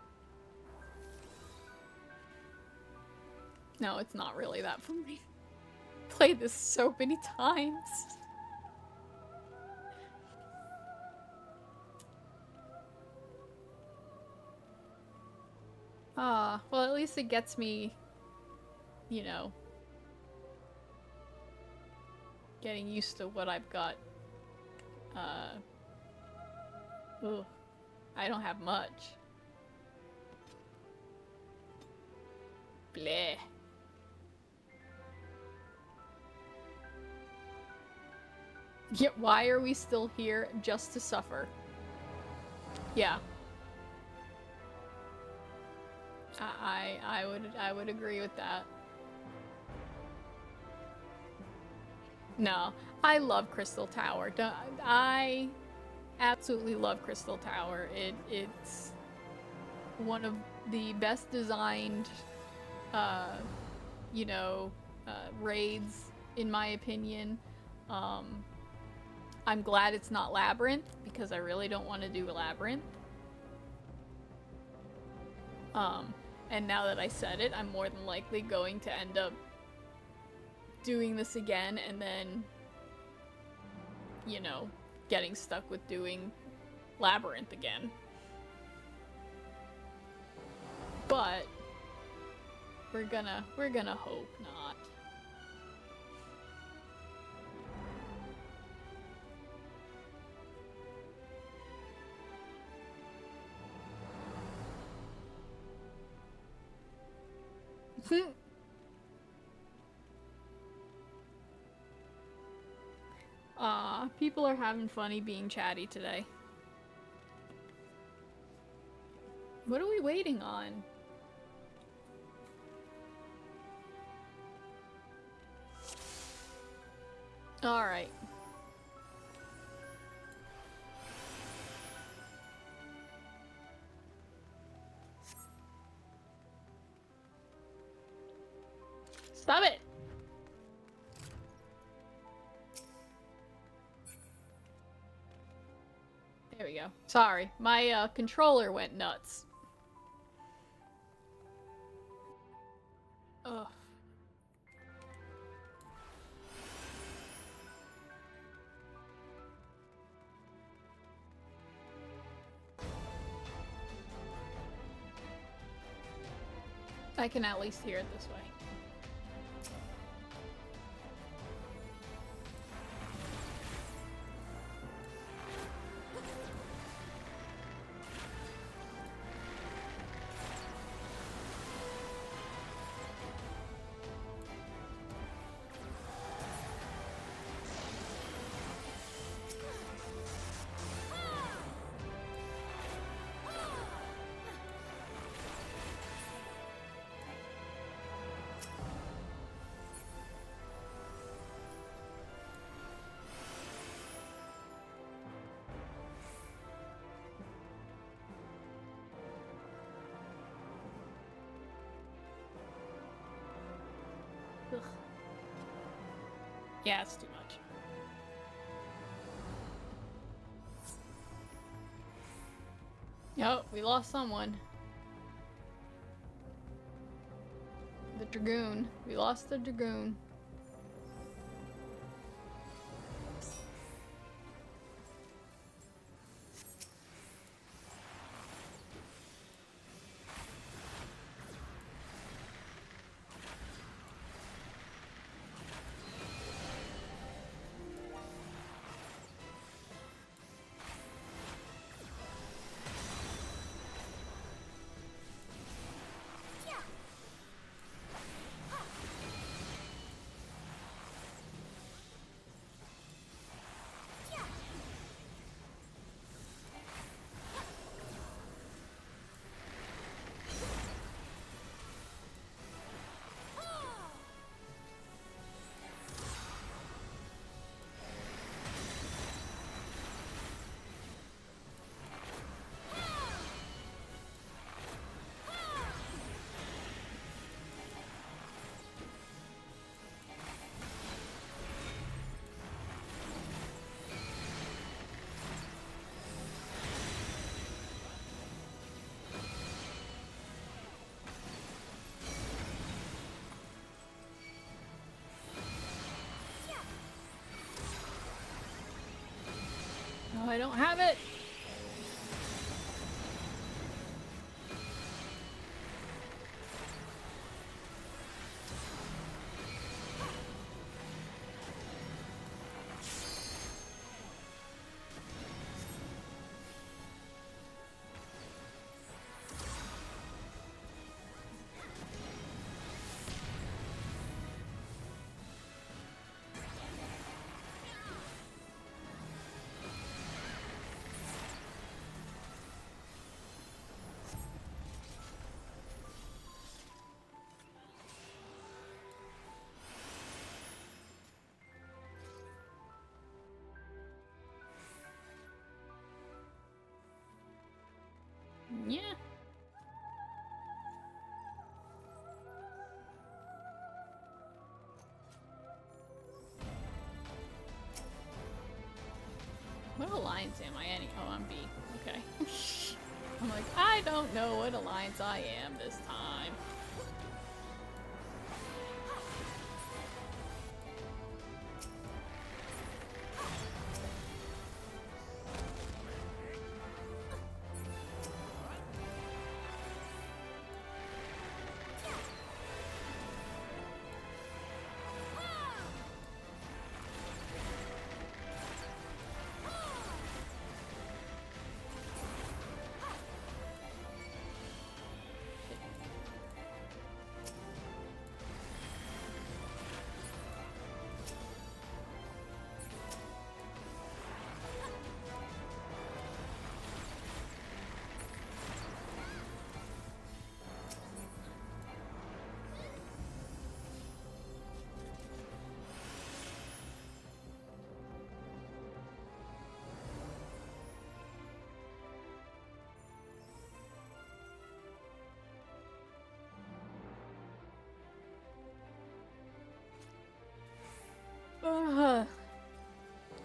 No, it's not really that for me. Played this so many times. Well, at least it gets me, you know, getting used to what I've got. Ugh, I don't have much. Bleh. Yet why are we still here just to suffer? Yeah. I would agree with that. No, I love Crystal Tower. I absolutely love Crystal Tower. It's one of the best designed, you know, raids in my opinion. I'm glad it's not Labyrinth because I really don't want to do a Labyrinth. And now that I said it, I'm more than likely going to end up doing this again and then, you know, getting stuck with doing Labyrinth again. But we're gonna hope not. People are having funny being chatty today. What are we waiting on? Alright. Stop it! There we go. Sorry, my controller went nuts. Ugh. I can at least hear it this way. Yeah, it's too much. Yep, we lost someone. The Dragoon. We lost the Dragoon. No, I don't have it. Yeah. What alliance am I any? Oh, I'm B. Okay. I'm like, I don't know what alliance I am this time.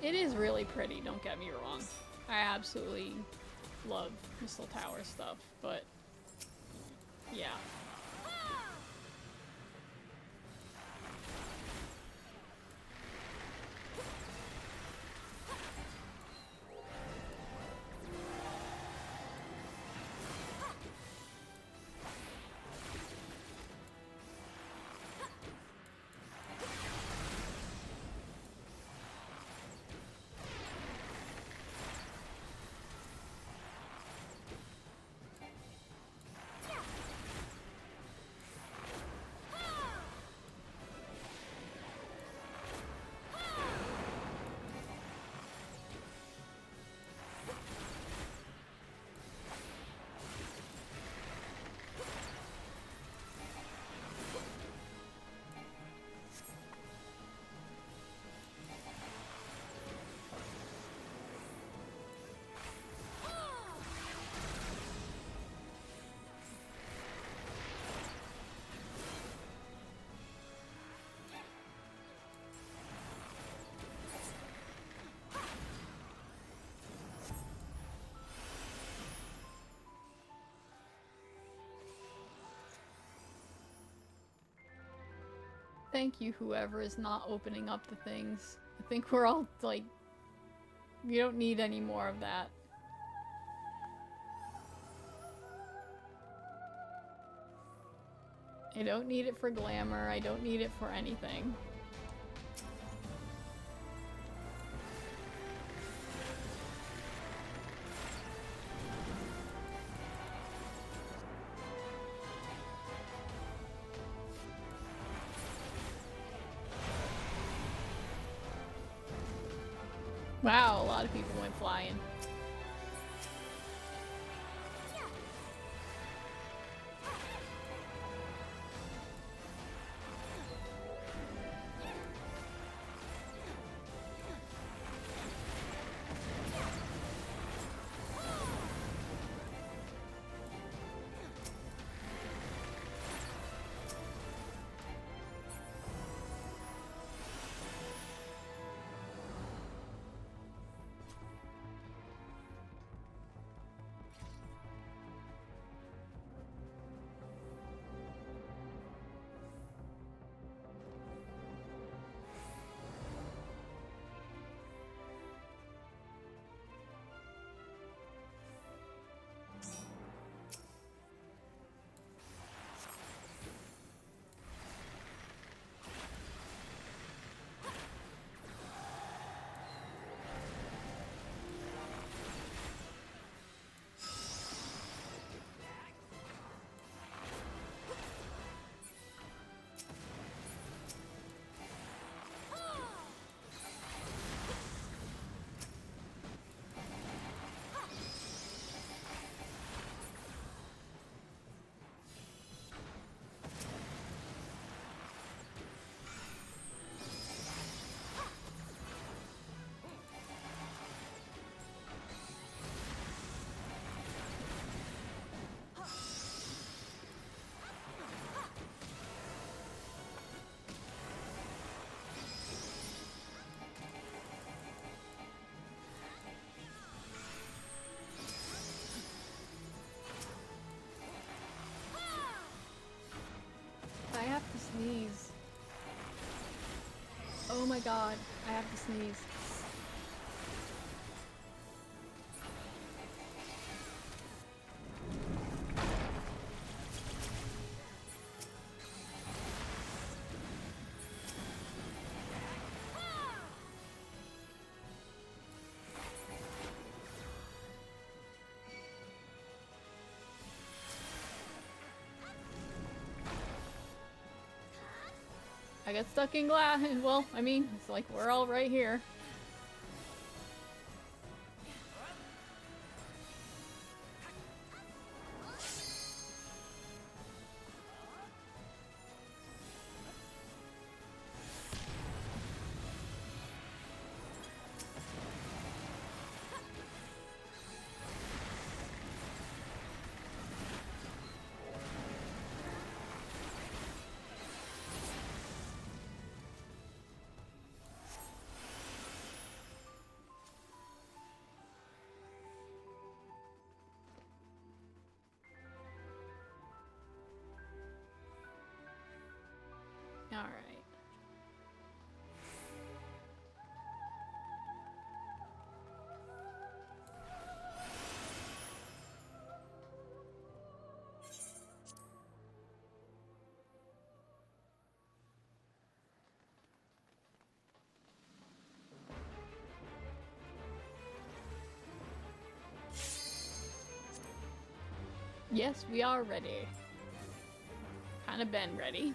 It is really pretty, don't get me wrong. I absolutely love Crystal Tower stuff, but yeah. Thank you, whoever is not opening up the things. I think we're all, like... You don't need any more of that. I don't need it for glamour, I don't need it for anything. Wow, a lot of people went flying. I have to sneeze. Oh my god, I have to sneeze. I got stuck in glass. Well, I mean, it's like we're all right here. All right. Yes, we are ready. Kind of been ready.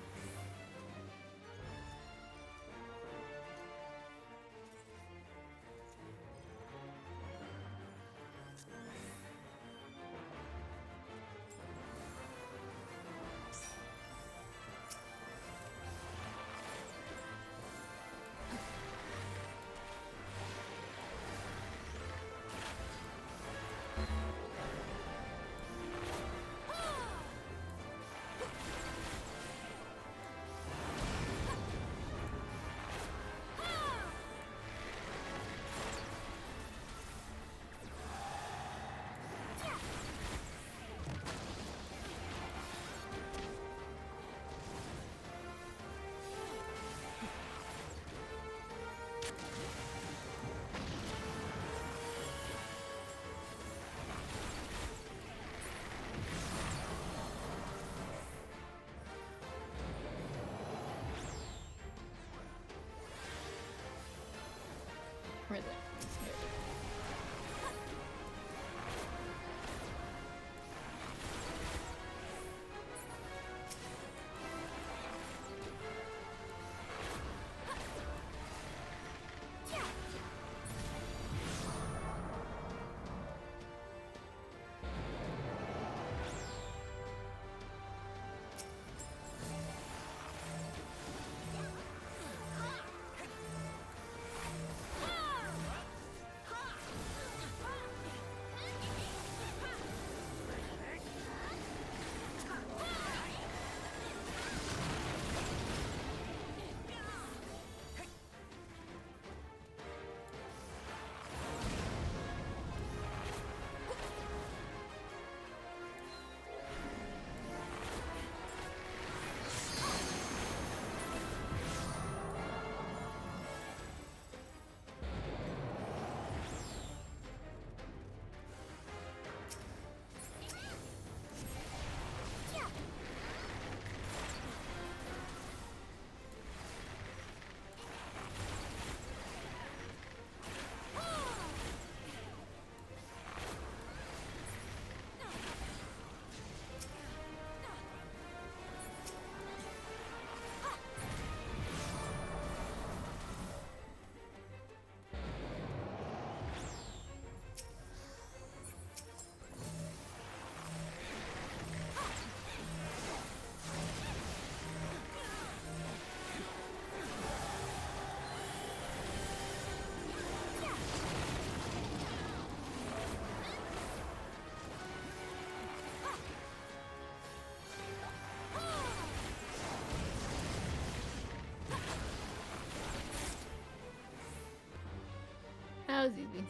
That was easy.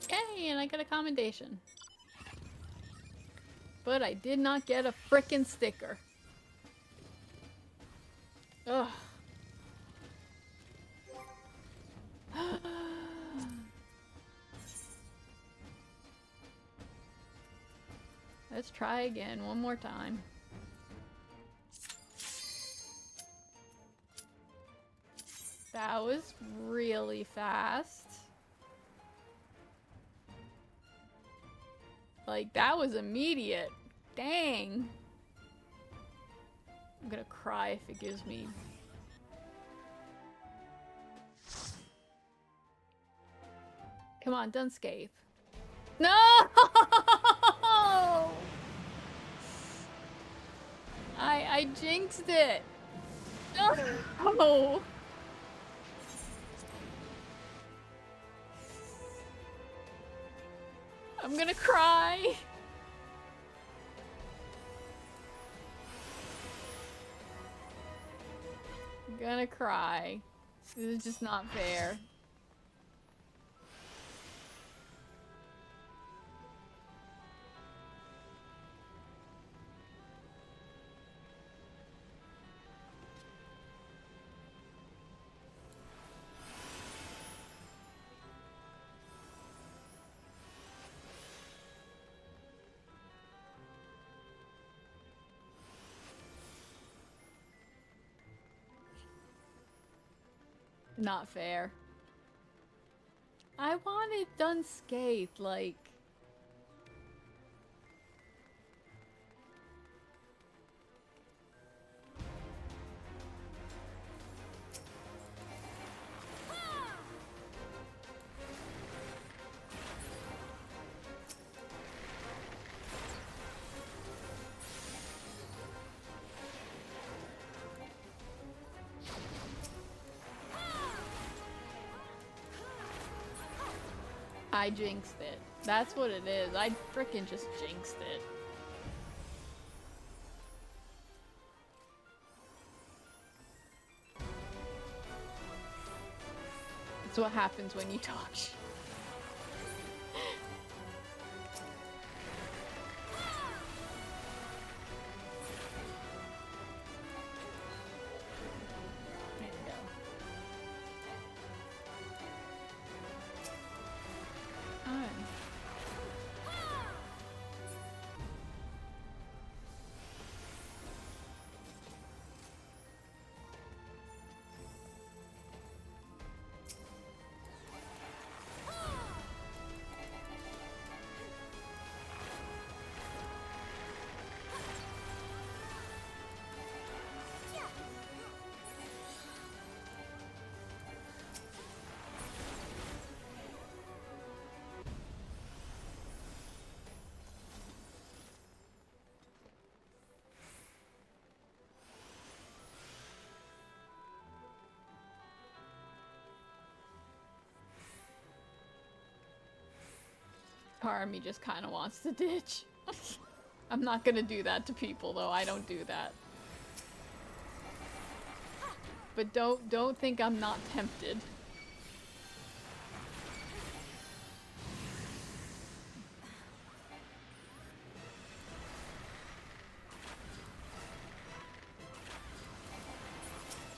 Yay, and I got a commendation. But I did not get a frickin' sticker. Ugh. Let's try again one more time. That was really fast. Like, that was immediate. Dang. I'm gonna cry if it gives me... Come on, Dunscape. No! I jinxed it. No! I'm gonna cry. I'm gonna cry. This is just not fair. Not fair. I wanted Dunscape, like... I jinxed it. That's what it is. I frickin' just jinxed it. That's what happens when you talk shit. There you go. Alright. Part of me just kind of wants to ditch. I'm not gonna do that to people, though. I don't do that. But don't think I'm not tempted.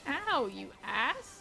Ow, you ass!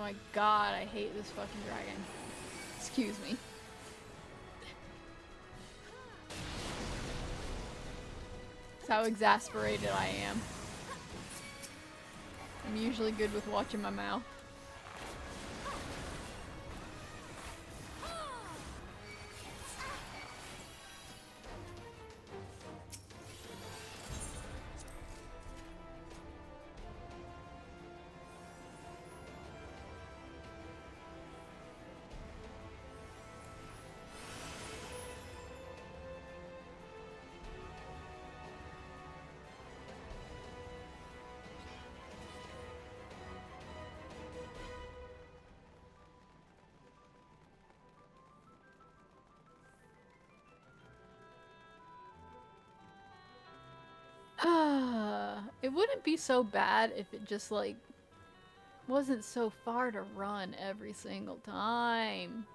my god, I hate this fucking dragon. Excuse me. That's how exasperated I am. I'm usually good with watching my mouth. It wouldn't be so bad if it just, like, wasn't so far to run every single time.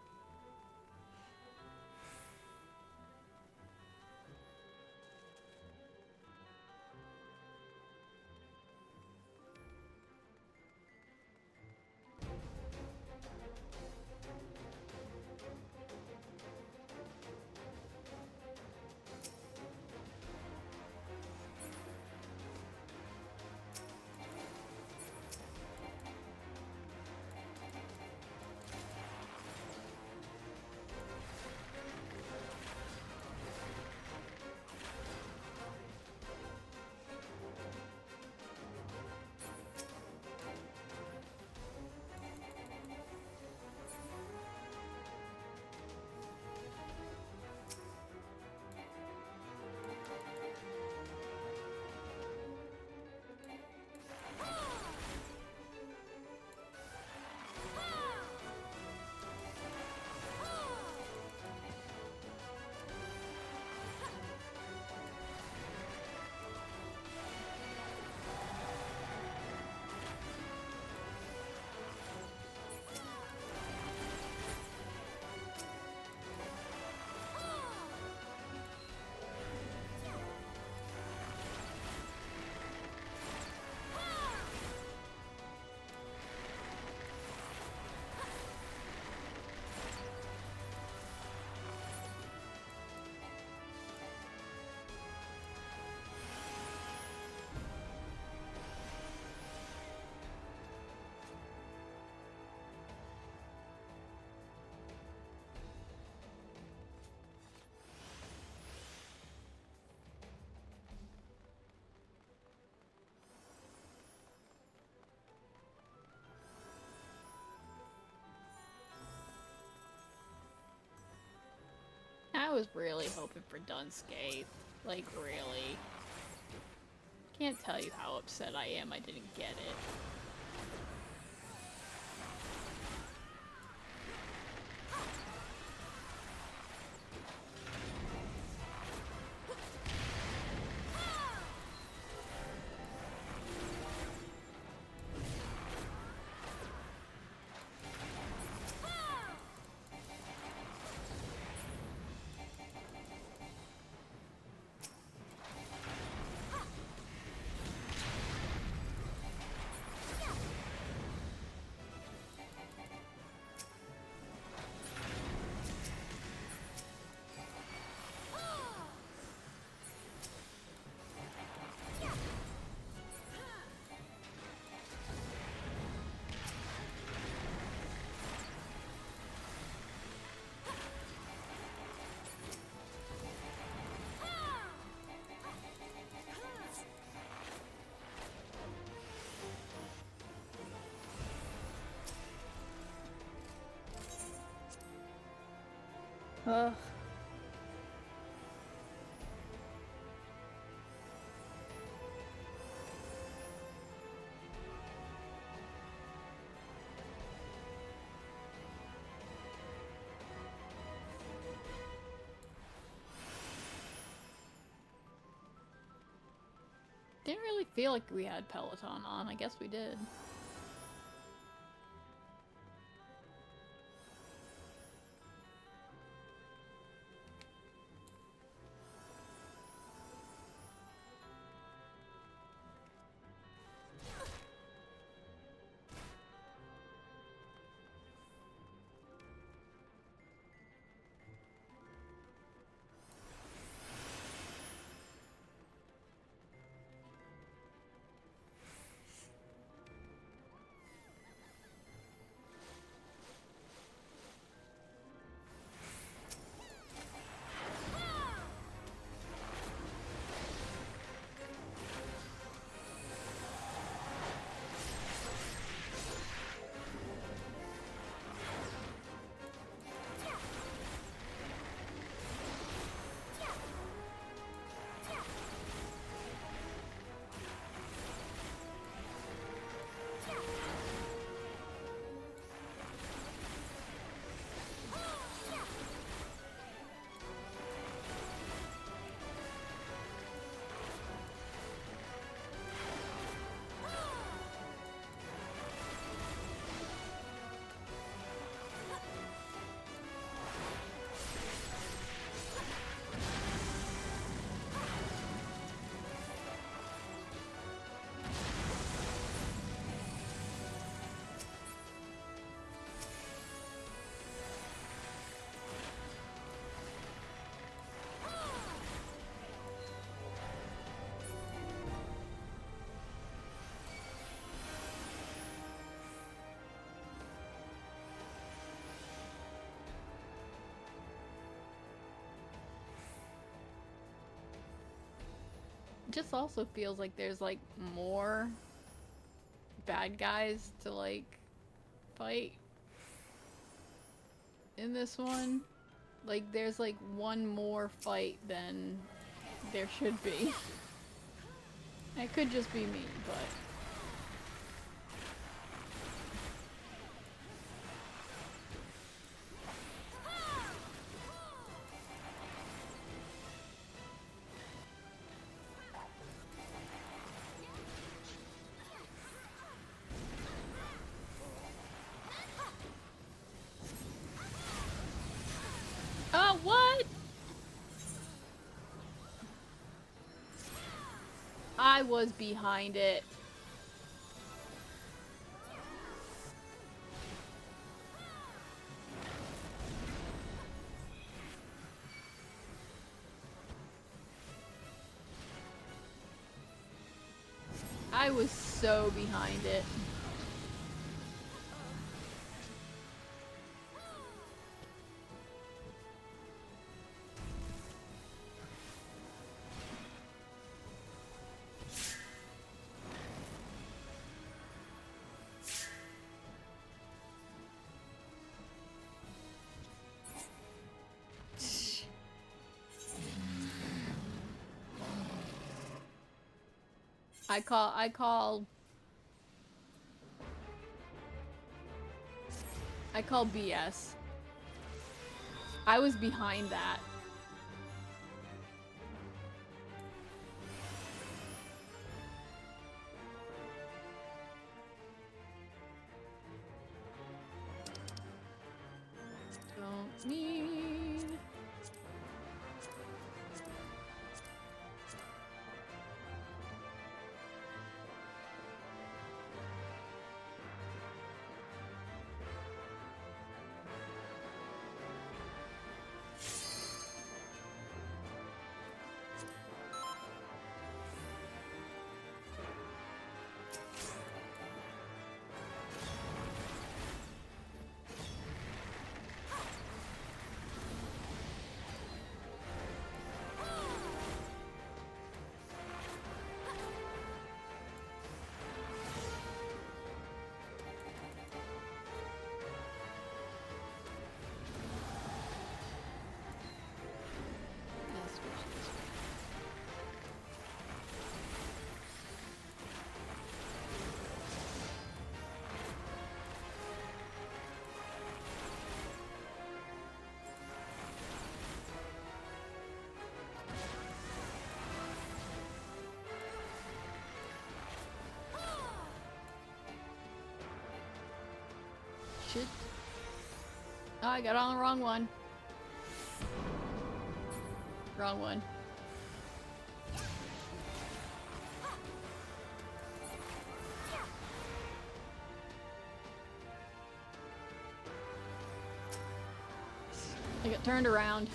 I was really hoping for Dunscape. Like, really. Can't tell you how upset I am I didn't get it. Ugh. Didn't really feel like we had Peloton on. I guess we did. just also feels like there's like more bad guys to like fight in this one. Like there's like one more fight than there should be. It could just be me, but oh, what? I was behind it. I was so behind it. I call BS. I was behind that. Don't need. Shit. Oh, I got on the wrong one. Wrong one. I got turned around.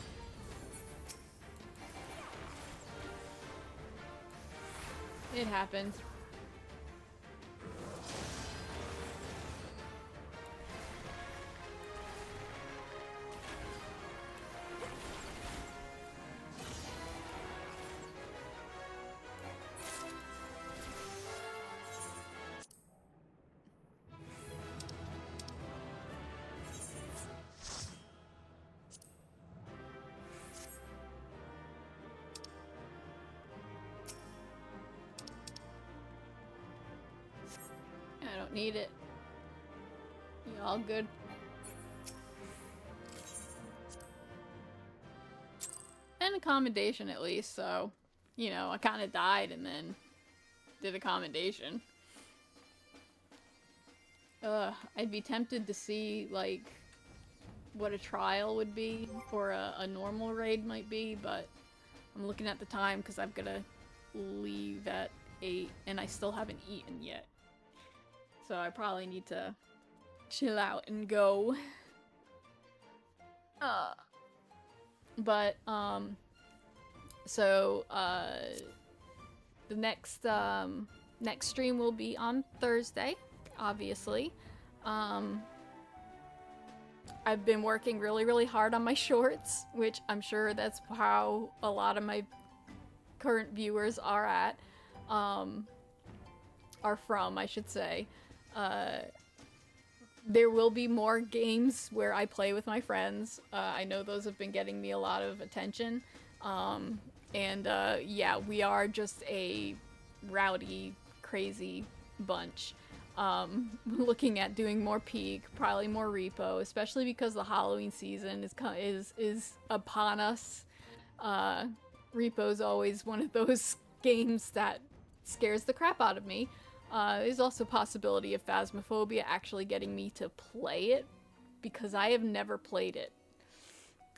It happens. I don't need it. You all good? And a commendation at least, so, you know, I kind of died and then did a commendation. I'd be tempted to see, like, what a trial would be, or a normal raid might be, but I'm looking at the time because I've got to leave at 8 and I still haven't eaten yet. So I probably need to chill out and go. But, so, the next stream will be on Thursday, obviously. I've been working really, really hard on my shorts, which I'm sure that's how a lot of my current viewers are at, are from, I should say. There will be more games where I play with my friends. I know those have been getting me a lot of attention. Yeah, we are just a rowdy, crazy bunch. Looking at doing more Peak, probably more Repo, especially because the Halloween season is upon us. Repo's always one of those games that scares the crap out of me. There's also a possibility of Phasmophobia actually getting me to play it, because I have never played it.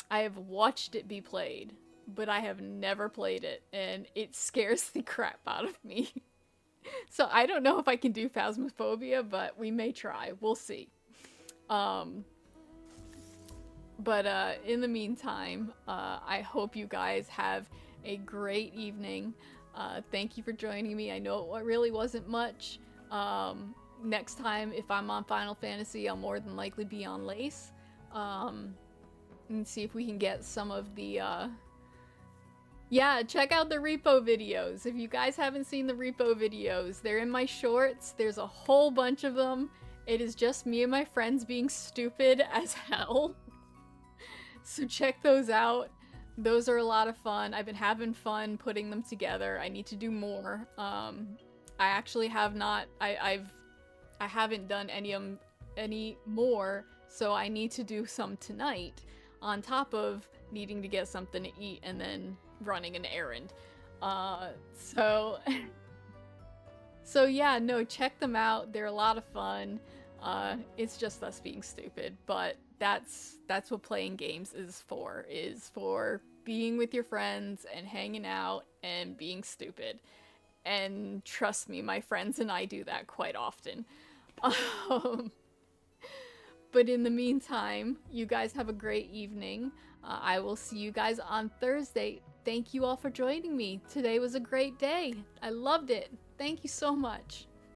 I have watched it be played, but I have never played it, and it scares the crap out of me. So I don't know if I can do Phasmophobia, but we may try. We'll see. In the meantime, I hope you guys have a great evening. Thank you for joining me. I know it really wasn't much. Next time, if I'm on Final Fantasy, I'll more than likely be on Lace. And see if we can get some of the, yeah, check out the Repo videos. If you guys haven't seen the Repo videos, they're in my shorts. There's a whole bunch of them. It is just me and my friends being stupid as hell. So check those out. Those are a lot of fun. I've been having fun putting them together. I need to do more. I actually have not. I haven't done any more, so I need to do some tonight. On top of needing to get something to eat and then running an errand. So yeah, no, check them out. They're a lot of fun. It's just us being stupid, but that's what playing games is for being with your friends and hanging out and being stupid. And trust me, my friends and I do that quite often. But in the meantime, you guys have a great evening. I will see you guys on Thursday. Thank you all for joining me. Today was a great day. I loved it. Thank you so much.